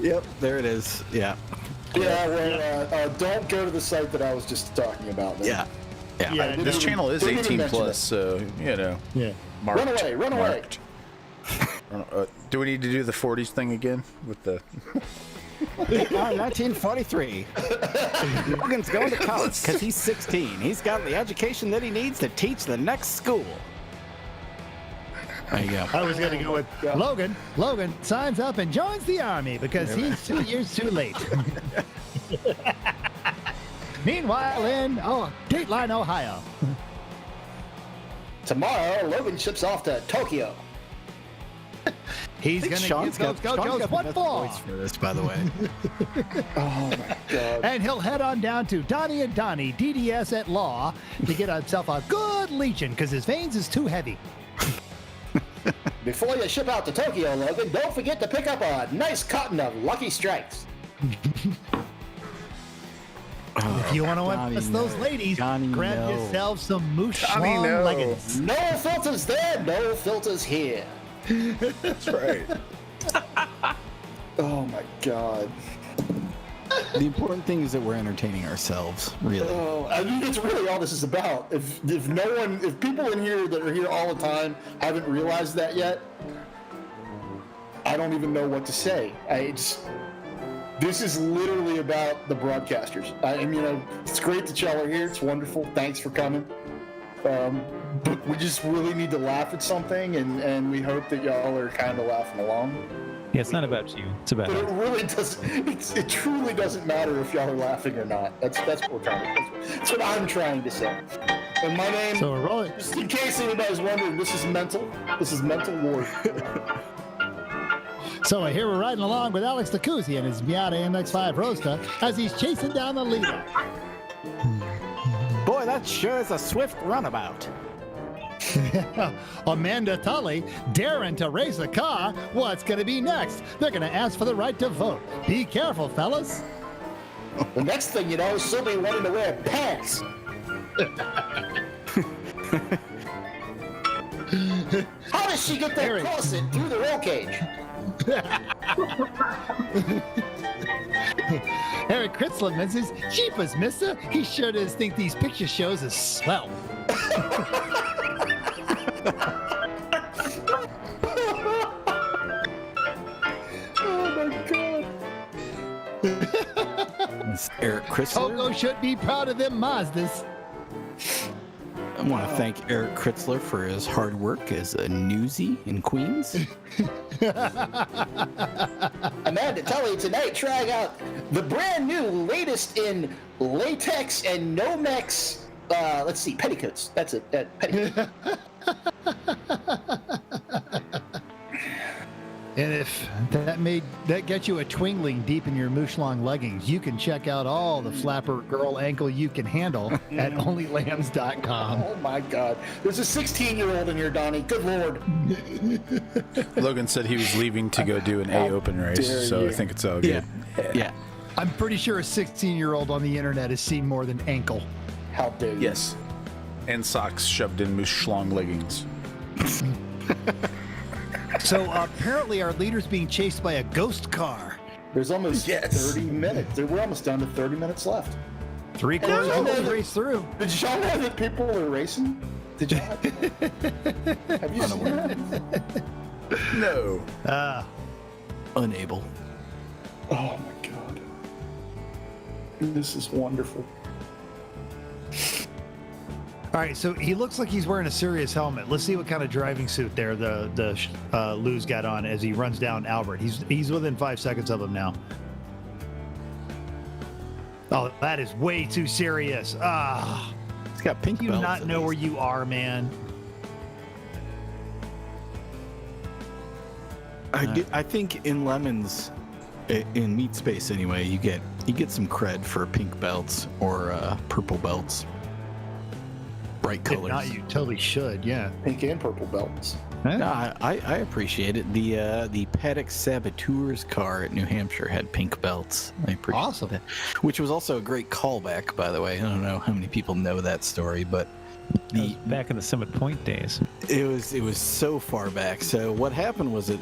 Yep, there it is. Yeah. Yeah, well, don't go to the site that I was just talking about. Then. Yeah. Yeah, This channel is Didn't even 18 mention plus, it. so you know. Yeah. Marked, Run away. marked. Do we need to do the 40s thing again with the? 1943. Logan's going to college because he's 16. He's got the education that he needs to teach the next school. There you go. I was going to go with Logan. Logan signs up and joins the army because he's 2 years too late. Meanwhile, in Dateline, Ohio. Tomorrow, Logan ships off to Tokyo. He's going to Sean's got go the what best for? voice for this, by the way. Oh my God. And he'll head on down to Donnie and Donnie, DDS at law, to get himself a good legion because his veins is too heavy. Before you ship out to Tokyo, Logan, don't forget to pick up a nice cotton of Lucky Strikes. If you want to Donnie, impress those no. ladies, Donnie, grab no. yourself some moose Donnie, schlong no. leggings. No filters there, no filters here. That's right. Oh my God. The important thing is that we're entertaining ourselves, really. Oh, I mean, it's really all this is about. If people in here that are here all the time haven't realized that yet, I don't even know what to say. This is literally about the broadcasters. It's great that y'all are here. It's wonderful. Thanks for coming. But we just really need to laugh at something, and we hope that y'all are kind of laughing along. Yeah, it's not about you. It's about But it us. really doesn't. It truly doesn't matter if y'all are laughing or not. That's what we're trying to. That's what I'm trying to say. And my name, So we're rolling. just in case anybody's wondering, this is mental. This is mental war. So here we're riding along with Alex Lacuzzi and his Miata MX-5 Roadster as he's chasing down the leader. Boy, that sure is a swift runabout. Amanda Tully daring to race a car. What's going to be next? They're going to ask for the right to vote. Be careful, fellas. The next thing you know, she'll be wanting to wear pants. How does she get that corset through the roll cage? Eric Kritzler says, "Jeepers, mister, he sure does think these picture shows are swell." Oh my god. It's Eric Chrysler. Togo should be proud of them Mazdas. I want to thank Eric Kritzler for his hard work as a newsie in Queens. Amanda Tully tonight trying out the brand new latest in latex and Nomex. Let's see, petticoats. That's it. Petticoats. And if that gets you a twingling deep in your mooshlong leggings, you can check out all the flapper girl ankle you can handle at onlylambs.com. Oh my god. There's a 16-year-old in here, Donnie. Good lord. Logan said he was leaving to go do an A Open race, so I think it's all good. Yeah. I'm pretty sure a 16-year-old on the internet has seen more than ankle. How dare you? Yes. And socks shoved in moose schlong leggings. So apparently our leader's being chased by a ghost car. There's almost 30 minutes. We're almost down to 30 minutes left. 3/4 of the race through. Did y'all know that people are racing? Did y'all? Have you seen that? No. Unable. Oh my god. This is wonderful. All right, so he looks like he's wearing a serious helmet. Let's see what kind of driving suit there the Lou's got on as he runs down Albert. He's within 5 seconds of him now. Oh, that is way too serious. He's got pink Do you belts. not know where you are, man? I think in Lemons, in Meat Space anyway, you get some cred for pink belts or purple belts. Bright colors. If not, you totally should, yeah. Pink and purple belts. Huh? No, I appreciate it. The Paddock Saboteurs car at New Hampshire had pink belts. I appreciate Awesome. that. Which was also a great callback, by the way. I don't know how many people know that story, but Back in the Summit Point days. it was so far back. So what happened was at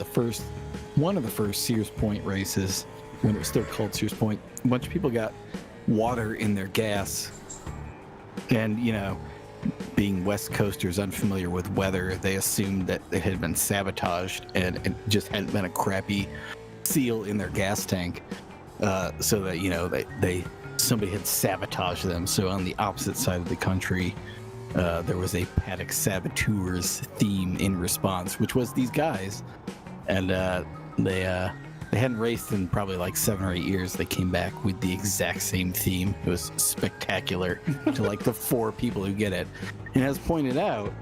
one of the first Sears Point races, when it was still called Sears Point, a bunch of people got water in their gas, and being West Coasters unfamiliar with weather, they assumed that it had been sabotaged and it just hadn't been a crappy seal in their gas tank, so that somebody had sabotaged them. So on the opposite side of the country, there was a Paddock Saboteurs theme in response, which was these guys, and they hadn't raced in probably like 7 or 8 years. They came back with the exact same theme. It was spectacular to like the 4 people who get it. And as pointed out,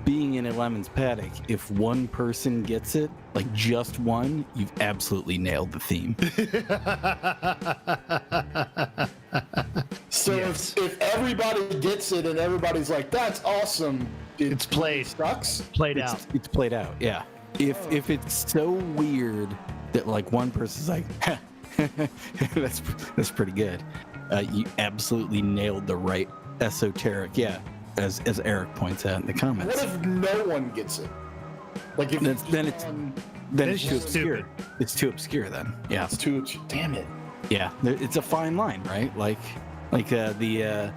being in a Lemons paddock, if one person gets it, like just one, you've absolutely nailed the theme. So if everybody gets it and everybody's like, that's awesome, It's played. Sucks. Played out. It's played out, yeah. If it's so weird that like one person's like, that's pretty good, you absolutely nailed the right esoteric, as Eric points out in the comments. What if no one gets it? Like if Then it's too obscure. stupid. It's too obscure then. Yeah. It's too. Damn it. Yeah. It's a fine line, right? Like there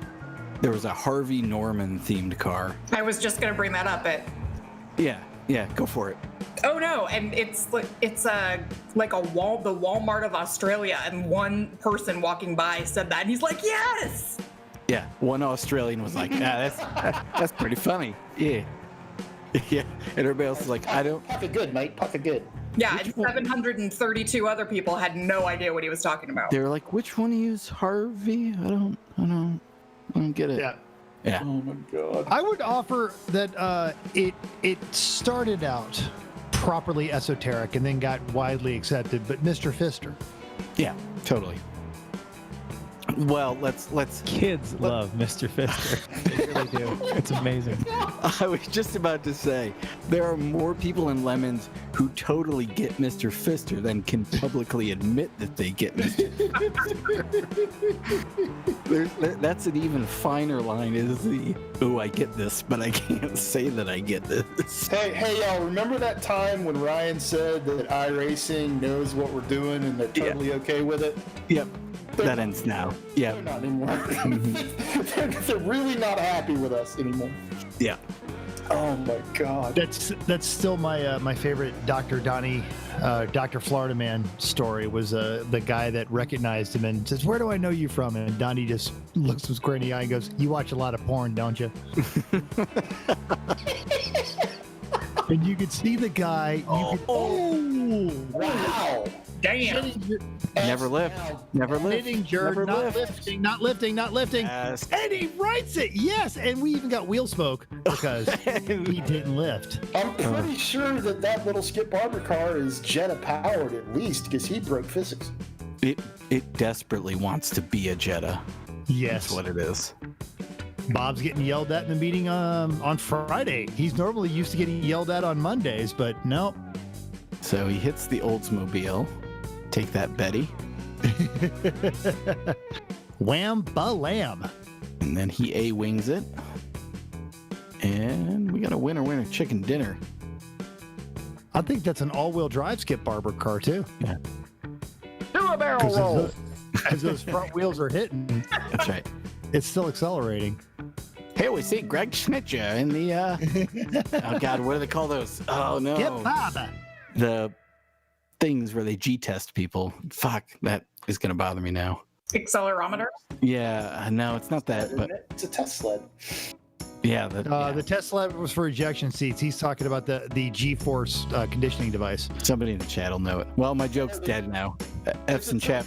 was a Harvey Norman themed car. I was just gonna bring that up. Yeah, go for it. Oh no, and it's like the Walmart of Australia, and one person walking by said that, and he's like, yes. Yeah, one Australian was like, that's pretty funny. Yeah. Yeah, and everybody else is like, I don't. Pocket good, mate. Pocket good. Yeah, and 732 other people had no idea what he was talking about. They were like, which one is Harvey? I don't get it. Yeah. Oh my god. I would offer that it started out properly esoteric and then got widely accepted, but Mr. Fister. Yeah, totally. Well, let's Kids love Mr. Fister. They really do. It's amazing. I was just about to say, there are more people in Lemons who totally get Mr. Fister then can publicly admit that they get Mr. Fister. That's an even finer line, is the, oh, I get this, but I can't say that I get this. Hey, y'all, remember that time when Ryan said that iRacing knows what we're doing and they're totally okay with it? Yep. That ends now. Yeah. They're not anymore. They're really not happy with us anymore. Yeah. Oh my God. That's still my my favorite Dr. Donnie, Dr. Florida Man story was the guy that recognized him and says, "Where do I know you from?" And Donnie just looks him square in the eye and goes, "You watch a lot of porn, don't you?" And you could see the guy. Wow. Damn. Never lift. Never lift. Never not lifting, not lifting, not lifting. Yes. And he writes it. Yes. And we even got wheel smoke because he didn't lift. I'm pretty sure that little Skip Barber car is Jetta powered at least because he broke physics. It desperately wants to be a Jetta. Yes. That's what it is. Bob's getting yelled at in the meeting on Friday. He's normally used to getting yelled at on Mondays, but no. So he hits the Oldsmobile. Take that, Betty. Wham-ba-lam. And then he A-wings it. And we got a winner chicken dinner. I think that's an all-wheel drive Skip Barber car, too. Yeah. Do a barrel roll. As those front wheels are hitting, That's right. it's still accelerating. Hey, we see Greg Schnitcher in the, oh God, what do they call those? Oh no. Skip Barber. The things where they G-test people. Fuck, that is going to bother me now. Accelerometer. Yeah, no, it's not that, but It's a test sled. yeah. The Tesla was for ejection seats. He's talking about the G-force conditioning device. Somebody in the chat will know it. Well, my joke's dead now. F's in chat.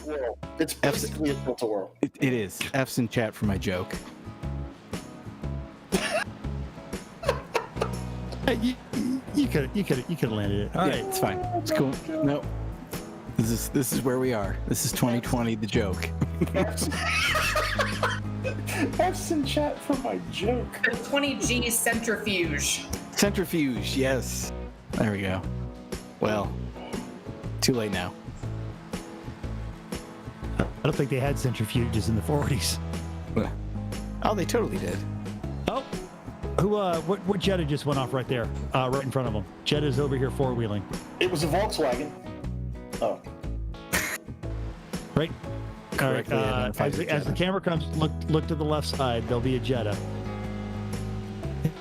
It's basically a tilt-a-whirl. It is. F's in chat for my joke. You could have landed it. All Yeah, right. it's fine. It's cool. No, this is where we are. This is 2020. The joke. F's in chat for my joke. The 20G centrifuge. Centrifuge. Yes. There we go. Well, too late now. I don't think they had centrifuges in the 40s. Oh, they totally did. Oh, what Jetta just went off right there, right in front of him? Jetta's over here four-wheeling. It was a Volkswagen. Oh. Right. All right. Correctly identified As the camera comes, look to the left side. There'll be a Jetta,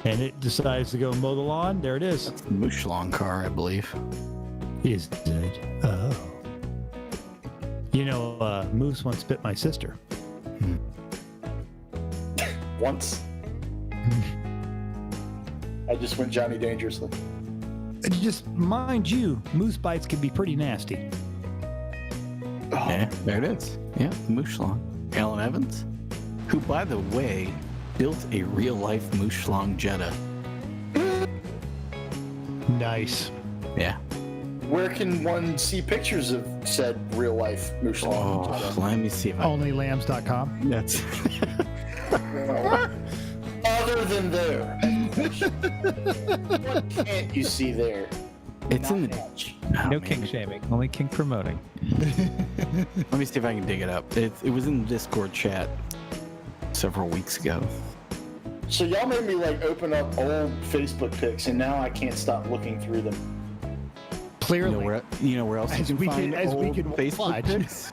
and it decides to go mow the lawn. There it is. That's the Mooshlong car, I believe. Is it? Oh. You know, Moose once bit my sister. Once. I just went Johnny Dangerously. Just mind you, moose bites can be pretty nasty. Yeah, there it is. Yeah, Mooshlong. Alan Evans, who, by the way, built a real-life Mooshlong Jetta. Nice. Yeah. Where can one see pictures of said real life Mooshlong? Oh, let me see if I. Onlylambs.com. That's. Other than there. What can't you see there? It's in the. Much. Oh, No man. kink shaming, only kink promoting. Let me see if I can dig it up. It was in the Discord chat several weeks ago. So y'all made me like open up old Facebook pics, and now I can't stop looking through them. Clearly. You know where else As you can we find can- as we old can Facebook watch. pics?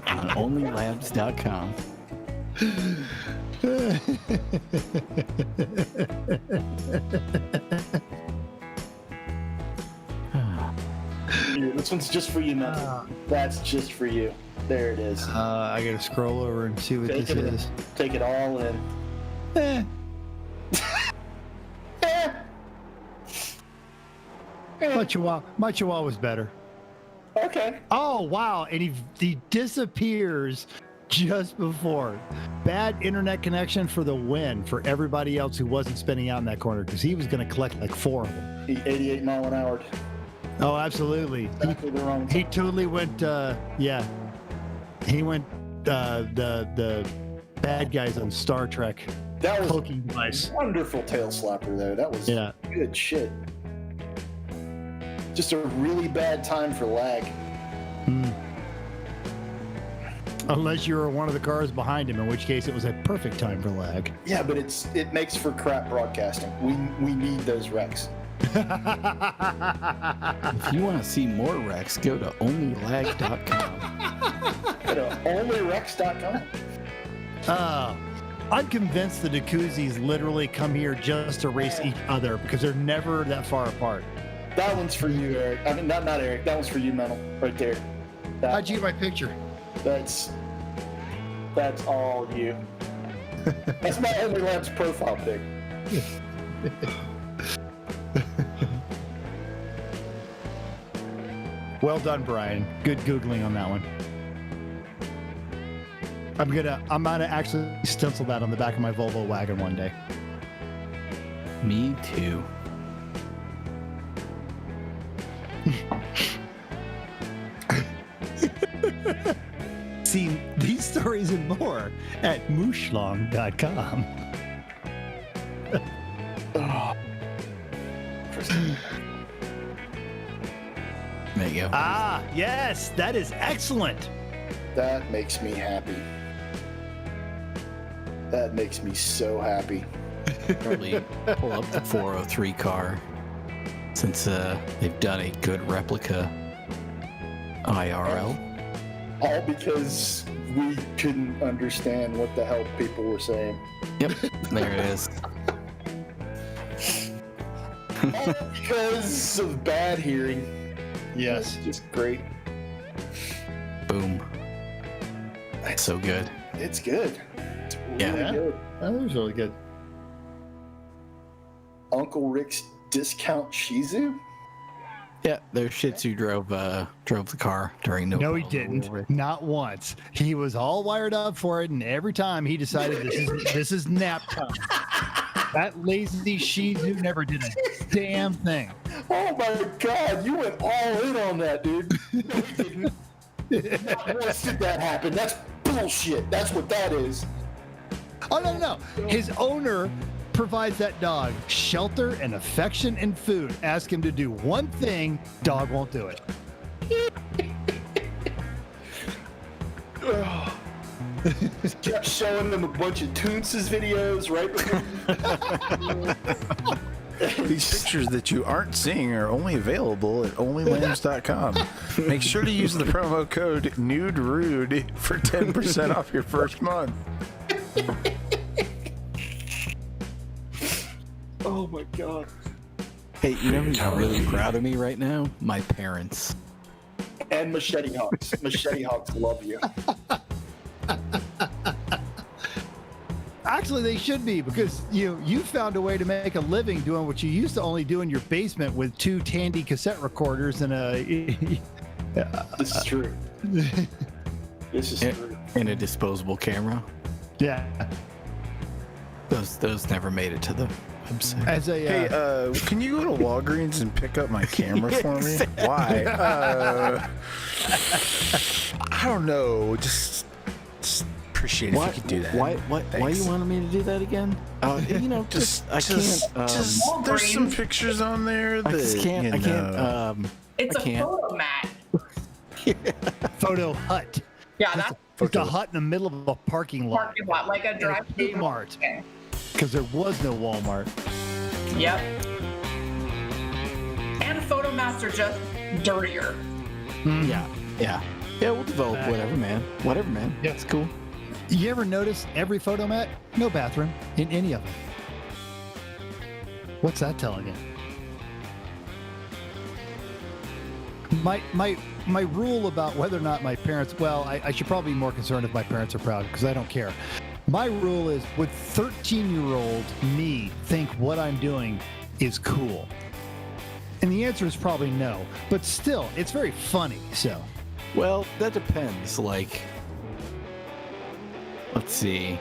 On onlylabs.com. Here, this one's just for you, nothing. That's just for you. There it is. I gotta scroll over and see what Take this it, is. take it all in. Eh. My Chihuahua's better. Okay. Oh wow! And he disappears just before. Bad internet connection for the win for everybody else who wasn't spinning out in that corner because he was going to collect like 4 of them. He 88 mile an hour. Oh, absolutely. Exactly the wrong. He totally went. Yeah, he went the bad guys on Star Trek. That was Poking device. a wonderful tail slapper, though. That was Yeah. good shit. just a really bad time for lag. Unless you were one of the cars behind him, in which case it was a perfect time for lag. Yeah, but it makes for crap broadcasting. We need those wrecks. If you want to see more wrecks, go to onlylag.com. Go to onlyrex.com. I'm convinced the Jacuzzis literally come here just to race each other because they're never that far apart. That one's for you, Eric. I mean, not Eric. That one's for you, Mental, right there. How'd you get my picture? That's all you. That's my Only Labs profile pic. Well done, Brian. Good Googling on that one. I'm gonna actually stencil that on the back of my Volvo wagon one day. Me too. See these stories and more at mooshlong.com. There you go. Ah, yes, that is excellent. That makes me happy. That makes me so happy. Probably pull up the 403 car since they've done a good replica IRL. All because we couldn't understand what the hell people were saying. Yep, there it is. All because of bad hearing. Yes. That's just great. Boom. That's so good. It's good. It's really Yeah. good. That was really good. Uncle Rick's discount Shih Tzu? Yeah, their Shih Tzu drove the car during No, he didn't. Not once. He was all wired up for it, and every time he decided this is nap time. That lazy Shih Tzu never did a damn thing. Oh my God, you went all in on that, dude. No, he didn't. Not once did that happen. That's bullshit. That's what that is. Oh, no. His owner provides that dog shelter and affection and food. Ask him to do one thing, dog won't do it. Kept showing them a bunch of Toonces videos right before. These pictures that you aren't seeing are only available at onlylambs.com. Make sure to use the promo code NUDERUDE for 10% off your first month. Oh my God. Hey, you know who's really proud of me right now? My parents. And Machete Hawks. Machete Hawks love you. Actually, they should be, because you found a way to make a living doing what you used to only do in your basement with 2 Tandy cassette recorders and a... This is true. This is true. And a disposable camera. Yeah. Those never made it to the website. As a Hey, can you go to Walgreens and pick up my camera for me? Why? I don't know. Just appreciate it if you could do that. Why you wanted me to do that again? I can't. There's some pictures on there that I just can't. I can't. It's I can't. photo mat. photo hut. Yeah, that's It's a hut in the middle of a parking lot. parking lot, like a drive-through. Kmart. Because there was no Walmart. Yep. And photo mats are just dirtier. Yeah. We'll develop whatever, man. Yeah. It's cool. You ever notice every photo mat, no bathroom in any of them? What's that telling you? My rule about whether or not my parents, well, I should probably be more concerned if my parents are proud, because I don't care. My rule is, would 13-year-old me think what I'm doing is cool? And the answer is probably no. But still, it's very funny, so. Well, that depends. Like, let's see.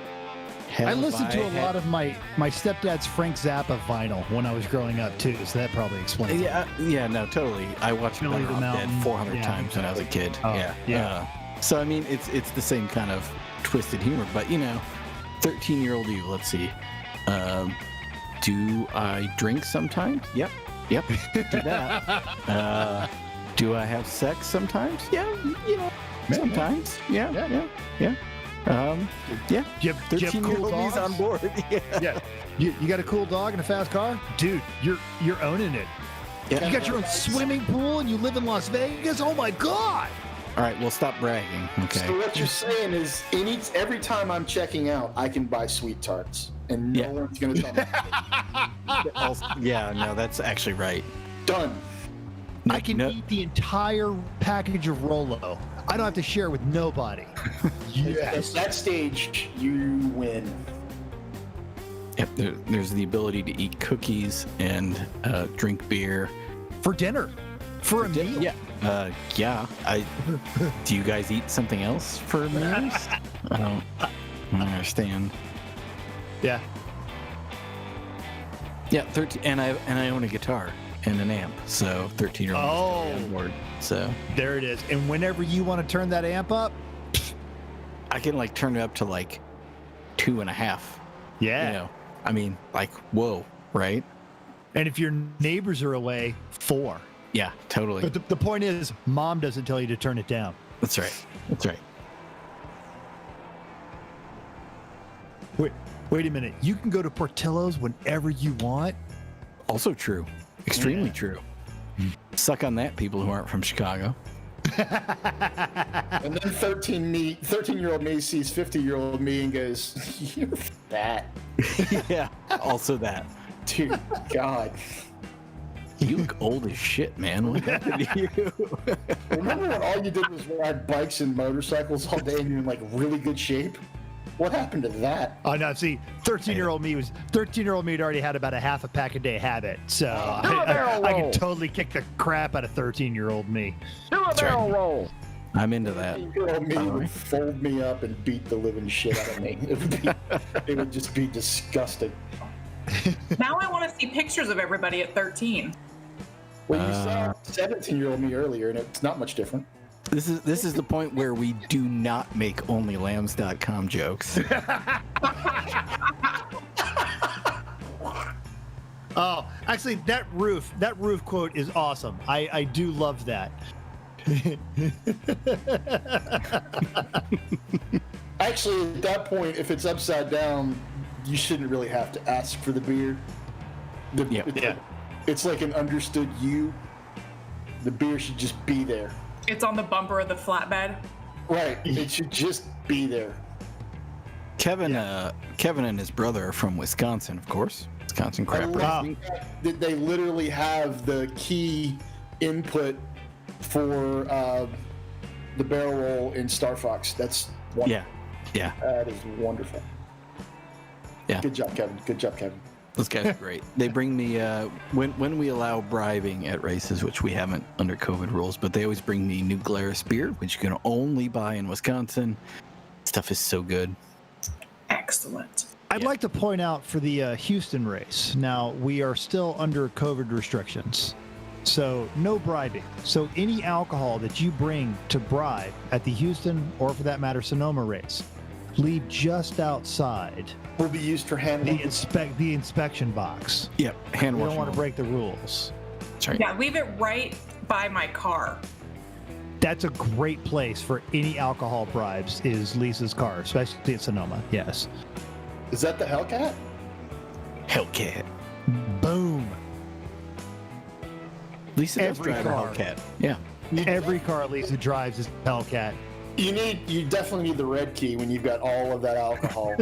I listened to a lot of my stepdad's Frank Zappa vinyl when I was growing up, too, so that probably explains it. Yeah, no, totally. I watched Billy Better the Off Mountain. Dead 400 Yeah. times when I was a kid. Oh, yeah. So, I mean, it's the same kind of twisted humor, but, 13-year-old you, let's see. Do I drink sometimes? Yep. Yep. Do that. Do I have sex sometimes? Yeah, sometimes. Yeah. You have 13 cool year dogs on board. Yeah. You got a cool dog and a fast car, dude. You're owning it. Yeah. You got your own swimming pool and you live in Las Vegas. Oh my God! All right, well, stop bragging. Okay. So what you're saying is, every time I'm checking out, I can buy sweet tarts, and no one's gonna tell me. Yeah, no, that's actually right. Done. I can eat the entire package of Rolo. I don't have to share with nobody. At that stage, you win. Yep, there's the ability to eat cookies and drink beer For dinner. For a meal. Yeah. Do you guys eat something else for meals? I don't understand. Yeah. Yeah, 13, and I own a guitar and an amp, so 13-year-old on board. So there it is. And whenever you want to turn that amp up, I can like turn it up to like 2.5. yeah. You know, I mean, like, whoa, right? And if your neighbors are away, 4. Yeah, totally. But the point is, mom doesn't tell you to turn it down. That's right. That's right. Wait a minute. You can go to Portillo's whenever you want. Also true. Extremely true. Suck on that, people who aren't from Chicago. And then 13-year-old me sees 50-year-old me and goes, "You're fat." Yeah, also that. Dude, God. You look old as shit, man. What happened to you? Remember when all you did was ride bikes and motorcycles all day and you're in like really good shape? What happened to that? Oh no! See, 13-year-old me had already had about a half a pack a day habit, so I could totally kick the crap out of 13-year-old me. Do a barrel roll. I'm into that. 13-year-old me would fold me up and beat the living shit out of me. It would just be disgusting. Now I want to see pictures of everybody at 13. Well, you saw 17-year-old me earlier, and it's not much different. This is the point where we do not make onlylambs.com jokes. Oh, actually, that roof quote is awesome. I do love that. Actually, at that point, if it's upside down, you shouldn't really have to ask for the beer. It's like an understood you. The beer should just be there. It's on the bumper of the flatbed. Right. It should just be there. Kevin and his brother are from Wisconsin, of course. Wisconsin crap racing. They literally have the key input for the barrel roll in Star Fox. That's wonderful. Yeah. That is wonderful. Yeah. Good job, Kevin. Those guys are great. They bring me when we allow bribing at races, which we haven't under COVID rules, but they always bring me New Glarus beer, which you can only buy in Wisconsin. Stuff is so good. Excellent. I'd like to point out for the Houston race. Now we are still under COVID restrictions, so no bribing. So any alcohol that you bring to bribe at the Houston or, for that matter, Sonoma race, leave just outside. Will be used for handling the inspection box. Yep, hand We washing. don't want to break the rules. That's right. Yeah, leave it right by my car. That's a great place for any alcohol bribes. Is Lisa's car, especially at Sonoma. Yes. Is that the Hellcat? Hellcat. Boom. Lisa does Every drive a car. Hellcat. Yeah. Every car Lisa drives is Hellcat. You definitely need the red key when you've got all of that alcohol.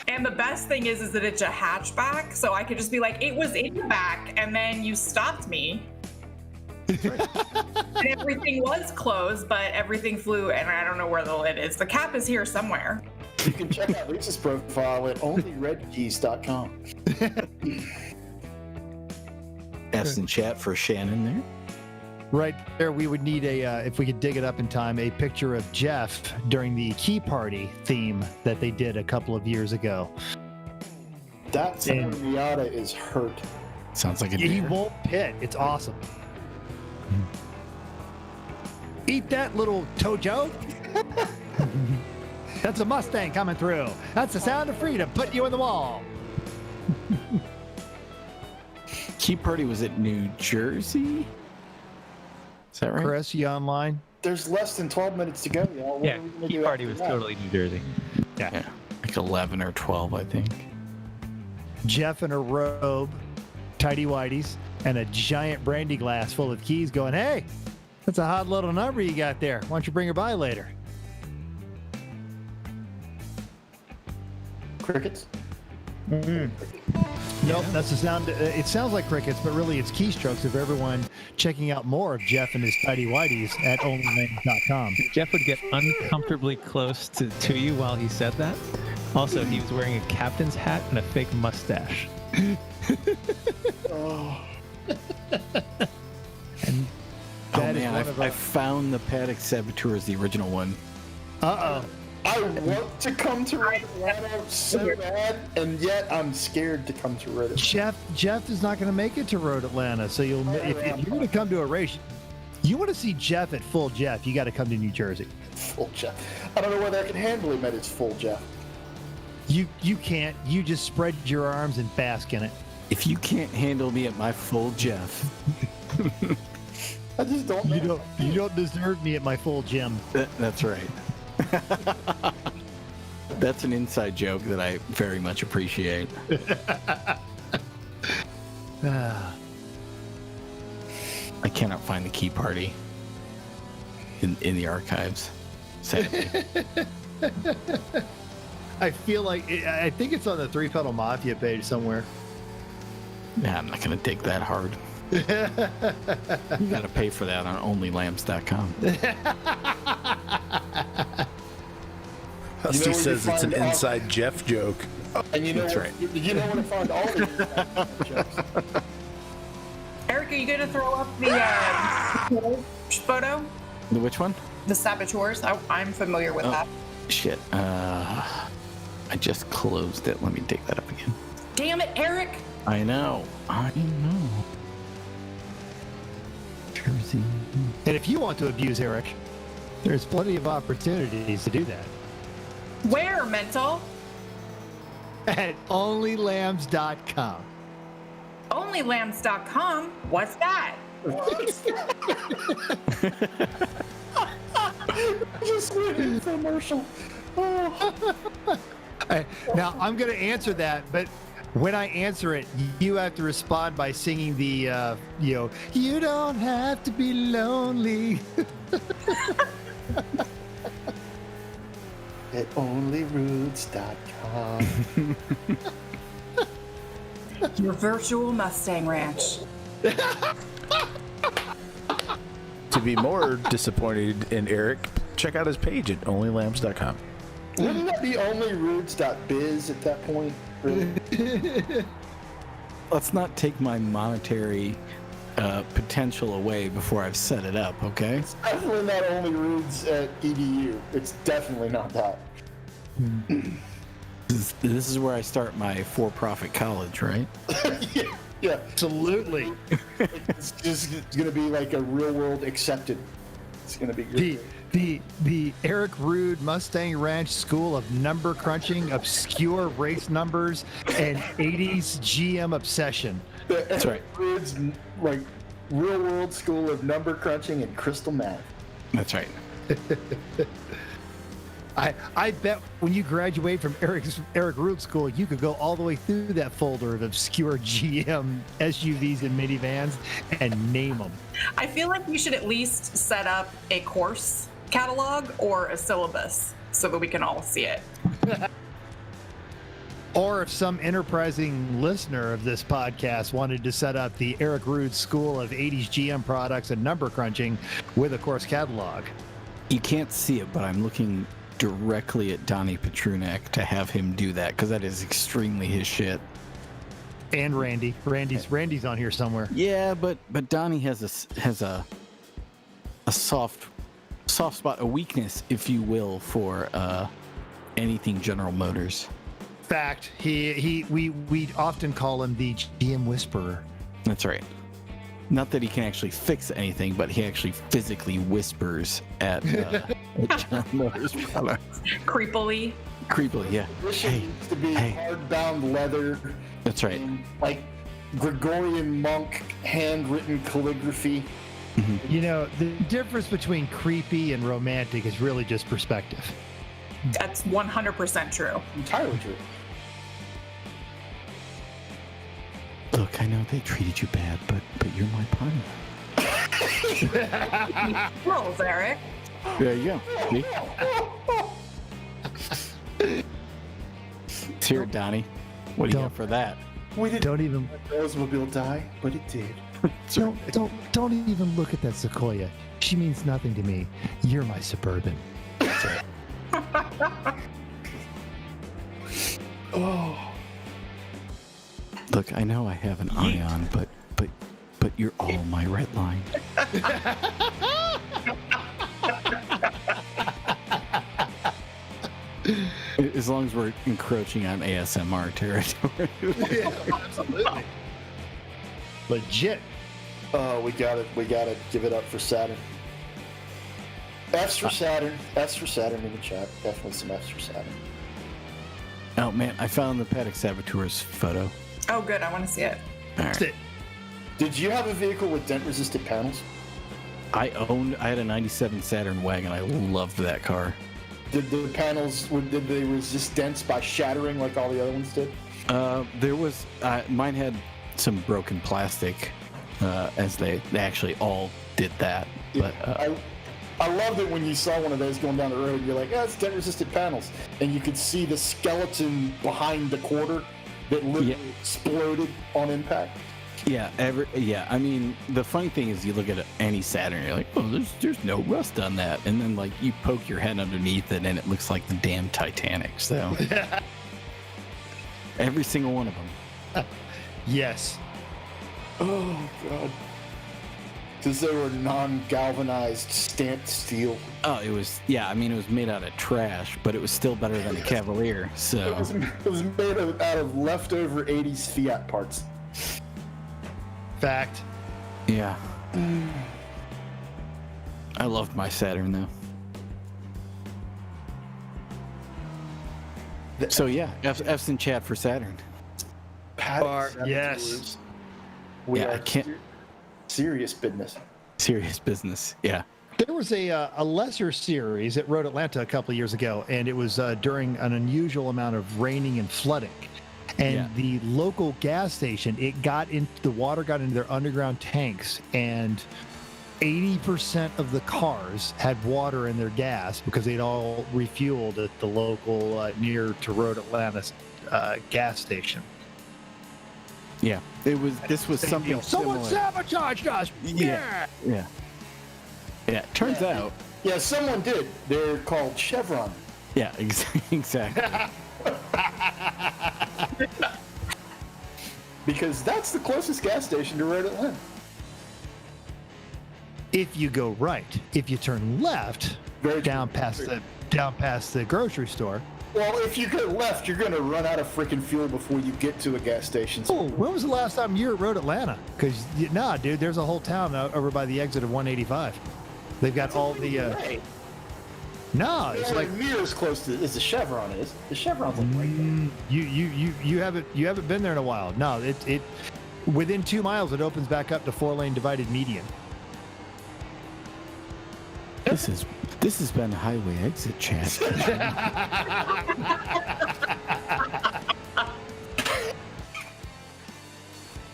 And the best thing is that it's a hatchback, so I could just be like, it was in the back, and then you stopped me. And everything was closed, but everything flew, and I don't know where the lid is. The cap is here somewhere. You can check out Lisa's profile at onlyredkeys.com. F's in chat for Shannon there. Right there, we would need if we could dig it up in time, a picture of Jeff during the Key Party theme that they did a couple of years ago. That Miata is hurt. Sounds like a He deer. won't pit. It's awesome. Eat that, little Tojo. That's a Mustang coming through. That's the sound of freedom putting you in the wall. Key Party was at New Jersey? Is that right? Chris, you online? There's less than 12 minutes to go, y'all. What Yeah, are we gonna Key do Party after was that? totally New Jersey. Yeah. Like 11 or 12, I think. Jeff in a robe, tidy whities, and a giant brandy glass full of keys going, hey, that's a hot little number you got there. Why don't you bring her by later? Crickets? Nope, that's the sound. It sounds like crickets, but really it's keystrokes of everyone checking out more of Jeff and his tidy whities at onlylanes.com. Jeff would get uncomfortably close to you while he said that. Also, he was wearing a captain's hat and a fake mustache. Oh, And that is man, one of I our. found the Paddock Saboteurs, the original one. Uh-oh. I want to come to Red Atlanta so bad, and yet I'm scared to come to Red Atlanta. Jeff is not going to make it to Road Atlanta, so if you're going to come to a race, you want to see Jeff at full Jeff, you got to come to New Jersey. Full Jeff. I don't know whether I can handle him at his full Jeff. You can't. You just spread your arms and bask in it. If you can't handle me at my full Jeff, I just don't know. You don't deserve me at my full gym. that's right. That's an inside joke that I very much appreciate. I cannot find the Key Party in the archives, sadly. I feel like I think it's on the Three Pedal Mafia page somewhere. Nah, I'm not going to dig that hard. You got to pay for that on onlylambs.com. Husty says it's an inside Jeff joke. And you know, That's what, right. you know where to find all the jokes. Eric, are you going to throw up the photo? The which one? The saboteurs? I'm familiar with that. Shit. I just closed it. Let me dig that up again. Damn it, Eric! I know. Jersey. And if you want to abuse Eric, there's plenty of opportunities to do that Where, Mental? at onlylambs.com. Onlylambs.com? What's that? Just waiting for a commercial. Oh. Now, I'm going to answer that, but when I answer it, you have to respond by singing the, you don't have to be lonely. At onlyroots.com. Your virtual Mustang Ranch. To be more disappointed in Eric, check out his page at onlylambs.com. Wouldn't that be onlyroots.biz at that point? Really? Let's not take my monetary potential away before I've set it up, okay? It's definitely not onlyroots at edu. It's definitely not that. This is where I start my for-profit college, right? Yeah. Absolutely. It's just going to be like a real world accepted. It's going to be good. The Eric Rude Mustang Ranch School of Number Crunching, Obscure Race Numbers, and 80s GM Obsession. That's right. Rude's like real world school of number crunching and crystal math. That's right. I bet when you graduate from Eric Rude School, you could go all the way through that folder of obscure GM SUVs and minivans and name them. I feel like we should at least set up a course catalog or a syllabus so that we can all see it. Or if some enterprising listener of this podcast wanted to set up the Eric Rude School of 80s GM products and number crunching with a course catalog. You can't see it, but I'm looking directly at Donnie Petrunek to have him do that because that is extremely his shit. And Randy. Randy's on here somewhere. Yeah, but Donnie has a soft spot, a weakness, if you will, for anything General Motors. Fact. We often call him the GM Whisperer. That's right. Not that he can actually fix anything, but he actually physically whispers at General Motors products. Creepily. Creepily, yeah. This needs to be hardbound leather. That's right. And, like Gregorian monk handwritten calligraphy. You know, the difference between creepy and romantic is really just perspective. That's 100% true. Entirely true. Look, I know they treated you bad, but you're my partner. Rules, Eric. There you go. See? It's here, Donnie. What do you got for that? We didn't Don't even let the Oldsmobile die, but it did. don't even look at that Sequoia. She means nothing to me. You're my Suburban. Oh. Look, I know I have an Ion, but you're all my red line. As long as we're encroaching on ASMR territory. Yeah, absolutely. Legit. Oh, we gotta give it up for Saturn. F's for Saturn. F's for Saturn in the chat. Definitely some F's for Saturn. Oh man, I found the Paddock Saboteurs photo. Oh, good. I want to see it. All right. Did you have a vehicle with dent-resistant panels? I had a 97 Saturn wagon. I loved that car. Did the panels, did they resist dents by shattering like all the other ones did? There was, mine had some broken plastic, as they actually all did that. But I loved it when you saw one of those going down the road. You're like, it's dent-resistant panels. And you could see the skeleton behind the quarter that literally exploded on impact. Yeah, I mean, the funny thing is, you look at any Saturn, you're like, oh, there's no rust on that, and then like you poke your head underneath it, and it looks like the damn Titanic. So every single one of them. Yes. Oh god. Because they were non-galvanized stamped steel. Oh, it was it was made out of trash, but it was still better than a Cavalier. So it was made out of leftover 80s Fiat parts. Fact. Yeah. I loved my Saturn though. So yeah, F's in chat for Saturn. Yes. We I are can't. Serious business. Serious business. Yeah. There was a lesser series at Road Atlanta a couple of years ago, and it was during an unusual amount of raining and flooding. And the local gas station, the water got into their underground tanks, and 80% of the cars had water in their gas because they'd all refueled at the local near to Road Atlanta gas station. Yeah, this was something Someone similar. sabotaged us. Yeah. Turns out. Yeah, someone did. They're called Chevron. Yeah, exactly. Because that's the closest gas station to Road Atlanta. If you go right, if you turn left, down past the grocery store. Well, if you go left, you're going to run out of freaking fuel before you get to a gas station. Oh, when was the last time you were at Road Atlanta? Because, dude, there's a whole town over by the exit of 185. They've got all the... No, it's like near as close to as the Chevron is. The Chevron's like right there. You haven't been there in a while. No, it within 2 miles it opens back up to 4-lane divided median. This has been Highway Exit Chat.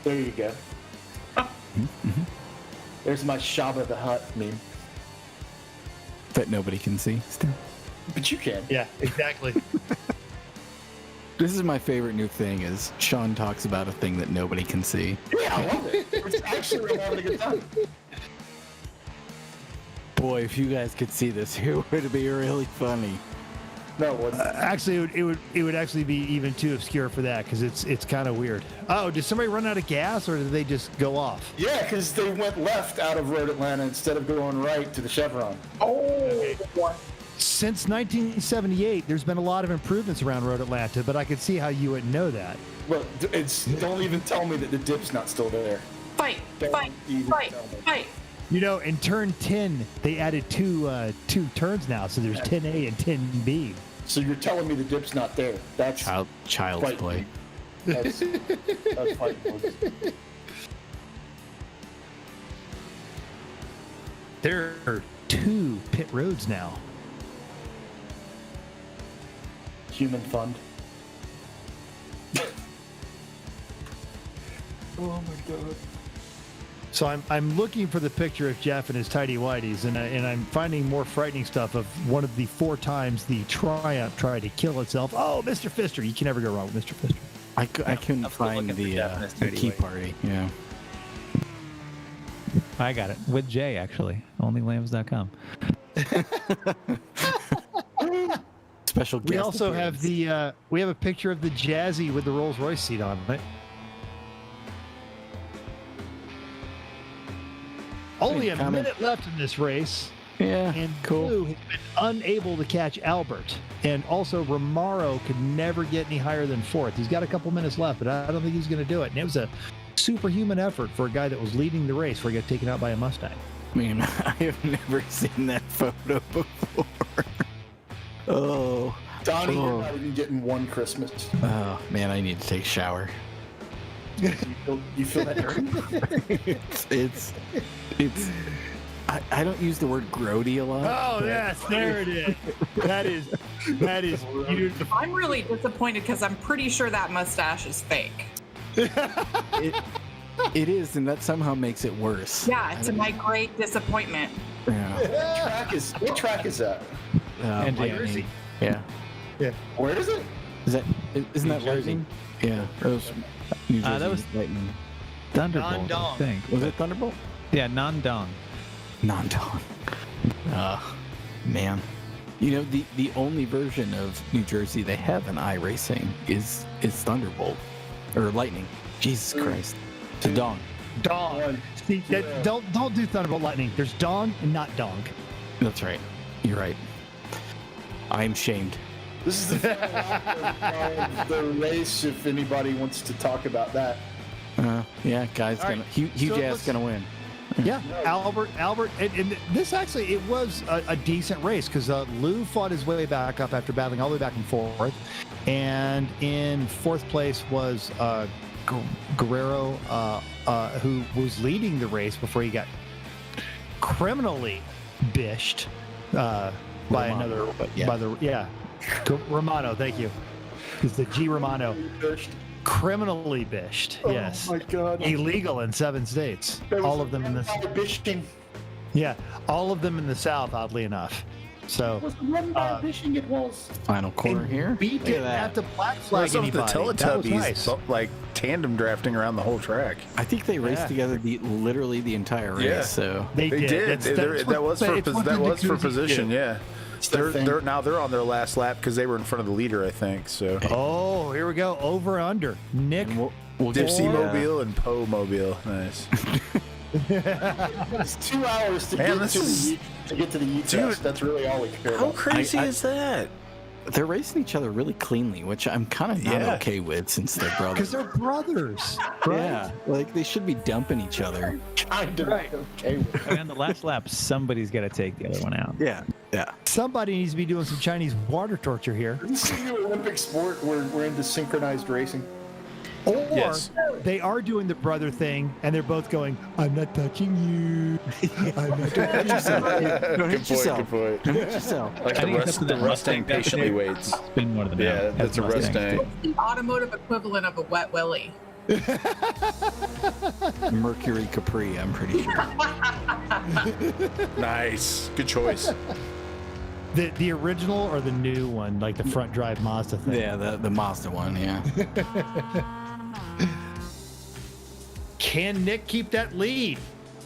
There you go. There's my Shabba the Hutt meme. That nobody can see still. But you can. Yeah, exactly. This is my favorite new thing is Sean talks about a thing that nobody can see. Yeah, I love it. It's actually having a good time. Boy, if you guys could see this, it would be really funny. No, it wouldn't. Actually, it would actually be even too obscure for that because it's kind of weird. Oh, did somebody run out of gas or did they just go off? Yeah, because they went left out of Road Atlanta instead of going right to the Chevron. Oh, Since 1978, there's been a lot of improvements around Road Atlanta, but I could see how you wouldn't know that. Well, don't even tell me that the dip's not still there. Fight. In turn 10, they added two turns now, so there's 10A and 10B. So you're telling me the dip's not there? That's child's play. That's fine. There are 2 pit roads now. Human fund. Oh my god. So I'm looking for the picture of Jeff and his tidy whities, and I'm finding more frightening stuff of one of the 4 times the Triumph tried to kill itself. Oh, Mr. Pfister, you can never go wrong with Mr. Pfister. I couldn't find the key party. Yeah. I got it with Jay actually. OnlyLambs.com. Special guest. We also appearance. have we have a picture of the Jazzy with the Rolls Royce seat on it. Only a minute left in this race. Yeah, And cool. Blue has been unable to catch Albert. And also, Romaro could never get any higher than 4th. He's got a couple minutes left, but I don't think he's going to do it. And it was a superhuman effort for a guy that was leading the race before he got taken out by a Mustang. Man, I have never seen that photo before. Oh. Donnie, you're not even getting one Christmas. Oh, man, I need to take a shower. You feel that dirty? It's I don't use the word grody a lot. Oh, yes, there it is. That is beautiful. I'm really disappointed because I'm pretty sure that mustache is fake. It is, and that somehow makes it worse. Yeah, to my great disappointment. Yeah. What track is that? And Lightning. Jersey. Yeah. Where is it? Isn't that Jersey. Lightning? Yeah. That was New Jersey. That was Lightning. Thunderbolt, I Non-dong. think. Was it Thunderbolt? Yeah, non-dong. Non-dong. Man. You know, the only version of New Jersey they have in iRacing is Thunderbolt. Or Lightning. Jesus Christ. It's a dong. Dong. See, don't do Thunderbolt Lightning. There's dong and not dong. That's right. You're right. I'm shamed. This is the final lap of the race. If anybody wants to talk about that, Yeah, guy's All gonna right, Hugh so Jazz's let's- gonna win. Yeah, Albert, and this actually, it was a decent race because Lou fought his way back up after battling all the way back and forth, and in 4th place was Guerrero, who was leading the race before he got criminally bished by Romano, another, but yeah. by the Romano. Thank you, because the G Romano. Criminally bished, yes. Oh my god. Illegal in 7 states. There was All of them in the bishing. yeah, all of them in the South, oddly enough. So Was the one by bishing it was? Final corner here. we Look at didn't that. have to black flag Some of the anybody. That was Teletubbies, nice. like tandem drafting around the whole track. I think they raced Yeah. together literally the entire race. Yeah. So They did. That was for it's what the for Jacuzzis position. do. Yeah. their thing. They're on their last lap because they were in front of the leader, I think. So Oh, here we go. Over under. Nick. we'll get Dipsy to, Mobile and Poe Mobile. Nice. It's 2 hours to Man, get this to is- the E test. That's really all we care How about. crazy is that? They're racing each other really cleanly, which I'm kind of not Yeah. okay with since they're brothers. Because they're brothers. Right? Yeah, like they should be dumping each other. Kind of okay with it. And on the last lap, somebody's got to take the other one out. Yeah, yeah. Somebody needs to be doing some Chinese water torture here. This is a new Olympic sport. We're into synchronized racing. Or Yes. they are doing the brother thing and they're both going, I'm not touching you. I'm not touching you. Don't hit yourself. Good point. Don't hit yourself. Like I think it's up to the the Mustang patiently waits. It's been more than Yeah, that. that's a Mustang. The automotive equivalent of a wet willy. Mercury Capri, I'm pretty sure. Nice. Good choice. The original or the new one, like the front drive Mazda thing? Yeah, the Mazda one, yeah. Can Nick keep that lead?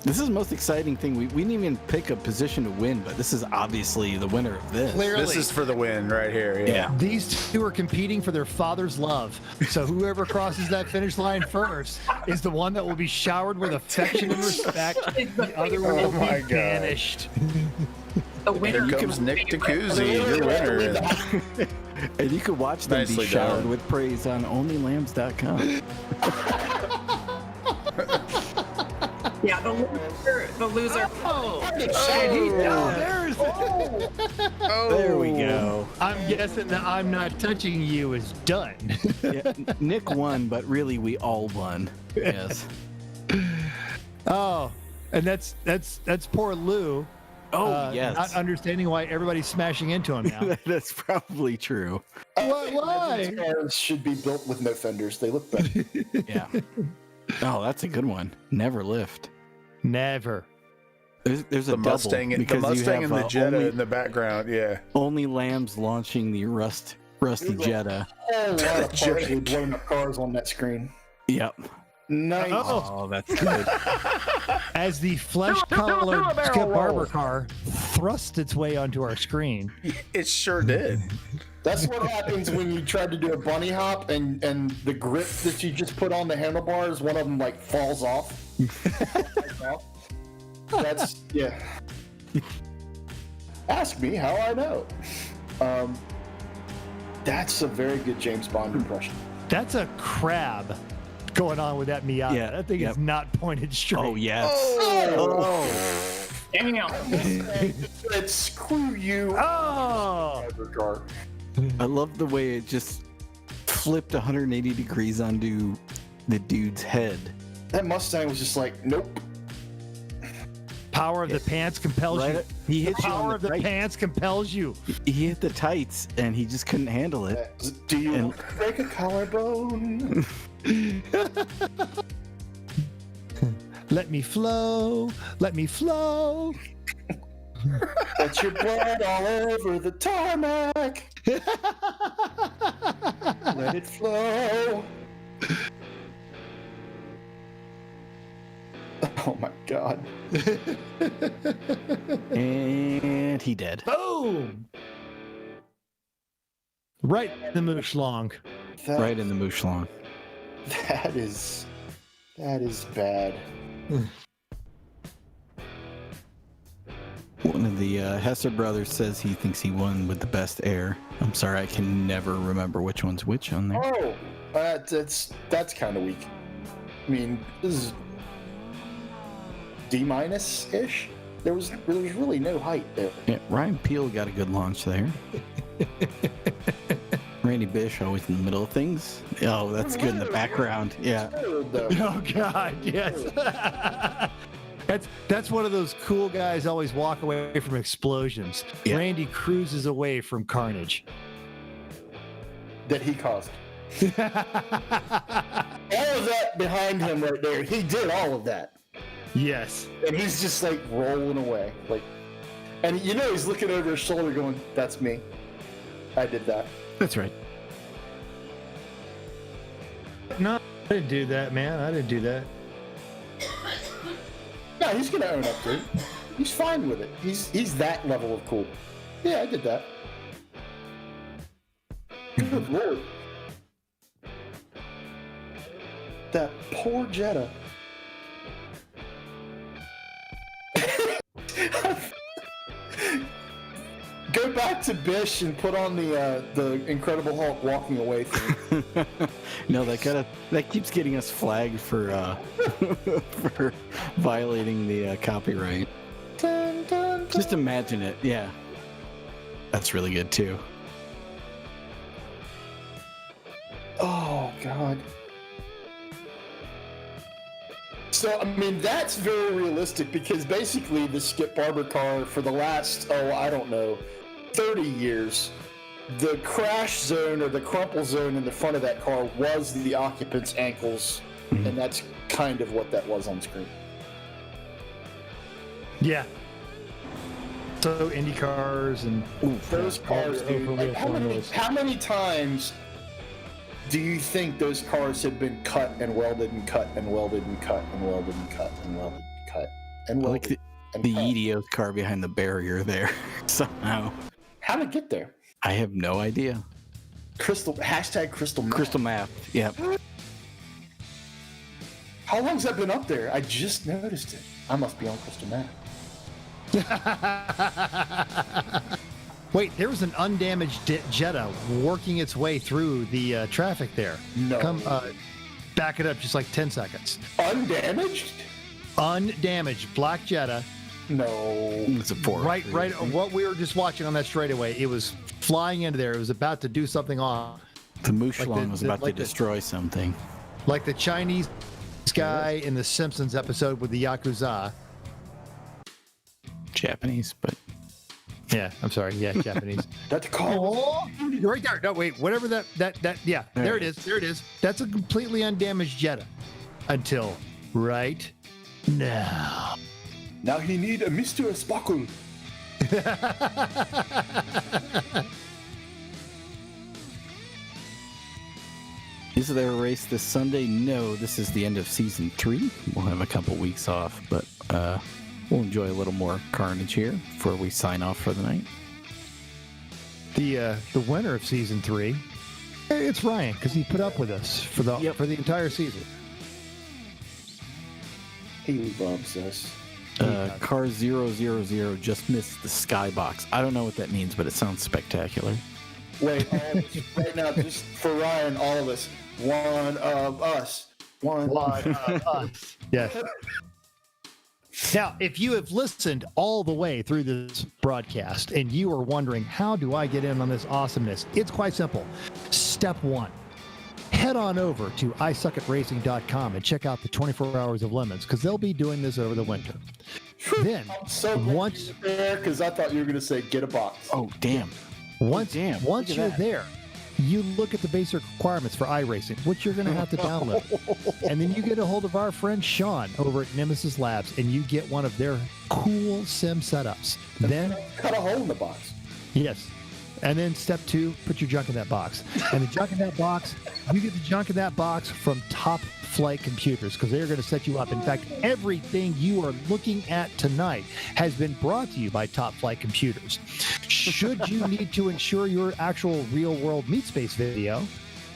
This is the most exciting thing. We didn't even pick a position to win, but this is obviously the winner of this. Clearly. This is for the win right here. Yeah. These two are competing for their father's love. So whoever crosses that finish line first is the one that will be showered with affection and respect. The other one will my be God. banished. The winner Here comes Nick Tacuzzi, your winner. And you can watch them Nicely be showered done. with praise on onlylambs.com. Yeah, the loser. There we go. I'm guessing that I'm not touching you is done. Yeah, Nick won, but really we all won. Yes. Oh, and that's poor Lou. Oh, yes. Not understanding why everybody's smashing into him now. That's probably true. Why? Cars should be built with no fenders. They look better. Yeah. Oh, that's a good one. Never lift. Never. There's a The double Mustang, and because you have, the Jetta only, in the background. Yeah. only Lambs launching the rusty Jetta. A lot of partially blown up cars on that screen. Yep. Nice. Oh, that's good. As the flesh-colored Skip Barber car thrust its way onto our screen. It sure did. That's what happens when you try to do a bunny hop and the grip that you just put on the handlebars, one of them like falls off. That's, yeah. Ask me how I know. That's a very good James Bond impression. That's a crab going on with that Miata. Yeah, That thing is not pointed straight. Oh, yes. Let's screw you. Oh! Car. I love the way it just flipped 180 degrees onto the dude's head. That Mustang was just like, nope. Power of the pants compels you. He hit you Power on of the the tights. pants compels you. He hit the tights, and he just couldn't handle it. Do you break a collarbone? Let me flow. Let me flow. Let your blood all over the tarmac. Let it flow. Oh my God. And he dead. Boom! Right in the moosh long. Right in the moosh lawn. That is bad. One of the Hesser brothers says he thinks he won with the best air. I'm sorry, I can never remember which one's which on there. Oh, that's kind of weak. I mean, this is D- ish. There was really no height there. Yeah, Ryan Peel got a good launch there. Randy Bish always in the middle of things. Oh, that's good in the background. Yeah. Oh God, yes. That's one of those cool guys always walk away from explosions. Yeah. Randy cruises away from carnage. That he caused. All of that behind him right there. He did all of that. Yes. And he's just like rolling away. Like, and you know he's looking over his shoulder going, that's me. I did that. That's right. No, I didn't do that, man. I didn't do that. No, he's gonna own up to it. He's fine with it. He's that level of cool. Yeah, I did that. Good Lord. That poor Jetta. Go back to Bish and put on the Incredible Hulk walking away thing. No, that keeps getting us flagged for for violating the copyright. Dun, dun, dun. Just imagine it. Yeah. That's really good too. Oh God. So, I mean, that's very realistic because basically the Skip Barber car for the last, I don't know, 30 years, the crash zone or the crumple zone in the front of that car was the occupant's ankles, and that's kind of what that was on screen. Yeah. So Indy cars and Those cars, dude, like, how many times do you think those cars have been cut and welded and cut and welded and cut and welded and cut and welded and cut and I welded? like the EDO's car behind the barrier there somehow. How did it get there? I have no idea. Crystal map. Crystal map. Yep. How long's that been up there? I just noticed it. I must be on Crystal map. wait, there was an undamaged Jetta working its way through the traffic there. No. Come, back it up just like 10 seconds. Undamaged? undamaged black Jetta. No. It's a 4. Right. What we were just watching on that straightaway, it was flying into there. It was about to do something on. The Mooshlong was about to like destroy something. Like the Chinese guy in the Simpsons episode with the Yakuza. Japanese, but yeah, I'm sorry. Yeah, Japanese. That's called. Oh, right there. No, wait. Whatever that. Yeah, there it is. There it is. That's a completely undamaged Jetta. Until right now. Now he need a Mr. Sparkle. Is there a race this Sunday? No, this is the end of season 3. We'll have a couple weeks off, but we'll enjoy a little more carnage here before we sign off for the night. The winner of season 3, it's Ryan, because he put up with us for the entire season. Haley bumps us. Car 000 just missed the skybox. I don't know what that means, but it sounds spectacular. Wait, right now, just for Ryan, all of us. One of us. One of us. Yes. Now, if you have listened all the way through this broadcast and you are wondering, how do I get in on this awesomeness? It's quite simple. Step 1. Head on over to isuckatracing.com and check out the 24 Hours of Lemons, because they'll be doing this over the winter. Then, I'm so once there, because I thought you were going to say get a box. Oh, damn. Once you're there, you look at the basic requirements for iRacing, which you're going to have to download. And then you get a hold of our friend Sean over at Nemesis Labs, and you get one of their cool sim setups. Then cut a hole in the box. Yes. And then step 2, put your junk in that box. And the junk in that box, you get the junk in that box from Top Flight Computers, because they're going to set you up. In fact, everything you are looking at tonight has been brought to you by Top Flight Computers. Should you need to insure your actual real-world meat space video,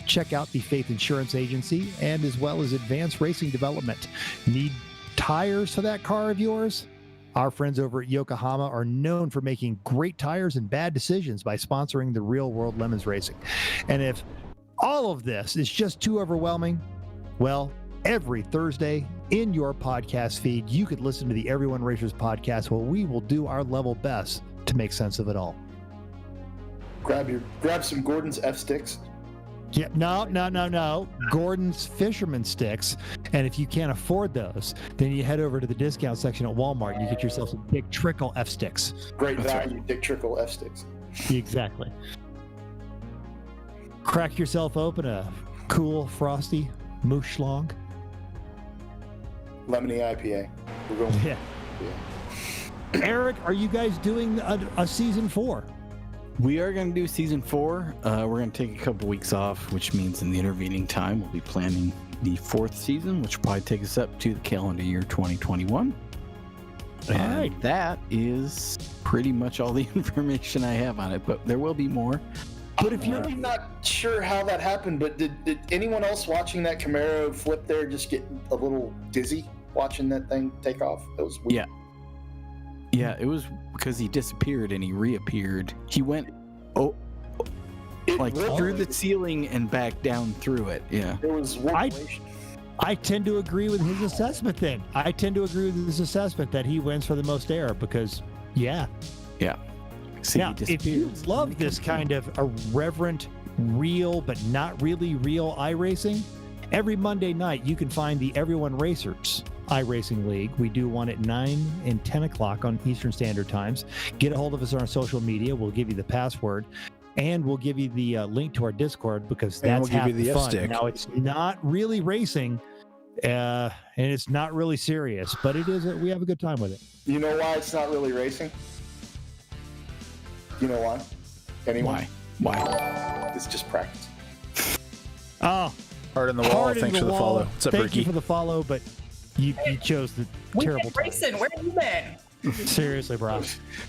check out the Faith Insurance Agency, and as well as Advanced Racing Development. Need tires for that car of yours? Our friends over at Yokohama are known for making great tires and bad decisions by sponsoring the Real World Lemons Racing. And if all of this is just too overwhelming, well, every Thursday in your podcast feed, you could listen to the Everyone Racers podcast, where we will do our level best to make sense of it all. Grab some Gordon's F-sticks. Yeah, no. Gordon's Fisherman Sticks. And if you can't afford those, then you head over to the discount section at Walmart and you get yourself some Dick Trickle F-sticks. Great value, Dick Trickle F-sticks. Exactly. Crack yourself open a cool, frosty Mooshlong. Lemony IPA. We're going. Yeah. Eric, are you guys doing a season 4? We are going to do season 4. We're going to take a couple weeks off, which means in the intervening time, we'll be planning the 4th season, which will probably take us up to the calendar year 2021. And that is pretty much all the information I have on it, but there will be more. But if you're not sure how that happened, but did anyone else watching that Camaro flip there just get a little dizzy watching that thing take off? That was weird. Yeah, it was because he disappeared and he reappeared. He went through the ceiling and back down through it. Yeah. There was I tend to agree with his assessment then. I tend to agree with his assessment that he wins for the most air because, Yeah. See, now, if you love this kind of irreverent, real, but not really real iRacing, every Monday night you can find the Everyone Racers iRacing League. We do one at 9 and 10 o'clock on Eastern Standard Times. Get a hold of us on our social media. We'll give you the password, and we'll give you the link to our Discord, because that's half the fun. Now, it's not really racing, and it's not really serious, but it is. We have a good time with it. You know why it's not really racing? You know why? Anyone? Why? It's just practice. Oh, Heart in the wall. Thanks for the follow. What's up, Thank Ricky? you for the follow, but you chose the terrible time. Racing, where have you been? Seriously, bro.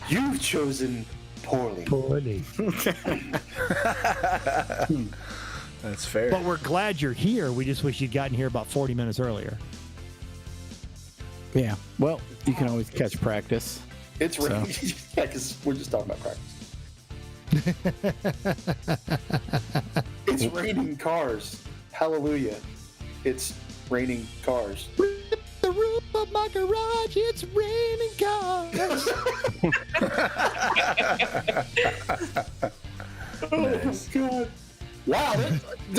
You've chosen poorly. That's fair. But we're glad you're here. We just wish you'd gotten here about 40 minutes earlier. Yeah. Well, you can always catch practice. It's raining. Yeah, because we're just talking about practice. It's raining cars. Hallelujah. It's raining cars. The roof up my garage. It's raining cars. Oh, God. Wow.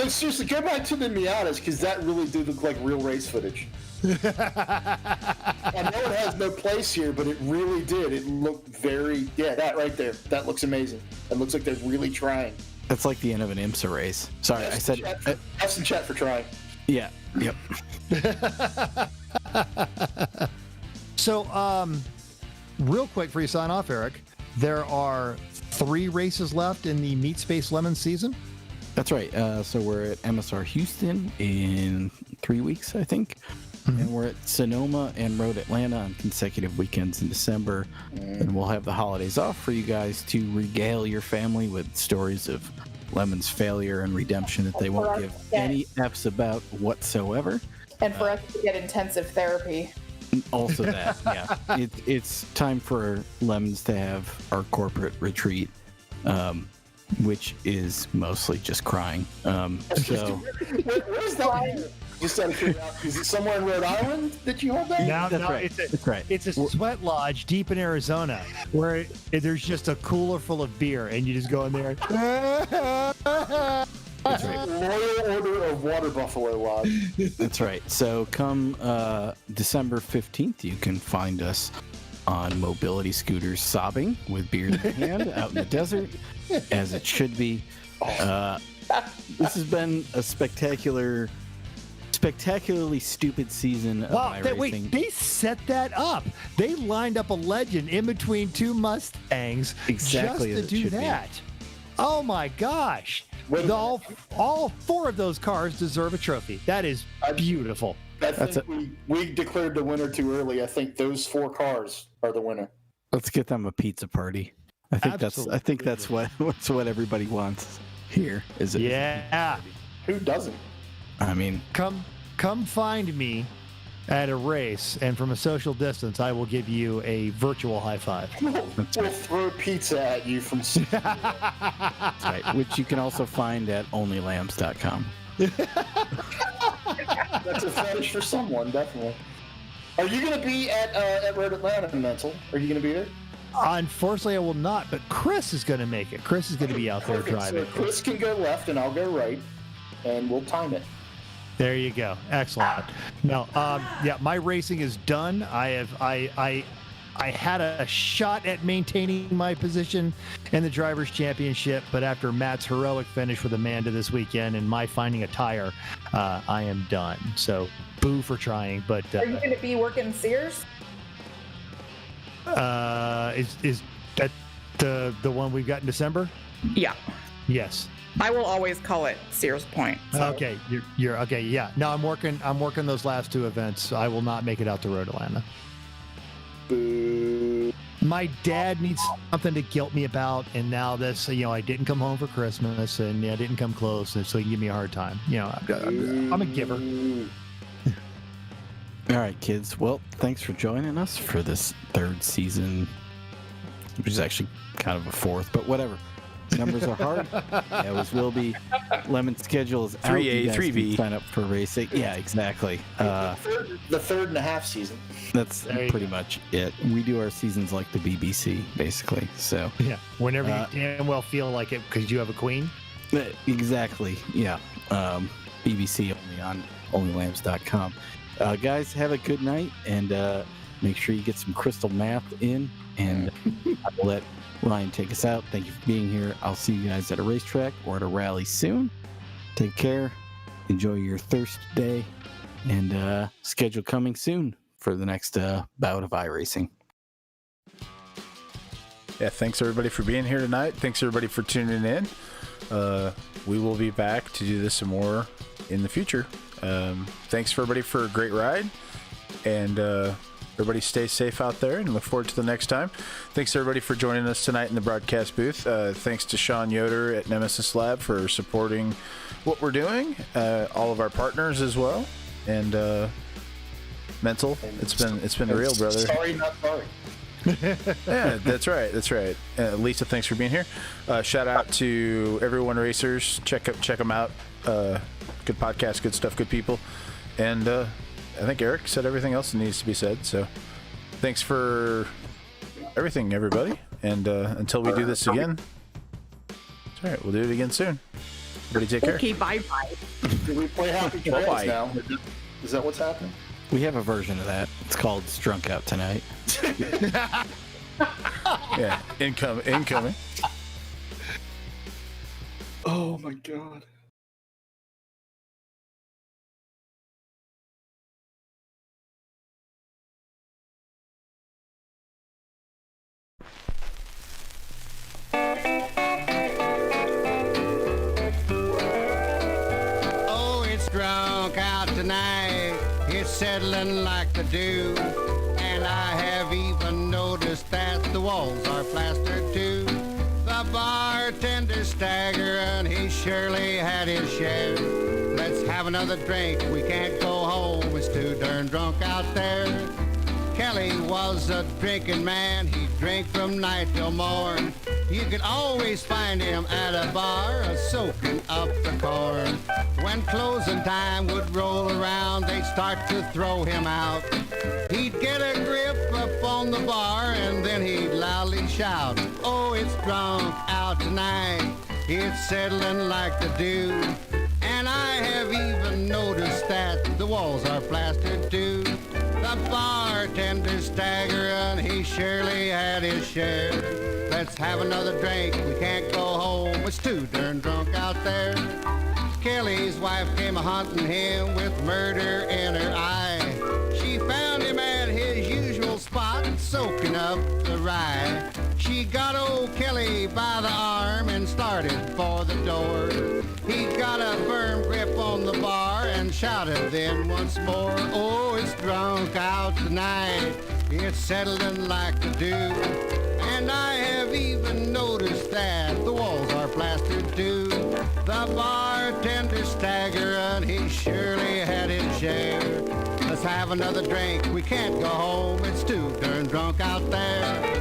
Seriously, go back to the Miatas, because that really did look like real race footage. I know it has no place here, but it really did. It looked that right there. That looks amazing. It looks like they're really trying. That's like the end of an IMSA race. Sorry, I said. Have some chat for trying. Yeah. Yep. So, real quick before you sign off, Eric, there are 3 races left in the Meat Space Lemon season. That's right. So we're at MSR Houston in 3 weeks, I think. And we're at Sonoma and Road Atlanta on consecutive weekends in December. And we'll have the holidays off for you guys to regale your family with stories of Lemon's failure and redemption that they won't give any F's about whatsoever. And for us to get intensive therapy. Also that, yeah. It's time for Lemons to have our corporate retreat, which is mostly just crying. So Where's that? Just out of curiosity, is it somewhere in Rhode Island that you hold that? That's right. It's right. It's a sweat lodge deep in Arizona where there's just a cooler full of beer, and you just go in there. That's right. Royal Order of Water Buffalo Lodge. That's right. So come December 15th, you can find us on mobility scooters sobbing with beers in hand out in the desert, as it should be. This has been a spectacularly stupid season of iRacing. Wait, they set that up. They lined up a legend in between 2 Mustangs Exactly just to do that. Oh my gosh. All 4 of those cars deserve a trophy. That is beautiful. I think we declared the winner too early. I think those 4 cars are the winner. Let's get them a pizza party. I think that's what everybody wants here. Yeah. Who doesn't? I mean, come find me at a race, and from a social distance, I will give you a virtual high five. We'll throw pizza at you from. That's right, which you can also find at onlylambs.com. That's a fetish for someone, definitely. Are you going to be at Road Atlanta, Mental? Are you going to be there? Unfortunately, I will not, but Chris is going to make it. Chris is going to be out there driving. So Chris can go left, and I'll go right, and we'll time it. There you go. Excellent. No, yeah, my racing is done. I had a shot at maintaining my position in the Drivers' Championship, but after Matt's heroic finish with Amanda this weekend and my finding a tire, I am done. So, boo for trying. But are you going to be working Sears? Is that the one we've got in December? Yeah. Yes. I will always call it Sears Point. So. Okay, you're okay. Yeah, no, I'm working those last 2 events. I will not make it out to Road Atlanta. Boo. My dad needs something to guilt me about, and now this, I didn't come home for Christmas, and I didn't come close, and so he can give me a hard time. I'm a giver. All right, kids. Well, thanks for joining us for this 3rd season, which is actually kind of a 4th, but whatever. Numbers are hard. It always will be. Lemon's schedule is 3A, 3B. Sign up for racing. Yeah, exactly. The third and a half season. That's pretty much it. We do our seasons like the BBC, basically. So yeah, whenever you damn well feel like it, because you have a queen. Exactly. Yeah. BBC only on onlylambs.com. Guys, have a good night, and make sure you get some crystal math in, and I'll let Ryan take us out. Thank you for being here. I'll see you guys at a racetrack or at a rally soon. Take care. Enjoy your Thirst Day, and schedule coming soon for the next bout of iRacing. Yeah, thanks everybody for being here tonight. Thanks everybody for tuning in. We will be back to do this some more in the future. Thanks for everybody for a great ride, and everybody stay safe out there, and look forward to the next time. Thanks everybody for joining us tonight in the broadcast booth. Thanks to Sean Yoder at Nemesis Lab for supporting what we're doing, all of our partners as well, and Mental. It's been real, brother. Sorry, not sorry. Yeah, that's right. Lisa, thanks for being here. Shout out to Everyone Racers. Check them out. Good podcast, good stuff, good people. And I think Eric said everything else that needs to be said. So thanks for everything, everybody. And until we do this again, it's all right. We'll do it again soon. Everybody take care. Okay, bye-bye. Do we play Happy Trails Bye-bye. now? Is that what's happening? We have a version of that. It's called Drunk Out Tonight. Yeah, incoming. Oh my god. Oh, it's drunk out tonight. It's settling like the dew. And I have even noticed that the walls are plastered too. The bartender staggering, he surely had his share. Let's have another drink, we can't go home, it's too darn drunk out there. Kelly was a drinking man, he'd drink from night till morn. You could always find him at a bar, soaking up the corn. When closing time would roll around, they'd start to throw him out. He'd get a grip up on the bar, and then he'd loudly shout, oh, it's drunk out tonight, it's settling like the dew. And I have even noticed that the walls are plastered too. The bartender staggering, he surely had his share. Let's have another drink, we can't go home, it's too darn drunk out there. Kelly's wife came a-hunting him with murder in her eye. She found him at his usual spot, soaking up the rye. She got old Kelly by the arm and started for the door. He got a firm grip on the bar and shouted then once more, oh, it's drunk out tonight, it's settling like the dew. And I have even noticed that the walls are plastered too. The bartender staggering, he surely had his share. Let's have another drink, we can't go home, it's too darn drunk out there.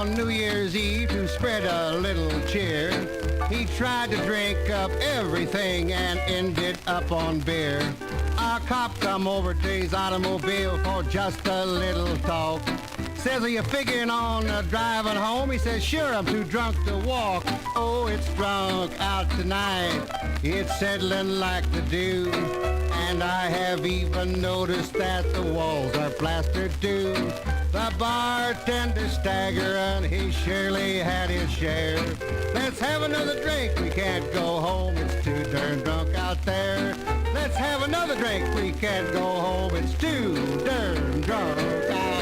New Year's Eve to spread a little cheer. He tried to drink up everything and ended up on beer. A cop come over to his automobile for just a little talk. Says, are you figuring on driving home? He says, sure, I'm too drunk to walk. Oh, it's drunk out tonight, it's settling like the dew. And I have even noticed that the walls are plastered too. The bartender staggering, he surely had his share. Let's have another drink, we can't go home, it's too darn drunk out there. Let's have another drink, we can't go home, it's too darn drunk out